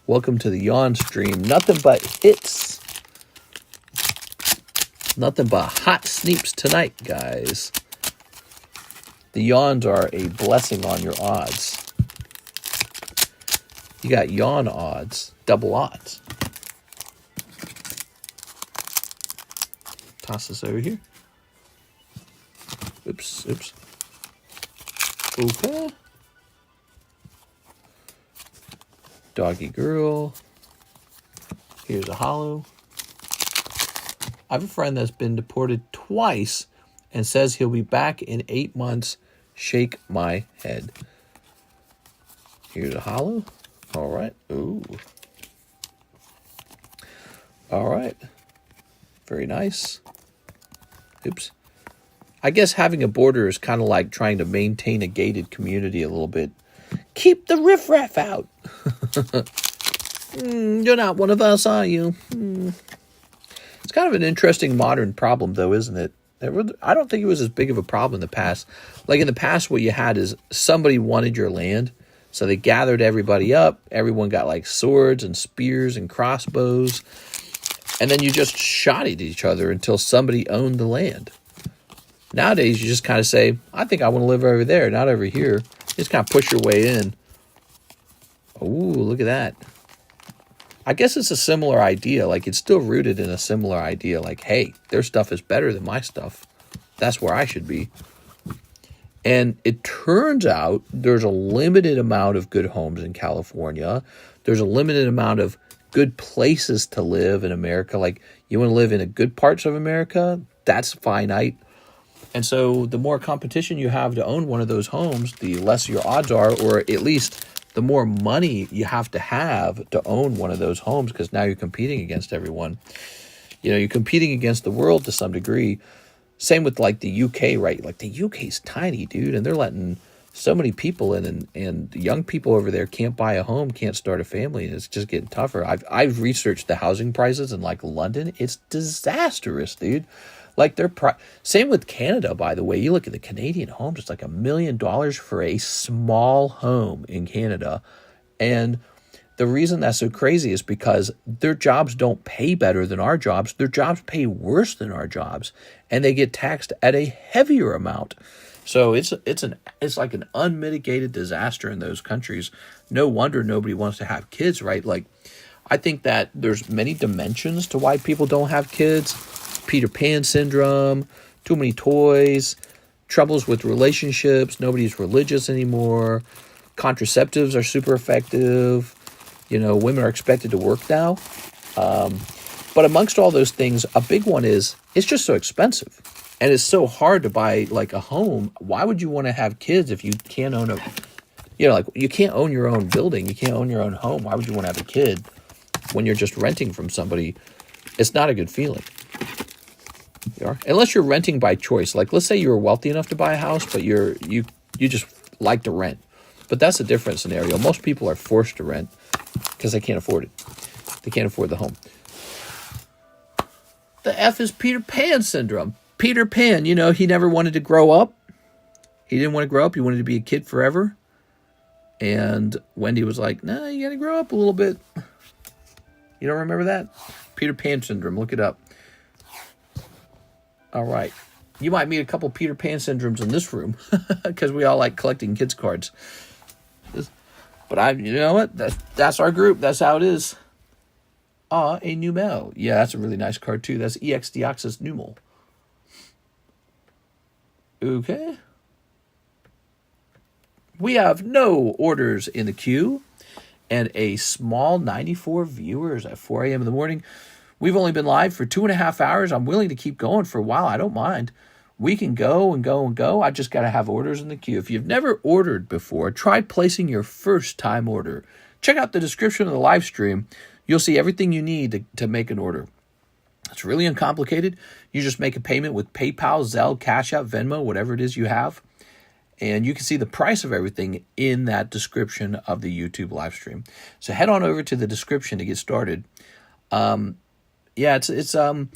Welcome to the yawn stream. Nothing but hits. Nothing but hot sneeps tonight, guys. The yawns are a blessing on your odds. You got yawn odds, double odds. Toss this over here. Oops. Okay. Doggy girl. Here's a hollow. I have a friend that's been deported twice and says he'll be back in 8 months. Shake my head. Here's a hollow. All right. Ooh. All right. Very nice. Oops. I guess having a border is kind of like trying to maintain a gated community a little bit. Keep the riffraff out. You're not one of us, are you? It's kind of an interesting modern problem, though, isn't it? I don't think it was as big of a problem in the past. Like in the past, what you had is somebody wanted your land, so they gathered everybody up. Everyone got like swords and spears and crossbows, and then you just shot at each other until somebody owned the land. Nowadays, you just kind of say, I think I want to live over there, not over here. You just kind of push your way in. Ooh, look at that. I guess it's a similar idea. Like, it's still rooted in a similar idea. Like, hey, their stuff is better than my stuff. That's where I should be. And it turns out there's a limited amount of good homes in California. There's a limited amount of good places to live in America. Like, you want to live in the good parts of America? That's finite. And so the more competition you have to own one of those homes, the less your odds are, or at least the more money you have to own one of those homes, because now you're competing against everyone. You know, you're competing against the world to some degree. Same with like the UK, right? Like the UK's tiny, dude, and they're letting so many people in, and young people over there can't buy a home, can't start a family, and it's just getting tougher. I've researched the housing prices in like London. It's disastrous, dude. Like same with Canada, by the way. You look at the Canadian homes, it's like $1 million for a small home in Canada. And the reason that's so crazy is because their jobs don't pay better than our jobs. Their jobs pay worse than our jobs, and they get taxed at a heavier amount. So it's like an unmitigated disaster in those countries. No wonder nobody wants to have kids, right? Like, I think that there's many dimensions to why people don't have kids. Peter Pan syndrome, too many toys, troubles with relationships, nobody's religious anymore, contraceptives are super effective, you know, women are expected to work now. But amongst all those things, a big one is it's just so expensive. And it's so hard to buy like a home. Why would you want to have kids if you can't own like you can't own your own building, you can't own your own home. Why would you want to have a kid when you're just renting from somebody? It's not a good feeling. Unless you're renting by choice. Like, let's say you were wealthy enough to buy a house, but you just like to rent. But that's a different scenario. Most people are forced to rent because they can't afford it. They can't afford the home. The F is Peter Pan syndrome. Peter Pan, you know, he never wanted to grow up. He didn't want to grow up. He wanted to be a kid forever. And Wendy was like, nah, you got to grow up a little bit. You don't remember that? Peter Pan syndrome. Look it up. All right. You might meet a couple Peter Pan syndromes in this room because we all like collecting kids' cards. But you know what? That's our group. That's how it is. A Numel. Yeah, that's a really nice card too. That's EX Deoxys Numel. Okay. We have no orders in the queue and a small 94 viewers at 4 a.m. in the morning. We've only been live for 2.5 hours. I'm willing to keep going for a while. I don't mind. We can go and go and go. I just got to have orders in the queue. If you've never ordered before, try placing your first time order. Check out the description of the live stream. You'll see everything you need to make an order. It's really uncomplicated. You just make a payment with PayPal, ZELLE, CASHAPP, VENMO, whatever it is you have. And you can see the price of everything in that description of the YouTube live stream. So head on over to the description to get started. Yeah, it's an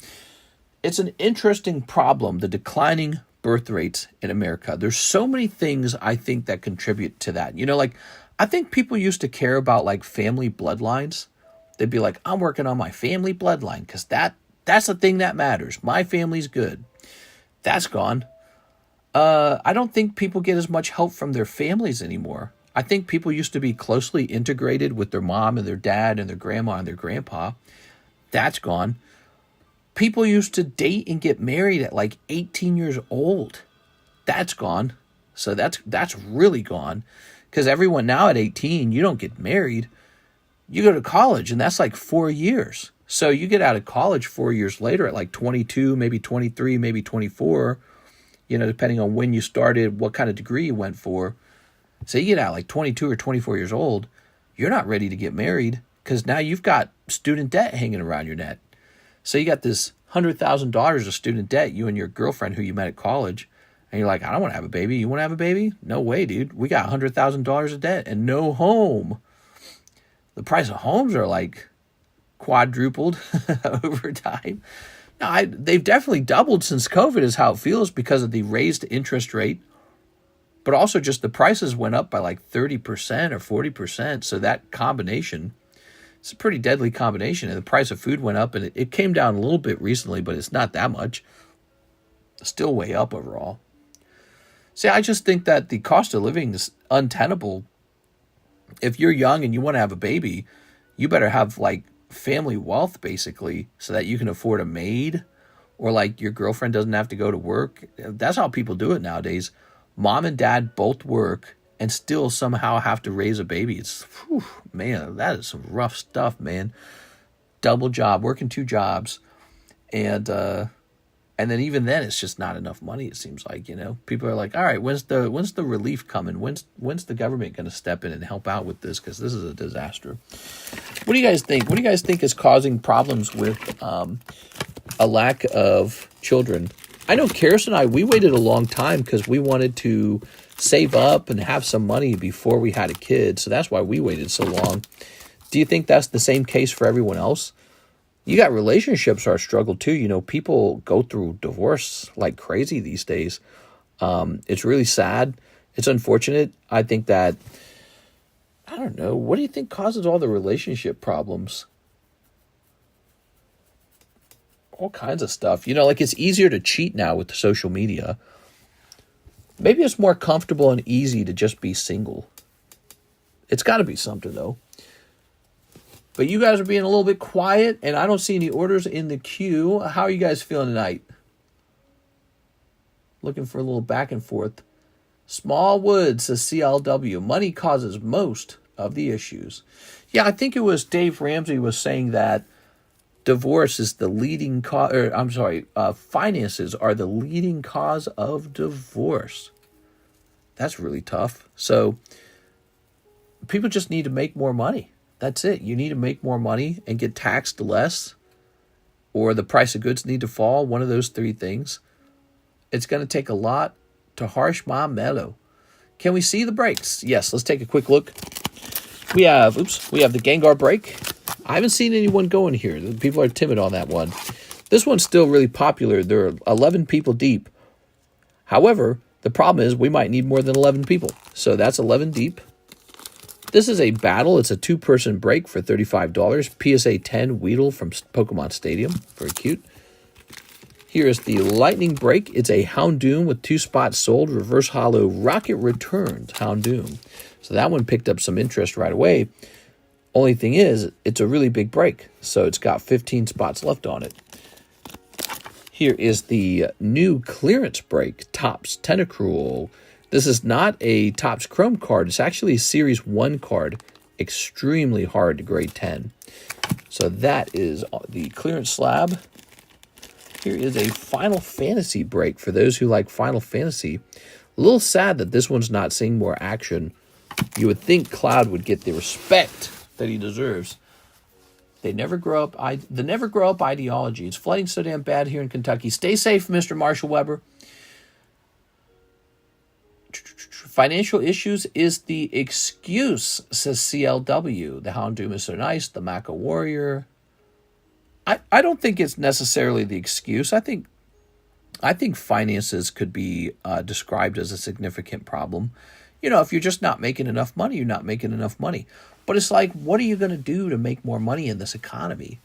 interesting problem, the declining birth rates in America. There's so many things I think that contribute to that. You know, like, I think people used to care about like family bloodlines. They'd be like, I'm working on my family bloodline because that's the thing that matters. My family's good. That's gone. I don't think people get as much help from their families anymore. I think people used to be closely integrated with their mom and their dad and their grandma and their grandpa. That's gone. People used to date and get married at like 18 years old. That's gone. So that's really gone. Because everyone now at 18, you don't get married. You go to college, and that's like 4 years. So you get out of college 4 years later at like 22, maybe 23, maybe 24, depending on when you started, what kind of degree you went for. So you get out like 22 or 24 years old, you're not ready to get married because now you've got student debt hanging around your neck. So you got this $100,000 of student debt, you and your girlfriend who you met at college, and you're like, I don't want to have a baby. You want to have a baby? No way, dude. We got $100,000 of debt and no home. The price of homes are like quadrupled over time. Now, they've definitely doubled since COVID is how it feels because of the raised interest rate. But also just the prices went up by like 30% or 40%. So that combination, it's a pretty deadly combination. And the price of food went up, and it came down a little bit recently, but it's not that much. Still way up overall. See, I just think that the cost of living is untenable. If you're young and you want to have a baby, you better have like family wealth basically so that you can afford a maid, or like your girlfriend doesn't have to go to work. That's how people do it nowadays. Mom and dad both work and still somehow have to raise a baby. Man, that is some rough stuff, man. Double job, working 2 jobs. And then even then, it's just not enough money, it seems like, People are like, all right, when's the relief coming? When's the government going to step in and help out with this? Because this is a disaster. What do you guys think? What do you guys think is causing problems with a lack of children? I know Karis and I, we waited a long time because we wanted to save up and have some money before we had a kid. So that's why we waited so long. Do you think that's the same case for everyone else? You got relationships are a struggle too. People go through divorce like crazy these days. It's really sad. It's unfortunate. I think that, I don't know. What do you think causes all the relationship problems? All kinds of stuff. Like it's easier to cheat now with the social media. Maybe it's more comfortable and easy to just be single. It's got to be something, though. But you guys are being a little bit quiet, and I don't see any orders in the queue. How are you guys feeling tonight? Looking for a little back and forth. Small Woods says CLW. Money causes most of the issues. Yeah, I think it was Dave Ramsey was saying that divorce is the leading cause, finances are the leading cause of divorce. That's really tough. So people just need to make more money. That's it. You need to make more money and get taxed less, or the price of goods need to fall. One of those 3 things. It's going to take a lot to harsh my mellow. Can we see the breaks? Yes, let's take a quick look. We have the Gengar break. I haven't seen anyone going here. People are timid on that one. This one's still really popular. There are 11 people deep. However, the problem is we might need more than 11 people. So that's 11 deep. This is a battle. It's a 2-person break for $35. PSA 10 Weedle from Pokemon Stadium. Very cute. Here is the Lightning Break. It's a Houndoom with 2 spots sold. Reverse Hollow Rocket Returns Houndoom. So that one picked up some interest right away. Only thing is, it's a really big break. So it's got 15 spots left on it. Here is the new clearance break. Topps Tentacruel. This is not a Topps Chrome card. It's actually a Series 1 card. Extremely hard to grade 10. So that is the clearance slab. Here is a Final Fantasy break for those who like Final Fantasy. A little sad that this one's not seeing more action. You would think Cloud would get the respect that he deserves. They never grow up. The never grow up ideology. It's flooding so damn bad here in Kentucky. Stay safe, Mr. Marshall Weber. Financial issues is the excuse, says CLW. The Houndoom is so nice. The Maca Warrior. I don't think it's necessarily the excuse. I think finances could be described as a significant problem. If you're just not making enough money, you're not making enough money. But it's like, what are you going to do to make more money in this economy?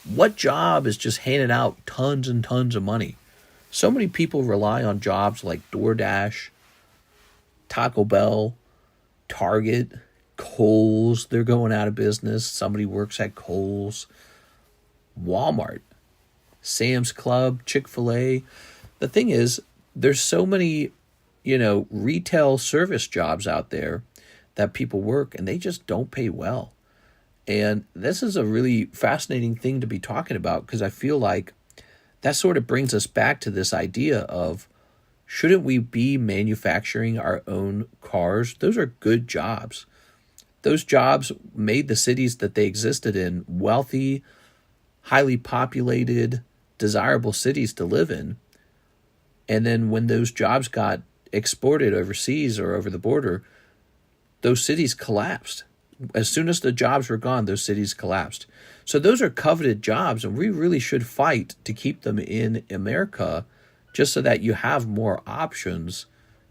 What job is just handing out tons and tons of money? So many people rely on jobs like DoorDash, Taco Bell, Target, Kohl's, they're going out of business. Somebody works at Kohl's. Walmart, Sam's Club, Chick-fil-A. The thing is, there's so many, retail service jobs out there that people work, and they just don't pay well. And this is a really fascinating thing to be talking about, because I feel like that sort of brings us back to this idea of, shouldn't we be manufacturing our own cars? Those are good jobs. Those jobs made the cities that they existed in wealthy, highly populated, desirable cities to live in. And then when those jobs got exported overseas or over the border, those cities collapsed. As soon as the jobs were gone, those cities collapsed. So those are coveted jobs, and we really should fight to keep them in America, just so that you have more options,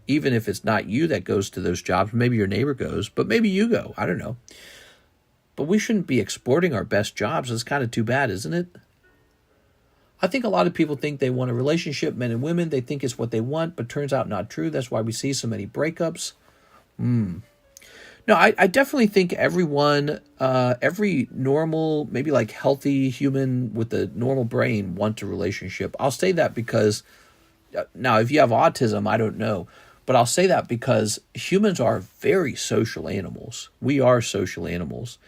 even if it's not you that goes to those jobs. Maybe your neighbor goes, but maybe you go. I don't know. But we shouldn't be exporting our best jobs. It's kind of too bad, isn't it? I think a lot of people think they want a relationship, men and women. They think it's what they want, but turns out not true. That's why we see so many breakups. No, I definitely think everyone, every normal, maybe like healthy human with a normal brain wants a relationship. I'll say that because, now if you have autism, I don't know. But I'll say that because humans are very social animals. We are social animals.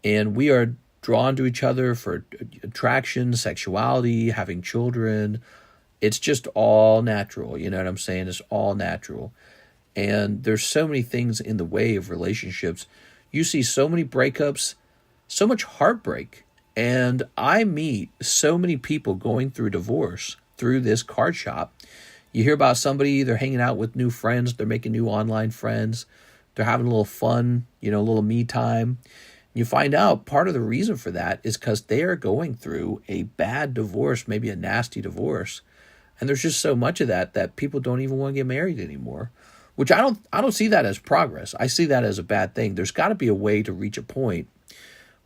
And we are drawn to each other for attraction, sexuality, having children. It's just all natural. You know what I'm saying? It's all natural. And there's so many things in the way of relationships. You see so many breakups, so much heartbreak. And I meet so many people going through divorce through this card shop. You hear about somebody, they're hanging out with new friends, they're making new online friends, they're having a little fun, a little me time. You find out part of the reason for that is because they are going through a bad divorce, maybe a nasty divorce. And there's just so much of that people don't even want to get married anymore. Which I don't see that as progress. I see that as a bad thing. There's got to be a way to reach a point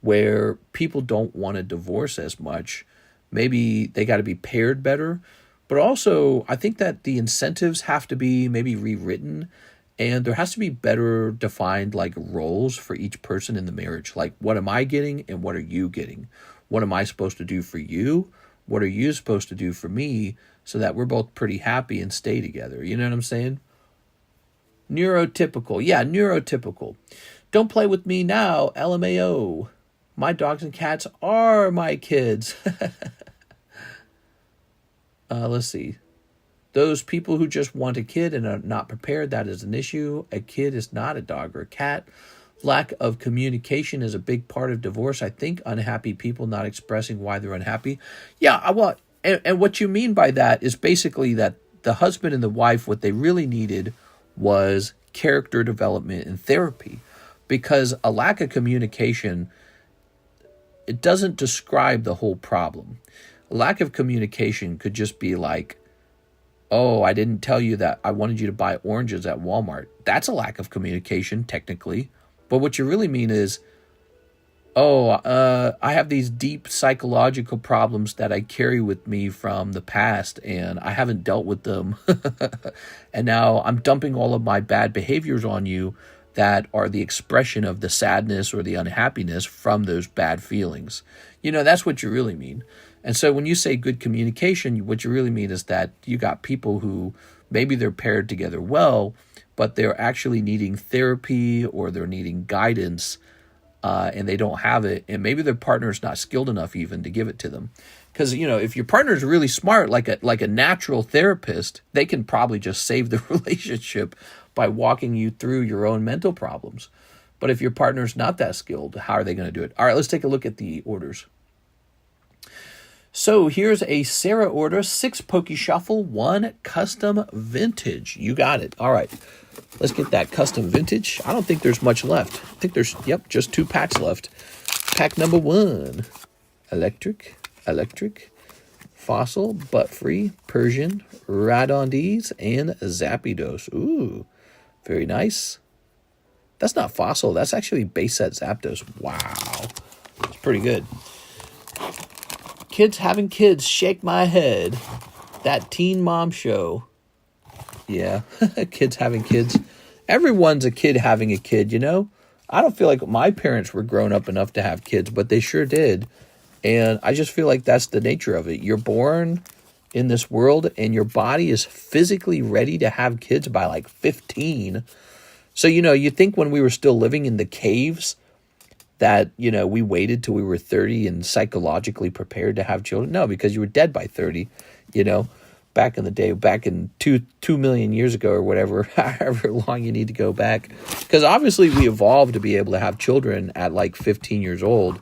where people don't want to divorce as much. Maybe they got to be paired better. But also, I think that the incentives have to be maybe rewritten, and there has to be better defined like roles for each person in the marriage. Like, what am I getting and what are you getting? What am I supposed to do for you? What are you supposed to do for me, so that we're both pretty happy and stay together? You know what I'm saying? Neurotypical. Yeah, neurotypical. Don't play with me now, LMAO. My dogs and cats are my kids. Let's see. Those people who just want a kid and are not prepared, that is an issue. A kid is not a dog or a cat. Lack of communication is a big part of divorce. I think unhappy people not expressing why they're unhappy. Yeah, well, and what you mean by that is basically that the husband and the wife, what they really needed was character development and therapy, because a lack of communication, it doesn't describe the whole problem. A lack of communication could just be like, oh, I didn't tell you that I wanted you to buy oranges at Walmart. That's a lack of communication, technically. But what you really mean is, oh, I have these deep psychological problems that I carry with me from the past, and I haven't dealt with them. And now I'm dumping all of my bad behaviors on you that are the expression of the sadness or the unhappiness from those bad feelings. That's what you really mean. And so when you say good communication, what you really mean is that you got people who maybe they're paired together well, but they're actually needing therapy or they're needing guidance, and they don't have it. And maybe their partner's not skilled enough even to give it to them. Because, if your partner's really smart, like a natural therapist, they can probably just save the relationship by walking you through your own mental problems. But if your partner's not that skilled, how are they going to do it? All right, let's take a look at the orders. So here's a Sarah order, 6 Poke Shuffle, 1 custom vintage. You got it. All right, let's get that custom vintage. I don't think there's much left. I think there's, just 2 packs left. Pack number 1, electric, fossil, butt-free, Persian, Radondees, and Zapdos. Ooh, very nice. That's not fossil. That's actually base set Zapdos. Wow, that's pretty good. Kids having kids, shake my head. That Teen Mom show. Yeah, kids having kids. everyone's a kid having a kid, you know? I don't feel like my parents were grown up enough to have kids, but they sure did. And I just feel like that's the nature of it. You're born in this world and your body is physically ready to have kids by like 15. So, you know, you think when we were still living in the caves that, you know, we waited till we were 30 and psychologically prepared to have children? No, because you were dead by 30, you know, back in the day, back in 2 million years ago or whatever, however long you need to go back. Because obviously we evolved to be able to have children at like 15 years old.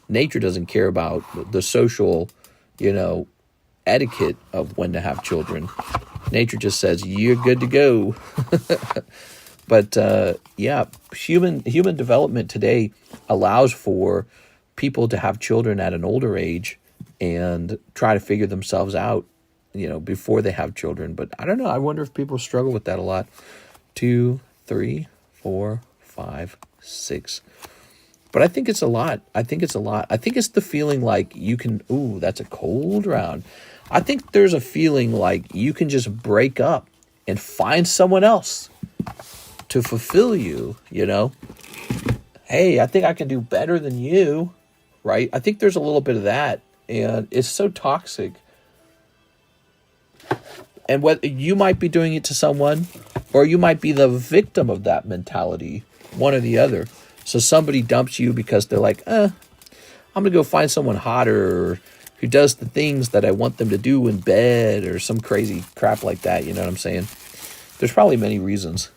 Nature doesn't care about the social, you know, etiquette of when to have children. Nature just says, you're good to go. But yeah, human development today allows for people to have children at an older age and try to figure themselves out, you know, before they have children. But I don't know. I wonder if people struggle with that a lot. 2, 3, 4, 5, 6. But I think it's a lot. I think it's the feeling like you can, ooh, that's a cold round. I think there's a feeling like you can just break up and find someone else to fulfill you, you know? Hey, I think I can do better than you, right? I think there's a little bit of that, and it's so toxic. And whether you might be doing it to someone, or you might be the victim of that mentality, one or the other. So somebody dumps you because they're like, I'm going to go find someone hotter, or who does the things that I want them to do in bed, or some crazy crap like that, you know what I'm saying? There's probably many reasons.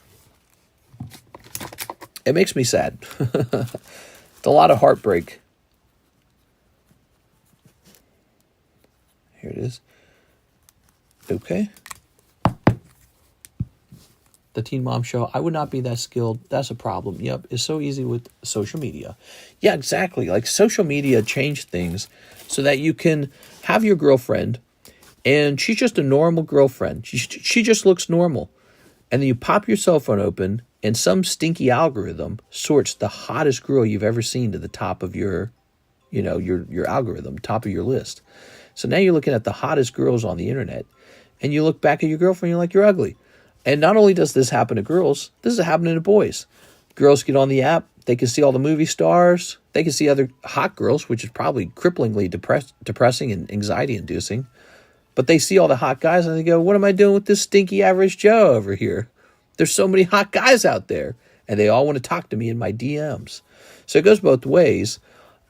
It makes me sad. It's a lot of heartbreak. Here it is. Okay. The Teen Mom Show. I would not be that skilled. That's a problem. Yep. It's so easy with social media. Yeah, exactly. Like social media changed things so that you can have your girlfriend and she's just a normal girlfriend. She just looks normal. And then you pop your cell phone open and some stinky algorithm sorts the hottest girl you've ever seen to the top of your, you know, your algorithm, top of your list. So now you're looking at the hottest girls on the internet and you look back at your girlfriend, you're like, you're ugly. And not only does this happen to girls, this is happening to boys. Girls get on the app, they can see all the movie stars, they can see other hot girls, which is probably cripplingly depressing and anxiety-inducing. But they see all the hot guys and they go, what am I doing with this stinky average Joe over here? There's so many hot guys out there. And they all want to talk to me in my DMs. So it goes both ways.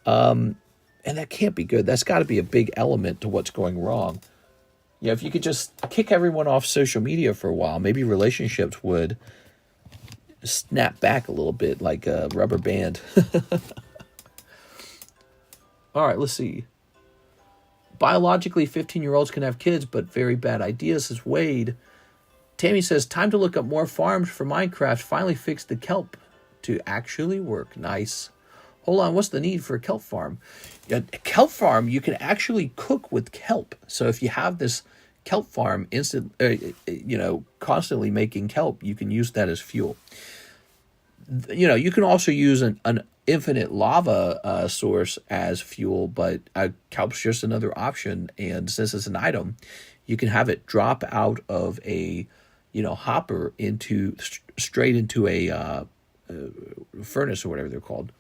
And that can't be good. That's got to be a big element to what's going wrong. You know, if you could just kick everyone off social media for a while, maybe relationships would snap back a little bit like a rubber band. All right, let's see. Biologically, 15-year-olds can have kids, but very bad ideas, says Wade. Tammy says, time to look up more farms for Minecraft. Finally fixed the kelp to actually work. Nice. Hold on, what's the need for a kelp farm? A kelp farm, you can actually cook with kelp. So if you have this kelp farm constantly making kelp, you can use that as fuel. You know, you can also use an infinite lava source as fuel, but kelp's just another option. And since it's an item, you can have it drop out of a, hopper straight into a furnace or whatever they're called.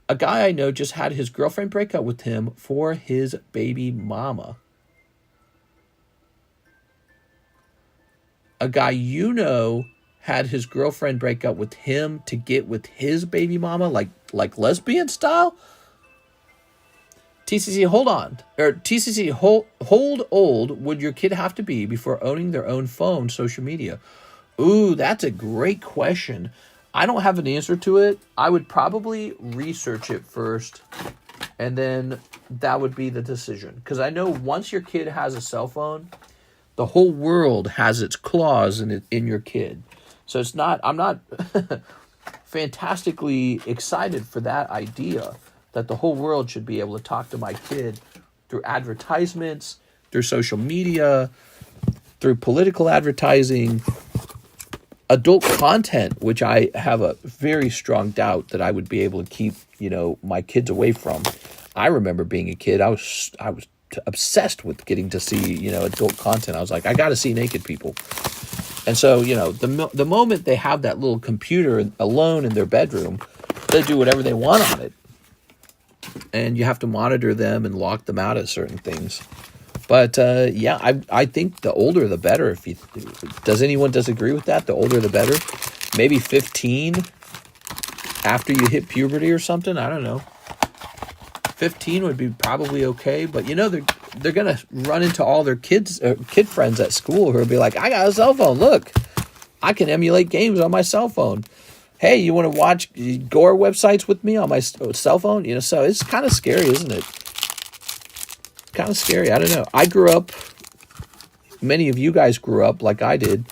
A guy I know just had his girlfriend break up with him for his baby mama. A guy you know had his girlfriend break up with him to get with his baby mama, like lesbian style? TCC, hold on. Or TCC, hold old would your kid have to be before owning their own phone, social media? Ooh, that's a great question. I don't have an answer to it. I would probably research it first, and then that would be the decision. Because I know once your kid has a cell phone, the whole world has its claws in your kid. So I'm not fantastically excited for that idea that the whole world should be able to talk to my kid through advertisements, through social media, through political advertising, adult content, which I have a very strong doubt that I would be able to keep, my kids away from. I remember being a kid, I was obsessed with getting to see, adult content. I was like, I got to see naked people. And so, you know, the moment they have that little computer alone in their bedroom, they do whatever they want on it. And you have to monitor them and lock them out of certain things. But, yeah, I think the older the better. Does anyone disagree with that? The older the better? Maybe 15 after you hit puberty or something? I don't know. 15 would be probably okay, but you know they're gonna run into all their kid friends at school who will be like, I got a cell phone. Look, I can emulate games on my cell phone. Hey, you want to watch gore websites with me on my cell phone? You know, so it's kind of scary, isn't it? Kind of scary. I don't know. I grew up. Many of you guys grew up like I did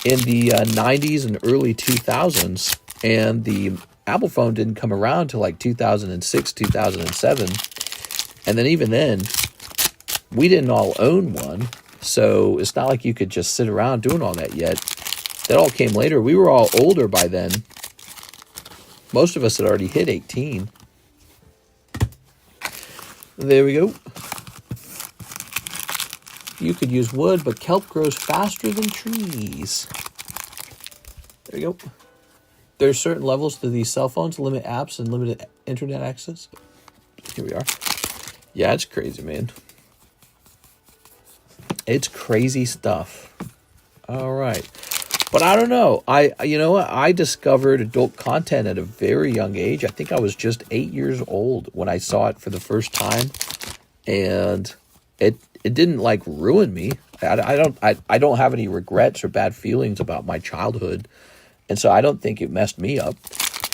in the 90s and early 2000s, and the Apple phone didn't come around till like 2006, 2007. And then even then, we didn't all own one. So it's not like you could just sit around doing all that yet. That all came later. We were all older by then. Most of us had already hit 18. There we go. You could use wood, but kelp grows faster than trees. There you go. There's certain levels to these cell phones, limit apps and limited internet access. Here we are. Yeah, it's crazy, man. It's crazy stuff. All right. But I don't know. You know what? I discovered adult content at a very young age. I think I was just 8 years old when I saw it for the first time. And it didn't like ruin me. I don't have any regrets or bad feelings about my childhood. And so I don't think it messed me up.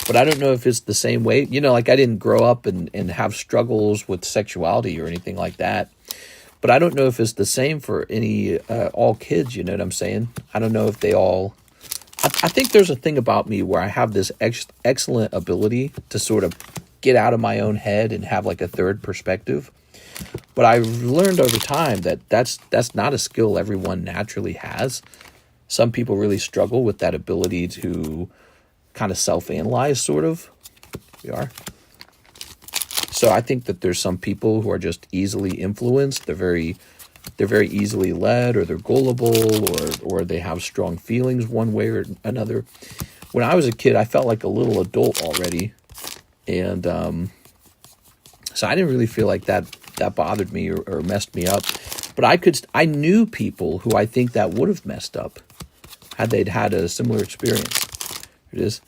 But I don't know if it's the same way. You know, like I didn't grow up and have struggles with sexuality or anything like that. But I don't know if it's the same for any all kids, you know what I'm saying? I don't know if they all... I think there's a thing about me where I have this excellent ability to sort of get out of my own head and have like a third perspective. But I've learned over time that that's not a skill everyone naturally has. Some people really struggle with that ability to kind of self-analyze, sort of. We are. So I think that there's some people who are just easily influenced. They're very easily led, or they're gullible, or they have strong feelings one way or another. When I was a kid, I felt like a little adult already. And so I didn't really feel like that bothered me or messed me up. But I knew people who I think that would have messed up had they'd had a similar experience. It is.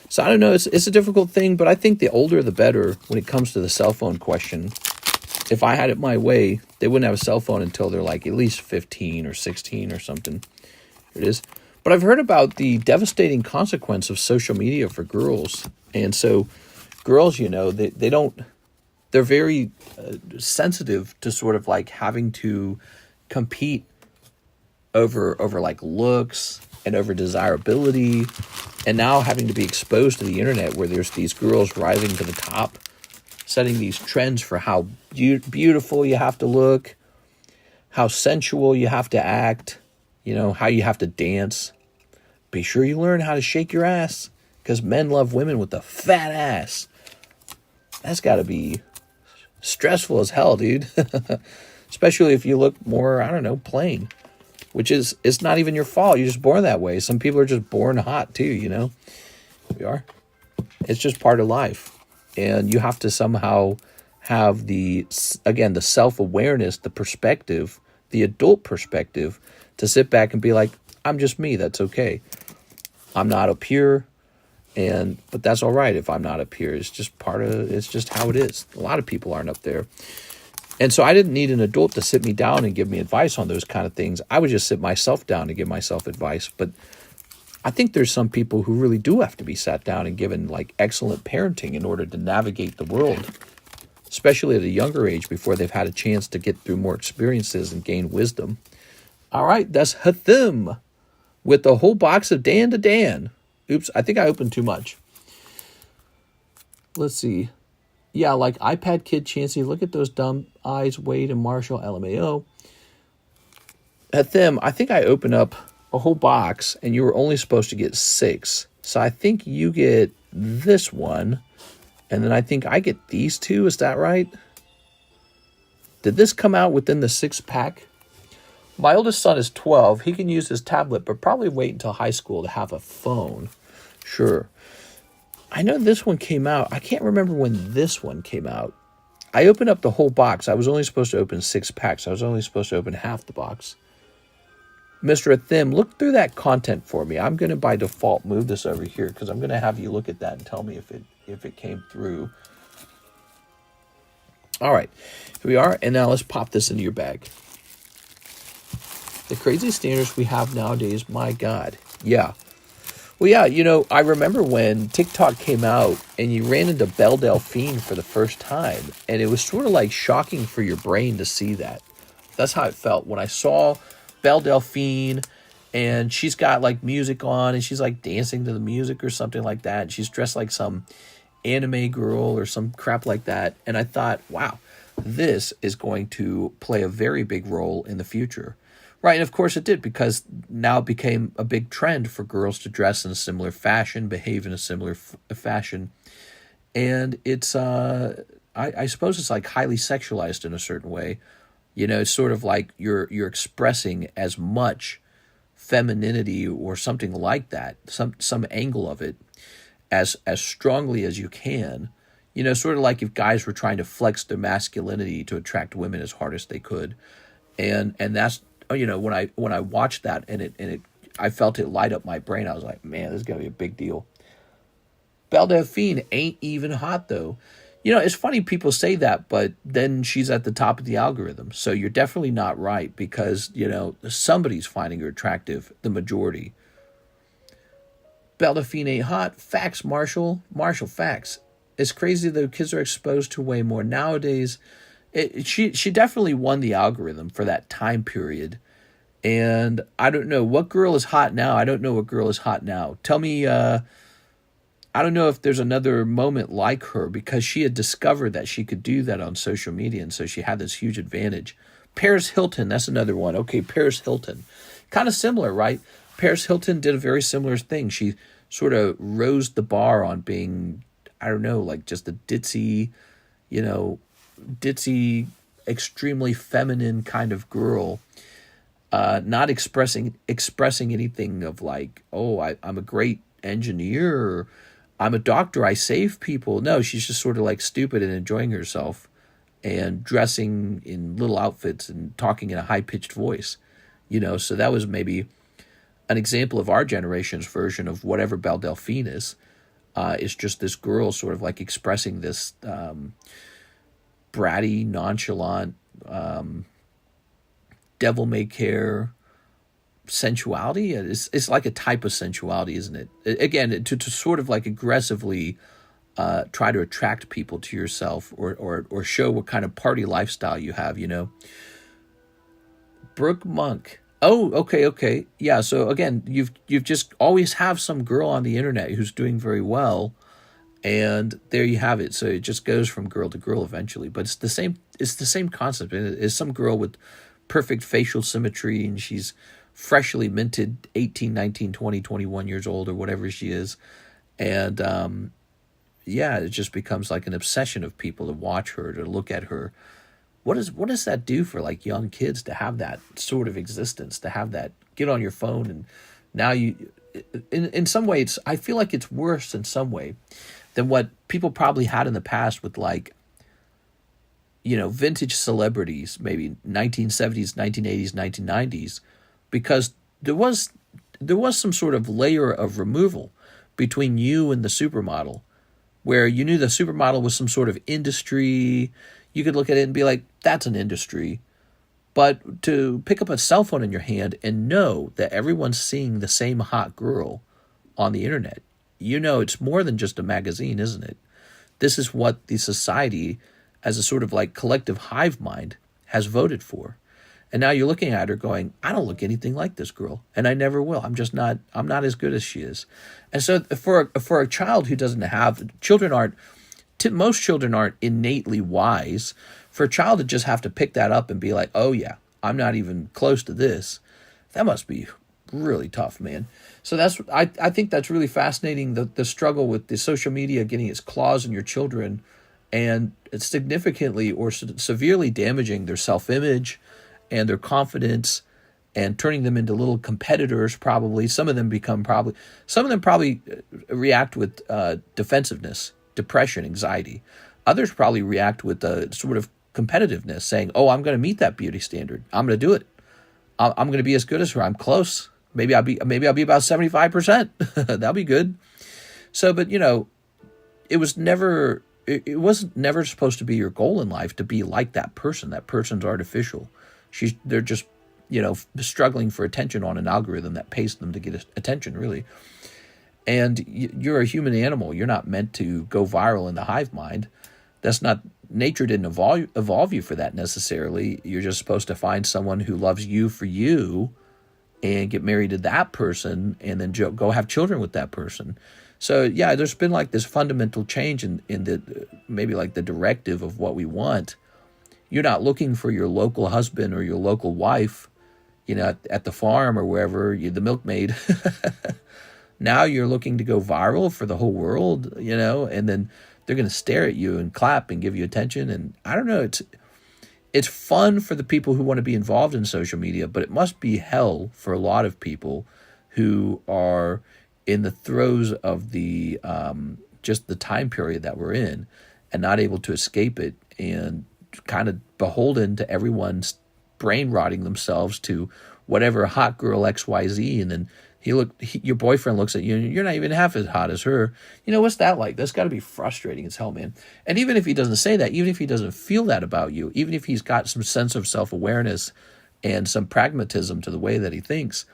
So I don't know. It's a difficult thing, but I think the older the better when it comes to the cell phone question. If I had it my way, they wouldn't have a cell phone until they're like at least 15 or 16 or something. It is. But I've heard about the devastating consequence of social media for girls. And so girls, you know, they're very sensitive to sort of like having to compete over like looks and over desirability, and now having to be exposed to the internet where there's these girls rising to the top, setting these trends for how beautiful you have to look, how sensual you have to act, you know, how you have to dance. Be sure you learn how to shake your ass, because men love women with a fat ass. That's got to be stressful as hell, dude. Especially if you look more, I don't know, plain. Which is, it's not even your fault. You're just born that way. Some people are just born hot too, you know. We are. It's just part of life. And you have to somehow have the self-awareness, the perspective, the adult perspective, to sit back and be like, I'm just me. That's okay. I'm not up here. But that's all right if I'm not up here. It's just it's just how it is. A lot of people aren't up there. And so I didn't need an adult to sit me down and give me advice on those kind of things. I would just sit myself down and give myself advice. But I think there's some people who really do have to be sat down and given like excellent parenting in order to navigate the world, especially at a younger age before they've had a chance to get through more experiences and gain wisdom. All right, that's Hathim with a whole box of Dandadan. Oops, I think I opened too much. Let's see. Yeah, like iPad Kid Chansey, look at those dumb eyes, Wade and Marshall, LMAO. Hathim, I think I opened up a whole box and you were only supposed to get 6. So I think you get this one. And then I think I get these 2. Is that right? Did this come out within the 6-pack? My oldest son is 12. He can use his tablet, but probably wait until high school to have a phone. Sure. I know this one came out. I can't remember when this one came out. I opened up the whole box. I was only supposed to open 6 packs. I was only supposed to open half the box. Mr. Athim, look through that content for me. I'm going to, by default, move this over here because I'm going to have you look at that and tell me if it came through. All right. Here we are. And now let's pop this into your bag. The crazy standards we have nowadays, my God. Yeah. Well, yeah, you know, I remember when TikTok came out and you ran into Belle Delphine for the first time, and it was sort of like shocking for your brain to see that. That's how it felt when I saw Belle Delphine, and she's got like music on, and she's like dancing to the music or something like that. And she's dressed like some anime girl or some crap like that. And I thought, wow, this is going to play a very big role in the future. Right, and of course it did, because now it became a big trend for girls to dress in a similar fashion, behave in a similar fashion, and it's, I suppose it's like highly sexualized in a certain way. You know, it's sort of like you're expressing as much femininity or something like that, some angle of it, as strongly as you can. You know, sort of like if guys were trying to flex their masculinity to attract women as hard as they could, and that's. You know, when I watched that and I felt it light up my brain. I was like, man, this is gonna be a big deal. Belle Delphine ain't even hot though. You know, it's funny people say that, but then she's at the top of the algorithm. So you're definitely not right, because, you know, somebody's finding her attractive, the majority. Belle Delphine ain't hot. Facts, Marshall. Marshall, facts. It's crazy that kids are exposed to way more nowadays. She definitely won the algorithm for that time period. And I don't know what girl is hot now. I don't know what girl is hot now. Tell me, I don't know if there's another moment like her, because she had discovered that she could do that on social media. And so she had this huge advantage. Paris Hilton, that's another one. Okay, Paris Hilton. Kind of similar, right? Paris Hilton did a very similar thing. She sort of rose the bar on being, I don't know, like just a ditzy, you know, extremely feminine kind of girl, not expressing anything of like, oh, I'm a great engineer, or I'm a doctor, I save people. No, she's just sort of like stupid and enjoying herself and dressing in little outfits and talking in a high-pitched voice, you know. So that was maybe an example of our generation's version of whatever Belle Delphine is just this girl sort of like expressing this bratty, nonchalant, devil-may-care sensuality. It's like a type of sensuality, isn't it? Again, to sort of like aggressively try to attract people to yourself, or show what kind of party lifestyle you have, you know. Brooke Monk. Oh, okay. Yeah, so again, you've just always have some girl on the internet who's doing very well, and there you have it. So it just goes from girl to girl eventually. But it's the same concept. It's some girl with perfect facial symmetry, and she's freshly minted 18, 19, 20, 21 years old, or whatever she is. And yeah, it just becomes like an obsession of people to watch her, to look at her. What does that do for like young kids to have that sort of existence, to have that, get on your phone, and now you, in some way, I feel like it's worse in some way than what people probably had in the past with, like, you know, vintage celebrities, maybe 1970s, 1980s, 1990s, because there was some sort of layer of removal between you and the supermodel, where you knew the supermodel was some sort of industry. You could look at it and be like, that's an industry. But to pick up a cell phone in your hand and know that everyone's seeing the same hot girl on the internet, you know it's more than just a magazine, isn't it? This is what the society, as a sort of like collective hive mind, has voted for. And now you're looking at her going, I don't look anything like this girl, and I never will. I'm not as good as she is. And so for a child who doesn't have, most children aren't innately wise. For a child to just have to pick that up and be like, oh yeah, I'm not even close to this, that must be really tough, man. So I think that's really fascinating, the struggle with the social media getting its claws in your children, and it's significantly or severely damaging their self-image and their confidence and turning them into little competitors. Probably some of them probably react with defensiveness, depression, anxiety. Others probably react with a sort of competitiveness, saying, "Oh, I'm going to meet that beauty standard. I'm going to do it. I'm going to be as good as her. I'm close. Maybe I'll be about 75%. That'll be good." So, but it wasn't never supposed to be your goal in life to be like that person. That person's artificial. They're just struggling for attention on an algorithm that pays them to get attention, really. And you're a human animal. You're not meant to go viral in the hive mind. That's not, nature didn't evolve you for that necessarily. You're just supposed to find someone who loves you for you and get married to that person and then go have children with that person. So yeah, there's been like this fundamental change in the maybe like the directive of what we want. You're not looking for your local husband or your local wife, at the farm or wherever, the milkmaid. Now you're looking to go viral for the whole world, and then they're going to stare at you and clap and give you attention. And I don't know, it's fun for the people who want to be involved in social media, but it must be hell for a lot of people who are in the throes of the just the time period that we're in and not able to escape it and kind of beholden to everyone's brain rotting themselves to whatever hot girl XYZ. And then your boyfriend looks at you and you're not even half as hot as her. What's that like? That's got to be frustrating as hell, man. And even if he doesn't say that, even if he doesn't feel that about you, even if he's got some sense of self-awareness and some pragmatism to the way that he thinks,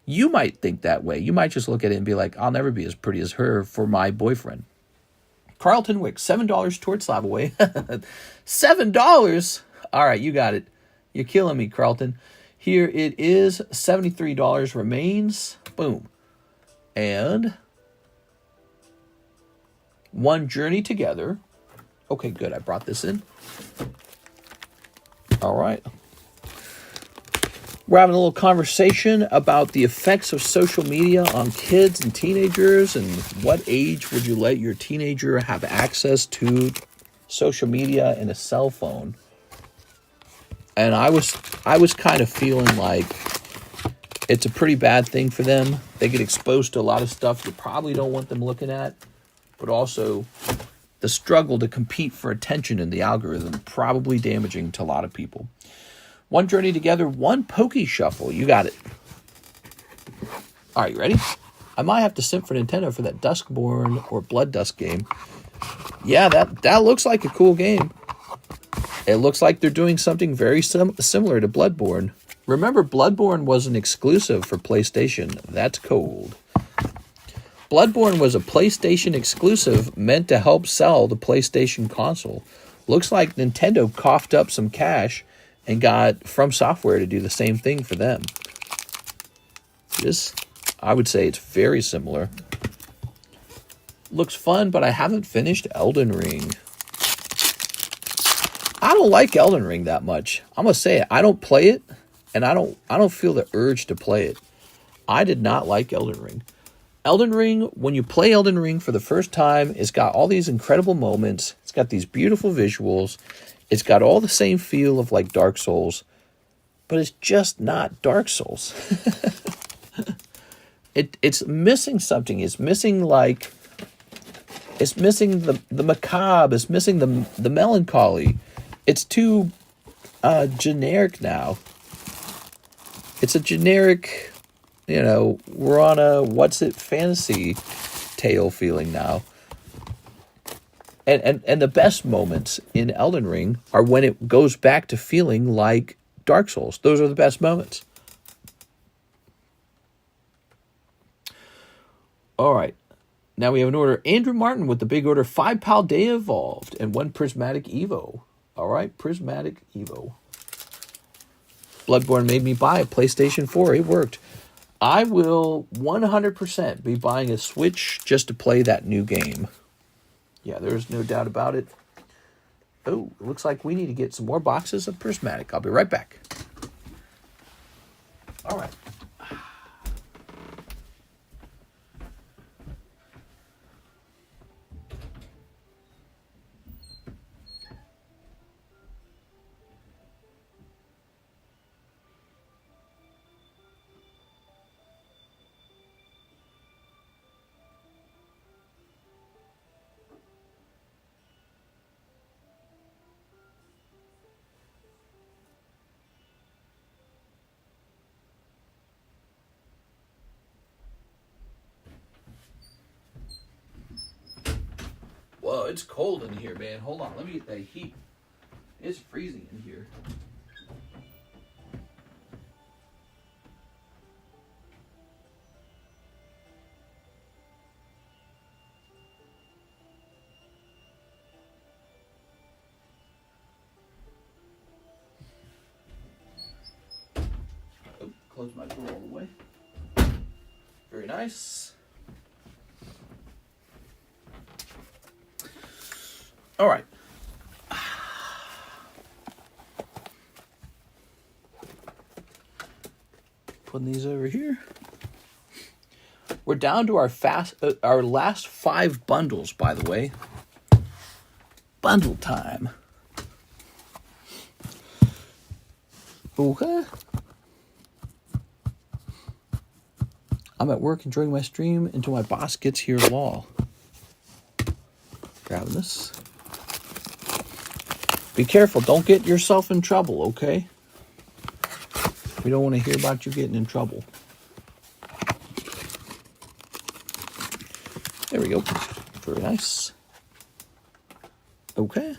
you might think that way. You might just look at it and be like, I'll never be as pretty as her for my boyfriend. Carlton Wick, $7 towards slab away. $7? All right, you got it. You're killing me, Carlton. Here it is. $73 remains. Boom. And one journey together. Okay, good. I brought this in. All right. We're having a little conversation about the effects of social media on kids and teenagers, and what age would you let your teenager have access to social media and a cell phone. And I was kind of feeling like it's a pretty bad thing for them. They get exposed to a lot of stuff you probably don't want them looking at, but also the struggle to compete for attention in the algorithm, probably damaging to a lot of people. One journey together, one pokey shuffle. You got it. All right, you ready? I might have to simp for Nintendo for that Duskborn or Blood Dusk game. Yeah, that looks like a cool game. It looks like they're doing something very similar to Bloodborne. Remember, Bloodborne was an exclusive for PlayStation. That's cold. Bloodborne was a PlayStation exclusive meant to help sell the PlayStation console. Looks like Nintendo coughed up some cash and got From Software to do the same thing for them. This, I would say it's very similar. Looks fun, but I haven't finished Elden Ring. I don't like Elden Ring that much. I'm going to say it. I don't play it, and I don't feel the urge to play it. I did not like Elden Ring. Elden Ring, when you play Elden Ring for the first time, it's got all these incredible moments. It's got these beautiful visuals. It's got all the same feel of like Dark Souls, but it's just not Dark Souls. It's missing something. It's missing the macabre. It's missing the melancholy. It's too generic now. It's a generic, we're on a what's it fantasy tale feeling now. And the best moments in Elden Ring are when it goes back to feeling like Dark Souls. Those are the best moments. All right. Now we have an order. Andrew Martin with the big order. 5 Paldea Evolved and 1 Prismatic Evo. All right. Prismatic Evo. Bloodborne made me buy a PlayStation 4. It worked. I will 100% be buying a Switch just to play that new game. Yeah, there's no doubt about it. Oh, it looks like we need to get some more boxes of Prismatic. I'll be right back. All right. Oh, it's cold in here, man. Hold on. Let me get that heat. It's freezing in here. Oh, close my door all the way. Very nice. All right. Putting these over here. We're down to our last 5 bundles, by the way. Bundle time. Okay. I'm at work enjoying my stream until my boss gets here law. Grabbing this. Be careful. Don't get yourself in trouble, okay? We don't want to hear about you getting in trouble. There we go. Very nice. Okay.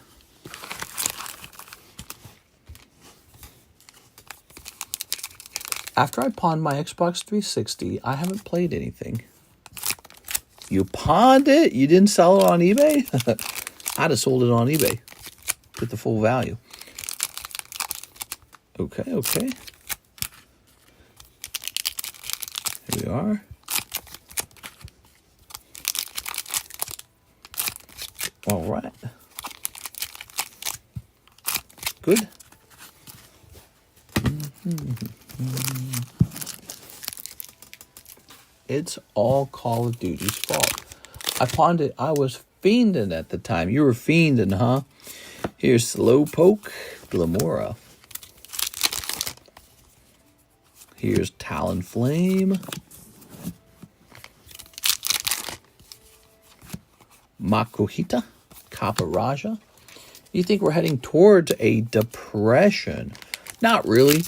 After I pawned my Xbox 360, I haven't played anything. You pawned it? You didn't sell it on eBay? I'd have sold it on eBay. Get the full value. Okay, okay. Here we are. All right. Good. It's all Call of Duty's fault. I pawned it. I was fiending at the time. You were fiending, huh? Here's Slowpoke, Glamora. Here's Talonflame. Makuhita, Kaparaja. You think we're heading towards a depression? Not really.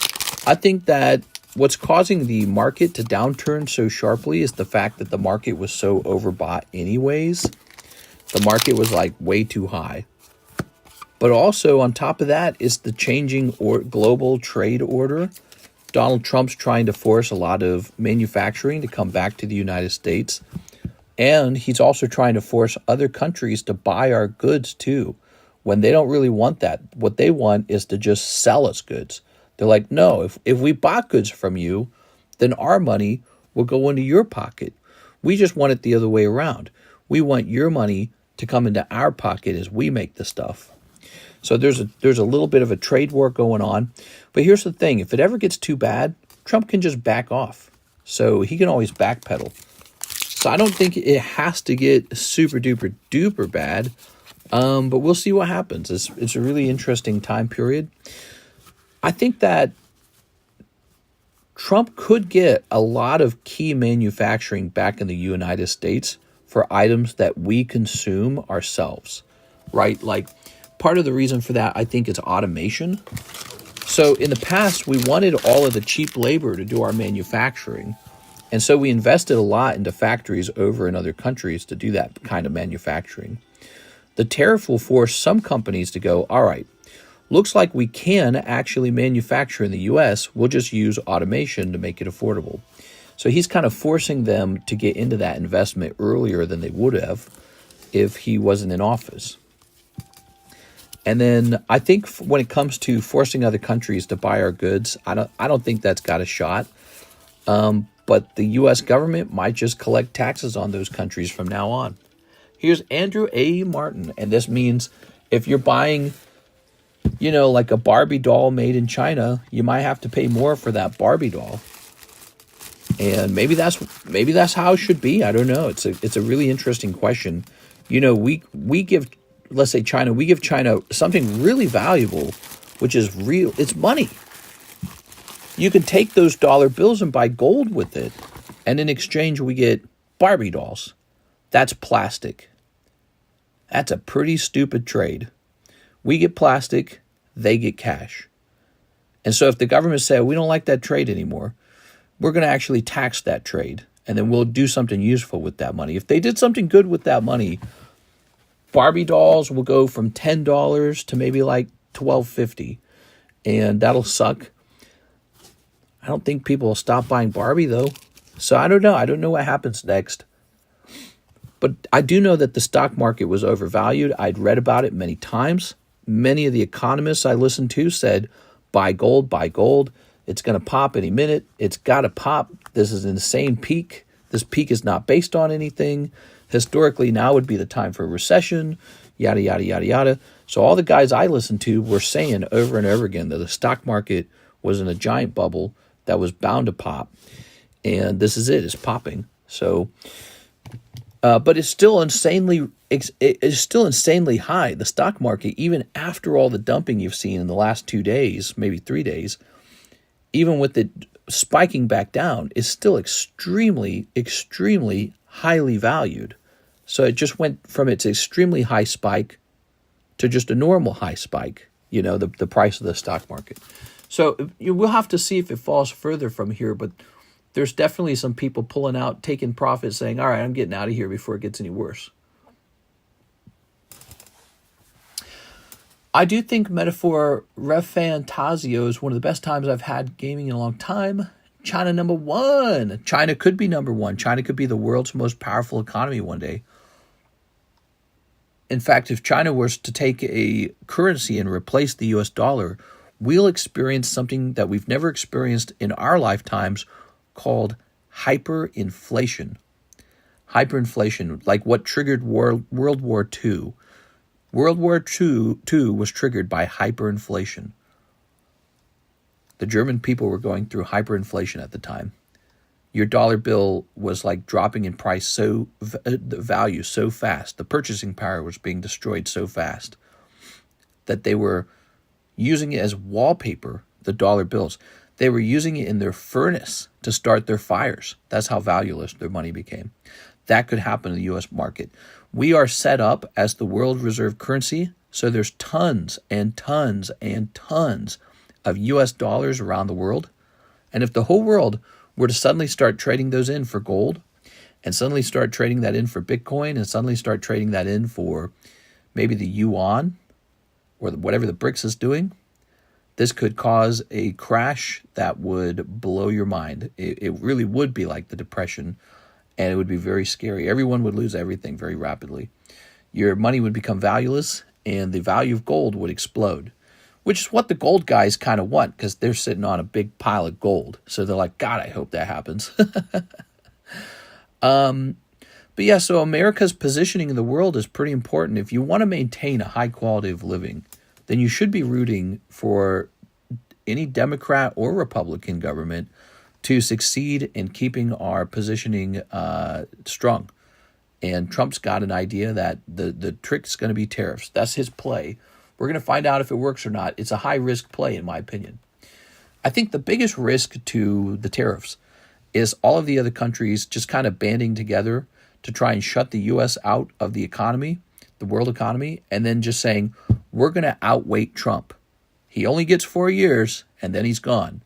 I think that what's causing the market to downturn so sharply is the fact that the market was so overbought anyways. The market was like way too high. But also on top of that is the changing global trade order. Donald Trump's trying to force a lot of manufacturing to come back to the United States. And he's also trying to force other countries to buy our goods too, when they don't really want that. What they want is to just sell us goods. They're like, no, if we bought goods from you, then our money will go into your pocket. We just want it the other way around. We want your money to come into our pocket as we make the stuff. So there's a little bit of a trade war going on. But here's the thing. If it ever gets too bad, Trump can just back off. So he can always backpedal. So I don't think it has to get super duper duper bad. But we'll see what happens. It's a really interesting time period. I think that Trump could get a lot of key manufacturing back in the United States for items that we consume ourselves, right? Like part of the reason for that, I think, is automation. So in the past, we wanted all of the cheap labor to do our manufacturing. And so we invested a lot into factories over in other countries to do that kind of manufacturing. The tariff will force some companies to go, all right, looks like we can actually manufacture in the U.S. We'll just use automation to make it affordable. So he's kind of forcing them to get into that investment earlier than they would have if he wasn't in office. And then I think when it comes to forcing other countries to buy our goods, I don't think that's got a shot. But the U.S. government might just collect taxes on those countries from now on. Here's Andrew A. Martin, and this means if you're buying, like a Barbie doll made in China, you might have to pay more for that Barbie doll. And maybe that's how it should be. I don't know. It's a really interesting question. We give, let's say China, we give China something really valuable, which is real. It's money. You can take those dollar bills and buy gold with it. And in exchange, we get Barbie dolls. That's plastic. That's a pretty stupid trade. We get plastic, they get cash. And so if the government said, we don't like that trade anymore, we're going to actually tax that trade. And then we'll do something useful with that money. If they did something good with that money, Barbie dolls will go from $10 to maybe like $12.50, and that'll suck. I don't think people will stop buying Barbie though. So I don't know. I don't know what happens next. But I do know that the stock market was overvalued. I'd read about it many times. Many of the economists I listened to said, buy gold, buy gold. It's going to pop any minute. It's got to pop. This is an insane peak. This peak is not based on anything. Historically, now would be the time for a recession, yada, yada, yada, yada. So all the guys I listened to were saying over and over again that the stock market was in a giant bubble that was bound to pop. And this is it. It's popping. So, but it's still insanely high. The stock market, even after all the dumping you've seen in the last 2 days, maybe 3 days, even with it spiking back down, is still extremely, extremely highly valued. So it just went from its extremely high spike to just a normal high spike, the price of the stock market. So we'll have to see if it falls further from here, but there's definitely some people pulling out, taking profits, saying, all right, I'm getting out of here before it gets any worse. I do think Metaphor Refantasio is one of the best times I've had gaming in a long time. China number one. China could be number one. China could be the world's most powerful economy one day. In fact, if China was to take a currency and replace the US dollar, we'll experience something that we've never experienced in our lifetimes called hyperinflation. Hyperinflation, like what triggered World War II. World War II was triggered by hyperinflation. The German people were going through hyperinflation at the time. Your dollar bill was like dropping in price, the value so fast. The purchasing power was being destroyed so fast that they were using it as wallpaper, the dollar bills. They were using it in their furnace to start their fires. That's how valueless their money became. That could happen in the U.S. market. We are set up as the world reserve currency, so there's tons and tons and tons of U.S. dollars around the world. And if the whole world were to suddenly start trading those in for gold, and suddenly start trading that in for Bitcoin, and suddenly start trading that in for maybe the yuan, or whatever the BRICS is doing, this could cause a crash that would blow your mind. It really would be like the Depression, and it would be very scary. Everyone would lose everything very rapidly. Your money would become valueless, and the value of gold would explode, which is what the gold guys kind of want, because they're sitting on a big pile of gold. So they're like, God, I hope that happens. But yeah, so America's positioning in the world is pretty important. If you want to maintain a high quality of living, then you should be rooting for any Democrat or Republican government to succeed in keeping our positioning strong. And Trump's got an idea that the trick's going to be tariffs. That's his play. We're going to find out if it works or not. It's a high-risk play, in my opinion. I think the biggest risk to the tariffs is all of the other countries just kind of banding together to try and shut the U.S. out of the economy, the world economy, and then just saying, we're going to outweight Trump. He only gets 4 years, and then he's gone.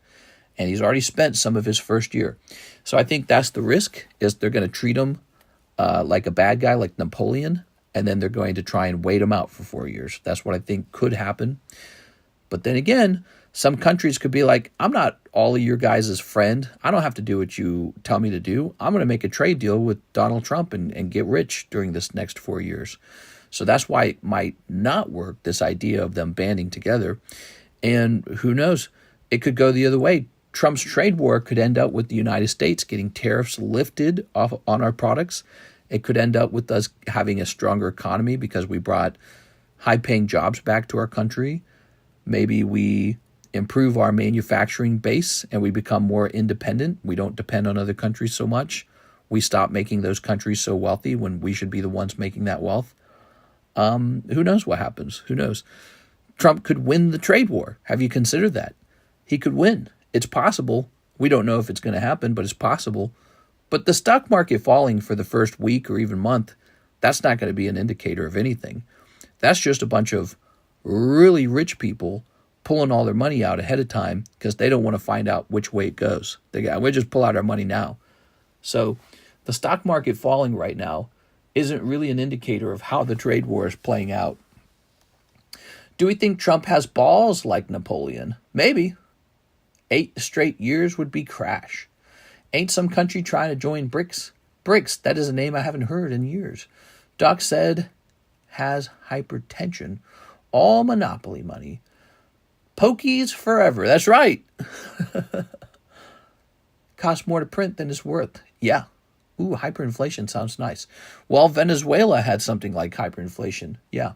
And he's already spent some of his first year. So I think that's the risk, is they're going to treat him like a bad guy, like Napoleon, and then they're going to try and wait him out for 4 years. That's what I think could happen. But then again, some countries could be like, I'm not all of your guys' friend. I don't have to do what you tell me to do. I'm going to make a trade deal with Donald Trump and get rich during this next 4 years. So that's why it might not work, this idea of them banding together. And who knows? It could go the other way. Trump's trade war could end up with the United States getting tariffs lifted off on our products. It could end up with us having a stronger economy because we brought high-paying jobs back to our country. Maybe we improve our manufacturing base and we become more independent. We don't depend on other countries so much. We stop making those countries so wealthy when we should be the ones making that wealth. Who knows what happens? Who knows? Trump could win the trade war. Have you considered that? He could win. It's possible. We don't know if it's going to happen, but it's possible. But the stock market falling for the first week or even month, that's not going to be an indicator of anything. That's just a bunch of really rich people pulling all their money out ahead of time because they don't want to find out which way it goes. We'll just pull out our money now. So the stock market falling right now isn't really an indicator of how the trade war is playing out. Do we think Trump has balls like Napoleon? Maybe. 8 straight years would be crash. Ain't some country trying to join BRICS? BRICS, that is a name I haven't heard in years. Doc said, has hypertension. All monopoly money. Pokies forever. That's right. Costs more to print than it's worth. Yeah. Ooh, hyperinflation sounds nice. Well, Venezuela had something like hyperinflation. Yeah.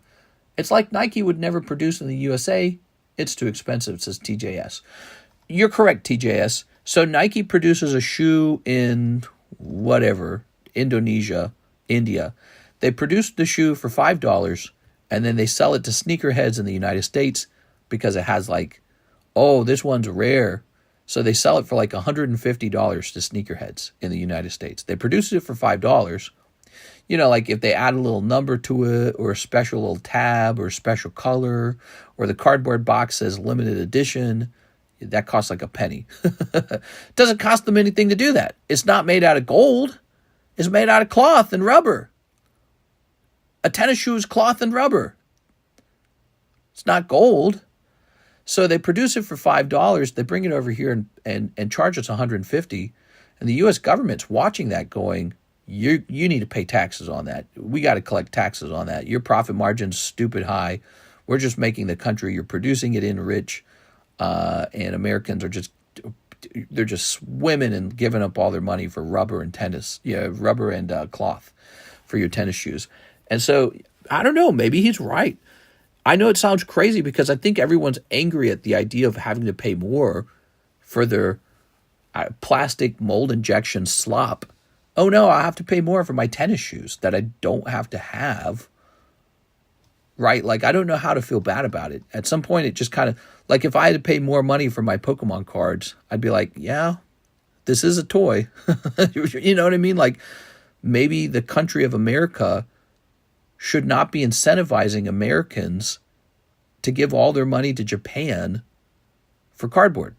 It's like Nike would never produce in the USA. It's too expensive, says TJS. You're correct, TJS. So Nike produces a shoe in whatever, Indonesia, India. They produce the shoe for $5, and then they sell it to sneakerheads in the United States because it has like, oh, this one's rare. So they sell it for like $150 to sneakerheads in the United States. They produce it for $5. You know, like if they add a little number to it or a special little tab or a special color or the cardboard box says limited edition, that costs like a penny. Doesn't cost them anything to do that. It's not made out of gold. It's made out of cloth and rubber. A tennis shoe is cloth and rubber. It's not gold. So they produce it for $5. They bring it over here and charge us $150. And the U.S. government's watching that going, you need to pay taxes on that. We got to collect taxes on that. Your profit margin's stupid high. We're just making the country you're producing it in rich. And Americans are they're just swimming and giving up all their money for rubber and rubber and cloth for your tennis shoes. And so, I don't know, maybe he's right. I know it sounds crazy because I think everyone's angry at the idea of having to pay more for their plastic mold injection slop. Oh no, I have to pay more for my tennis shoes that I don't have to have. Right? Like, I don't know how to feel bad about it. At some point, it just kind of, like if I had to pay more money for my Pokemon cards, I'd be like, yeah, this is a toy. You know what I mean? Like, maybe the country of America should not be incentivizing Americans to give all their money to Japan for cardboard.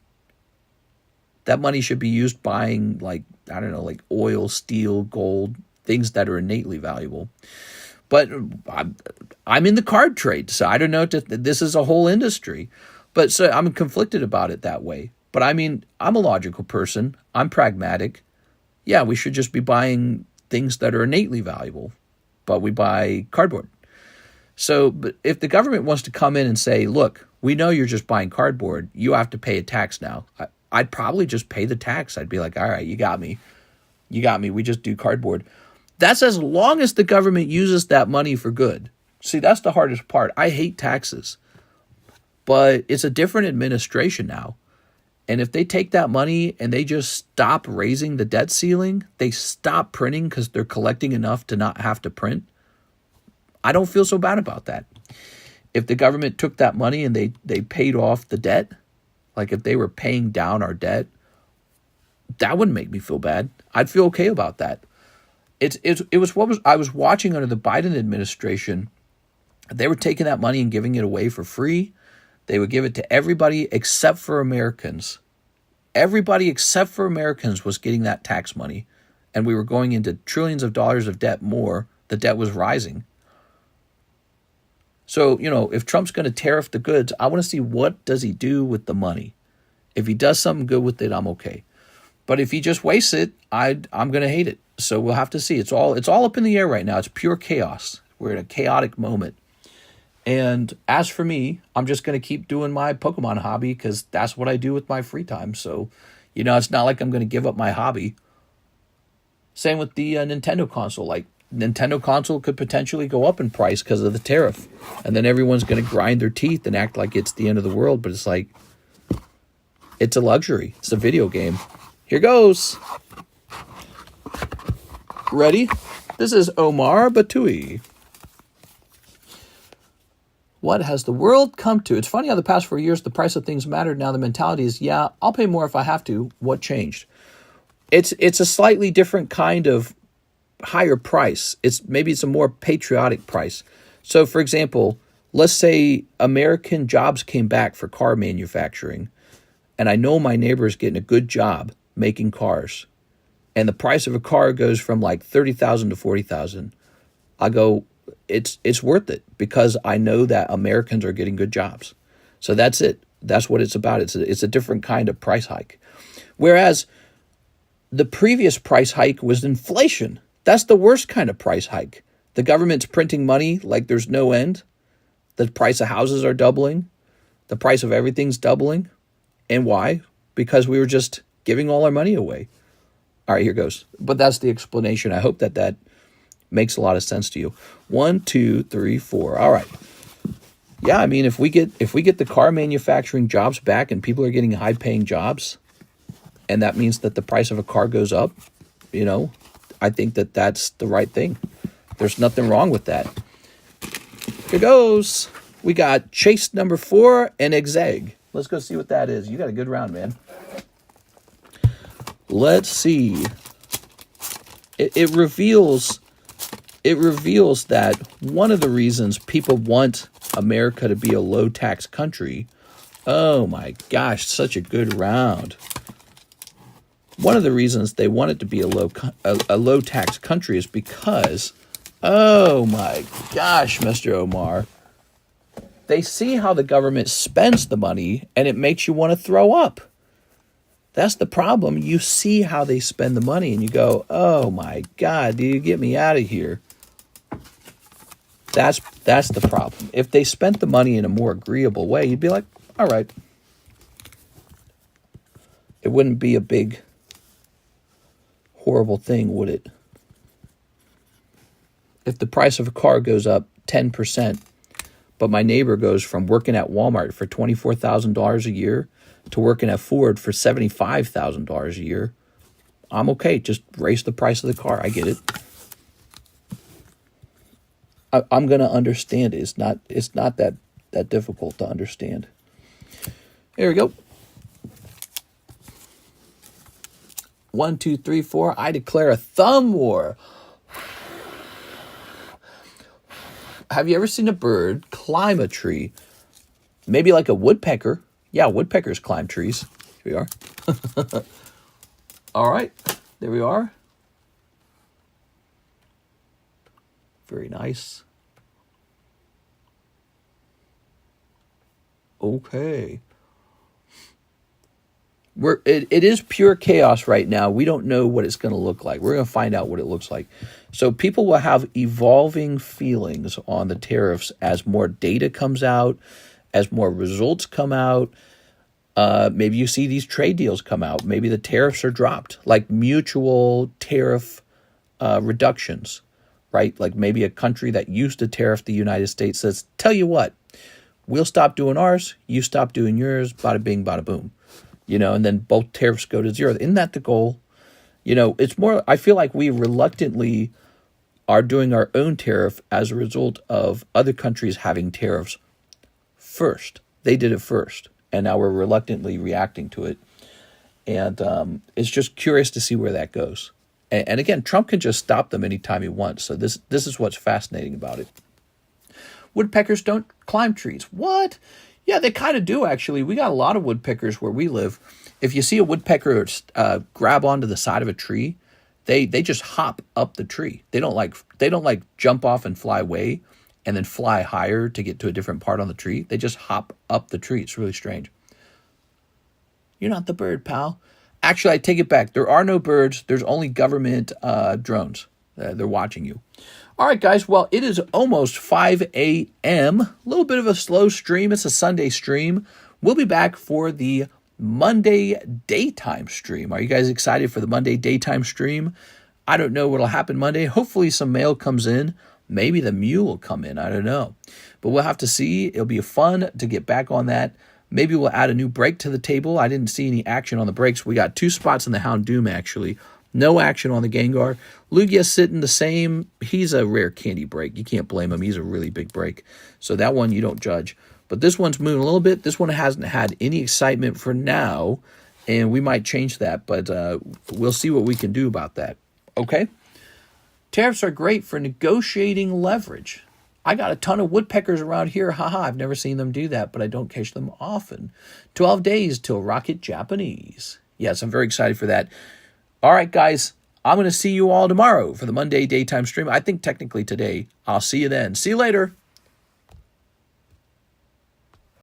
That money should be used buying, like, I don't know, like oil, steel, gold, things that are innately valuable. But I'm in the card trade, so I don't know. This is a whole industry. But so I'm conflicted about it that way. But I mean, I'm a logical person. I'm pragmatic. Yeah, we should just be buying things that are innately valuable. But we buy cardboard. So but if the government wants to come in and say, look, we know you're just buying cardboard. You have to pay a tax now. I'd probably just pay the tax. I'd be like, all right, you got me. You got me. We just do cardboard. That's as long as the government uses that money for good. See, that's the hardest part. I hate taxes. But it's a different administration now. And if they take that money and they just stop raising the debt ceiling, they stop printing because they're collecting enough to not have to print, I don't feel so bad about that. If the government took that money and they paid off the debt, like if they were paying down our debt, that wouldn't make me feel bad. I'd feel okay about that. It was what I was watching under the Biden administration. They were taking that money and giving it away for free. They would give it to everybody except for Americans. Everybody except for Americans was getting that tax money. And we were going into trillions of dollars of debt more. The debt was rising. So, you know, if Trump's going to tariff the goods, I want to see what does he do with the money. If he does something good with it, I'm okay. But if he just wastes it, I'm going to hate it. So we'll have to see. It's all up in the air right now. It's pure chaos. We're in a chaotic moment. And as for me, I'm just going to keep doing my Pokemon hobby because that's what I do with my free time. So, you know, it's not like I'm going to give up my hobby. Same with the Nintendo console. Like, Nintendo console could potentially go up in price because of the tariff. And then everyone's going to grind their teeth and act like it's the end of the world. But it's like, it's a luxury. It's a video game. Here goes. Ready? This is Omar Batui. What has the world come to? It's funny how the past 4 years, the price of things mattered. Now the mentality is, yeah, I'll pay more if I have to. What changed? It's a slightly different kind of higher price. Maybe it's a more patriotic price. So, for example, let's say American jobs came back for car manufacturing, and I know my neighbor is getting a good job making cars, and the price of a car goes from like $30,000 to $40,000. I go, it's worth it because I know that Americans are getting good jobs. So that's it. That's what it's about. It's a different kind of price hike. Whereas the previous price hike was inflation. That's the worst kind of price hike. The government's printing money like there's no end. The price of houses are doubling. The price of everything's doubling. And why? Because we were just giving all our money away. All right, here goes. But that's the explanation. I hope that makes a lot of sense to you. 1, 2, 3, 4. All right. Yeah, I mean, if we get the car manufacturing jobs back and people are getting high-paying jobs, and that means that the price of a car goes up, I think that that's the right thing. There's nothing wrong with that. Here goes. We got chase number 4 and exeg. Let's go see what that is. You got a good round, man. Let's see. It reveals that one of the reasons people want America to be a low-tax country. Oh my gosh, such a good round. One of the reasons they want it to be a low-tax country is because, oh my gosh, Mr. Omar, they see how the government spends the money and it makes you want to throw up. That's the problem. You see how they spend the money and you go, oh my God, do you get me out of here? That's the problem. If they spent the money in a more agreeable way, you'd be like, all right. It wouldn't be a big, horrible thing, would it? If the price of a car goes up 10%, but my neighbor goes from working at Walmart for $24,000 a year to working at Ford for $75,000 a year, I'm okay. Just raise the price of the car. I get it. I'm going to understand it. It's not that difficult to understand. Here we go. 1, 2, 3, 4. I declare a thumb war. Have you ever seen a bird climb a tree? Maybe like a woodpecker. Yeah, woodpeckers climb trees. Here we are. All right. There we are. Very nice. Okay. It is pure chaos right now. We don't know what it's going to look like. We're going to find out what it looks like. So people will have evolving feelings on the tariffs as more data comes out, as more results come out. Maybe you see these trade deals come out. Maybe the tariffs are dropped, like mutual tariff reductions, right? Like maybe a country that used to tariff the United States says, tell you what, we'll stop doing ours, you stop doing yours, bada bing, bada boom. And then both tariffs go to 0. Isn't that the goal? It's more, I feel like we reluctantly are doing our own tariff as a result of other countries having tariffs first. They did it first, and now we're reluctantly reacting to it. And it's just curious to see where that goes. And again, Trump can just stop them anytime he wants. So this is what's fascinating about it. Woodpeckers don't climb trees. What? Yeah, they kind of do, actually. We got a lot of woodpeckers where we live. If you see a woodpecker grab onto the side of a tree, they just hop up the tree. They don't like jump off and fly away and then fly higher to get to a different part on the tree. They just hop up the tree. It's really strange. You're not the bird, pal. Actually, I take it back. There are no birds. There's only government drones. They're watching you. All right, guys. Well, it is almost 5 a.m. A little bit of a slow stream. It's a Sunday stream. We'll be back for the Monday daytime stream. Are you guys excited for the Monday daytime stream? I don't know what'll happen Monday. Hopefully some mail comes in. Maybe the mule will come in. I don't know. But we'll have to see. It'll be fun to get back on that. Maybe we'll add a new break to the table. I didn't see any action on the breaks. We got 2 spots in the Houndoom, actually. No action on the Gengar. Lugia's sitting the same. He's a rare candy break. You can't blame him. He's a really big break. So that one you don't judge. But this one's moving a little bit. This one hasn't had any excitement for now. And we might change that. But we'll see what we can do about that. Okay? Tariffs are great for negotiating leverage. I got a ton of woodpeckers around here. Haha, I've never seen them do that, but I don't catch them often. 12 days till Rocket Japanese. Yes, I'm very excited for that. All right, guys, I'm going to see you all tomorrow for the Monday daytime stream. I think technically today. I'll see you then. See you later.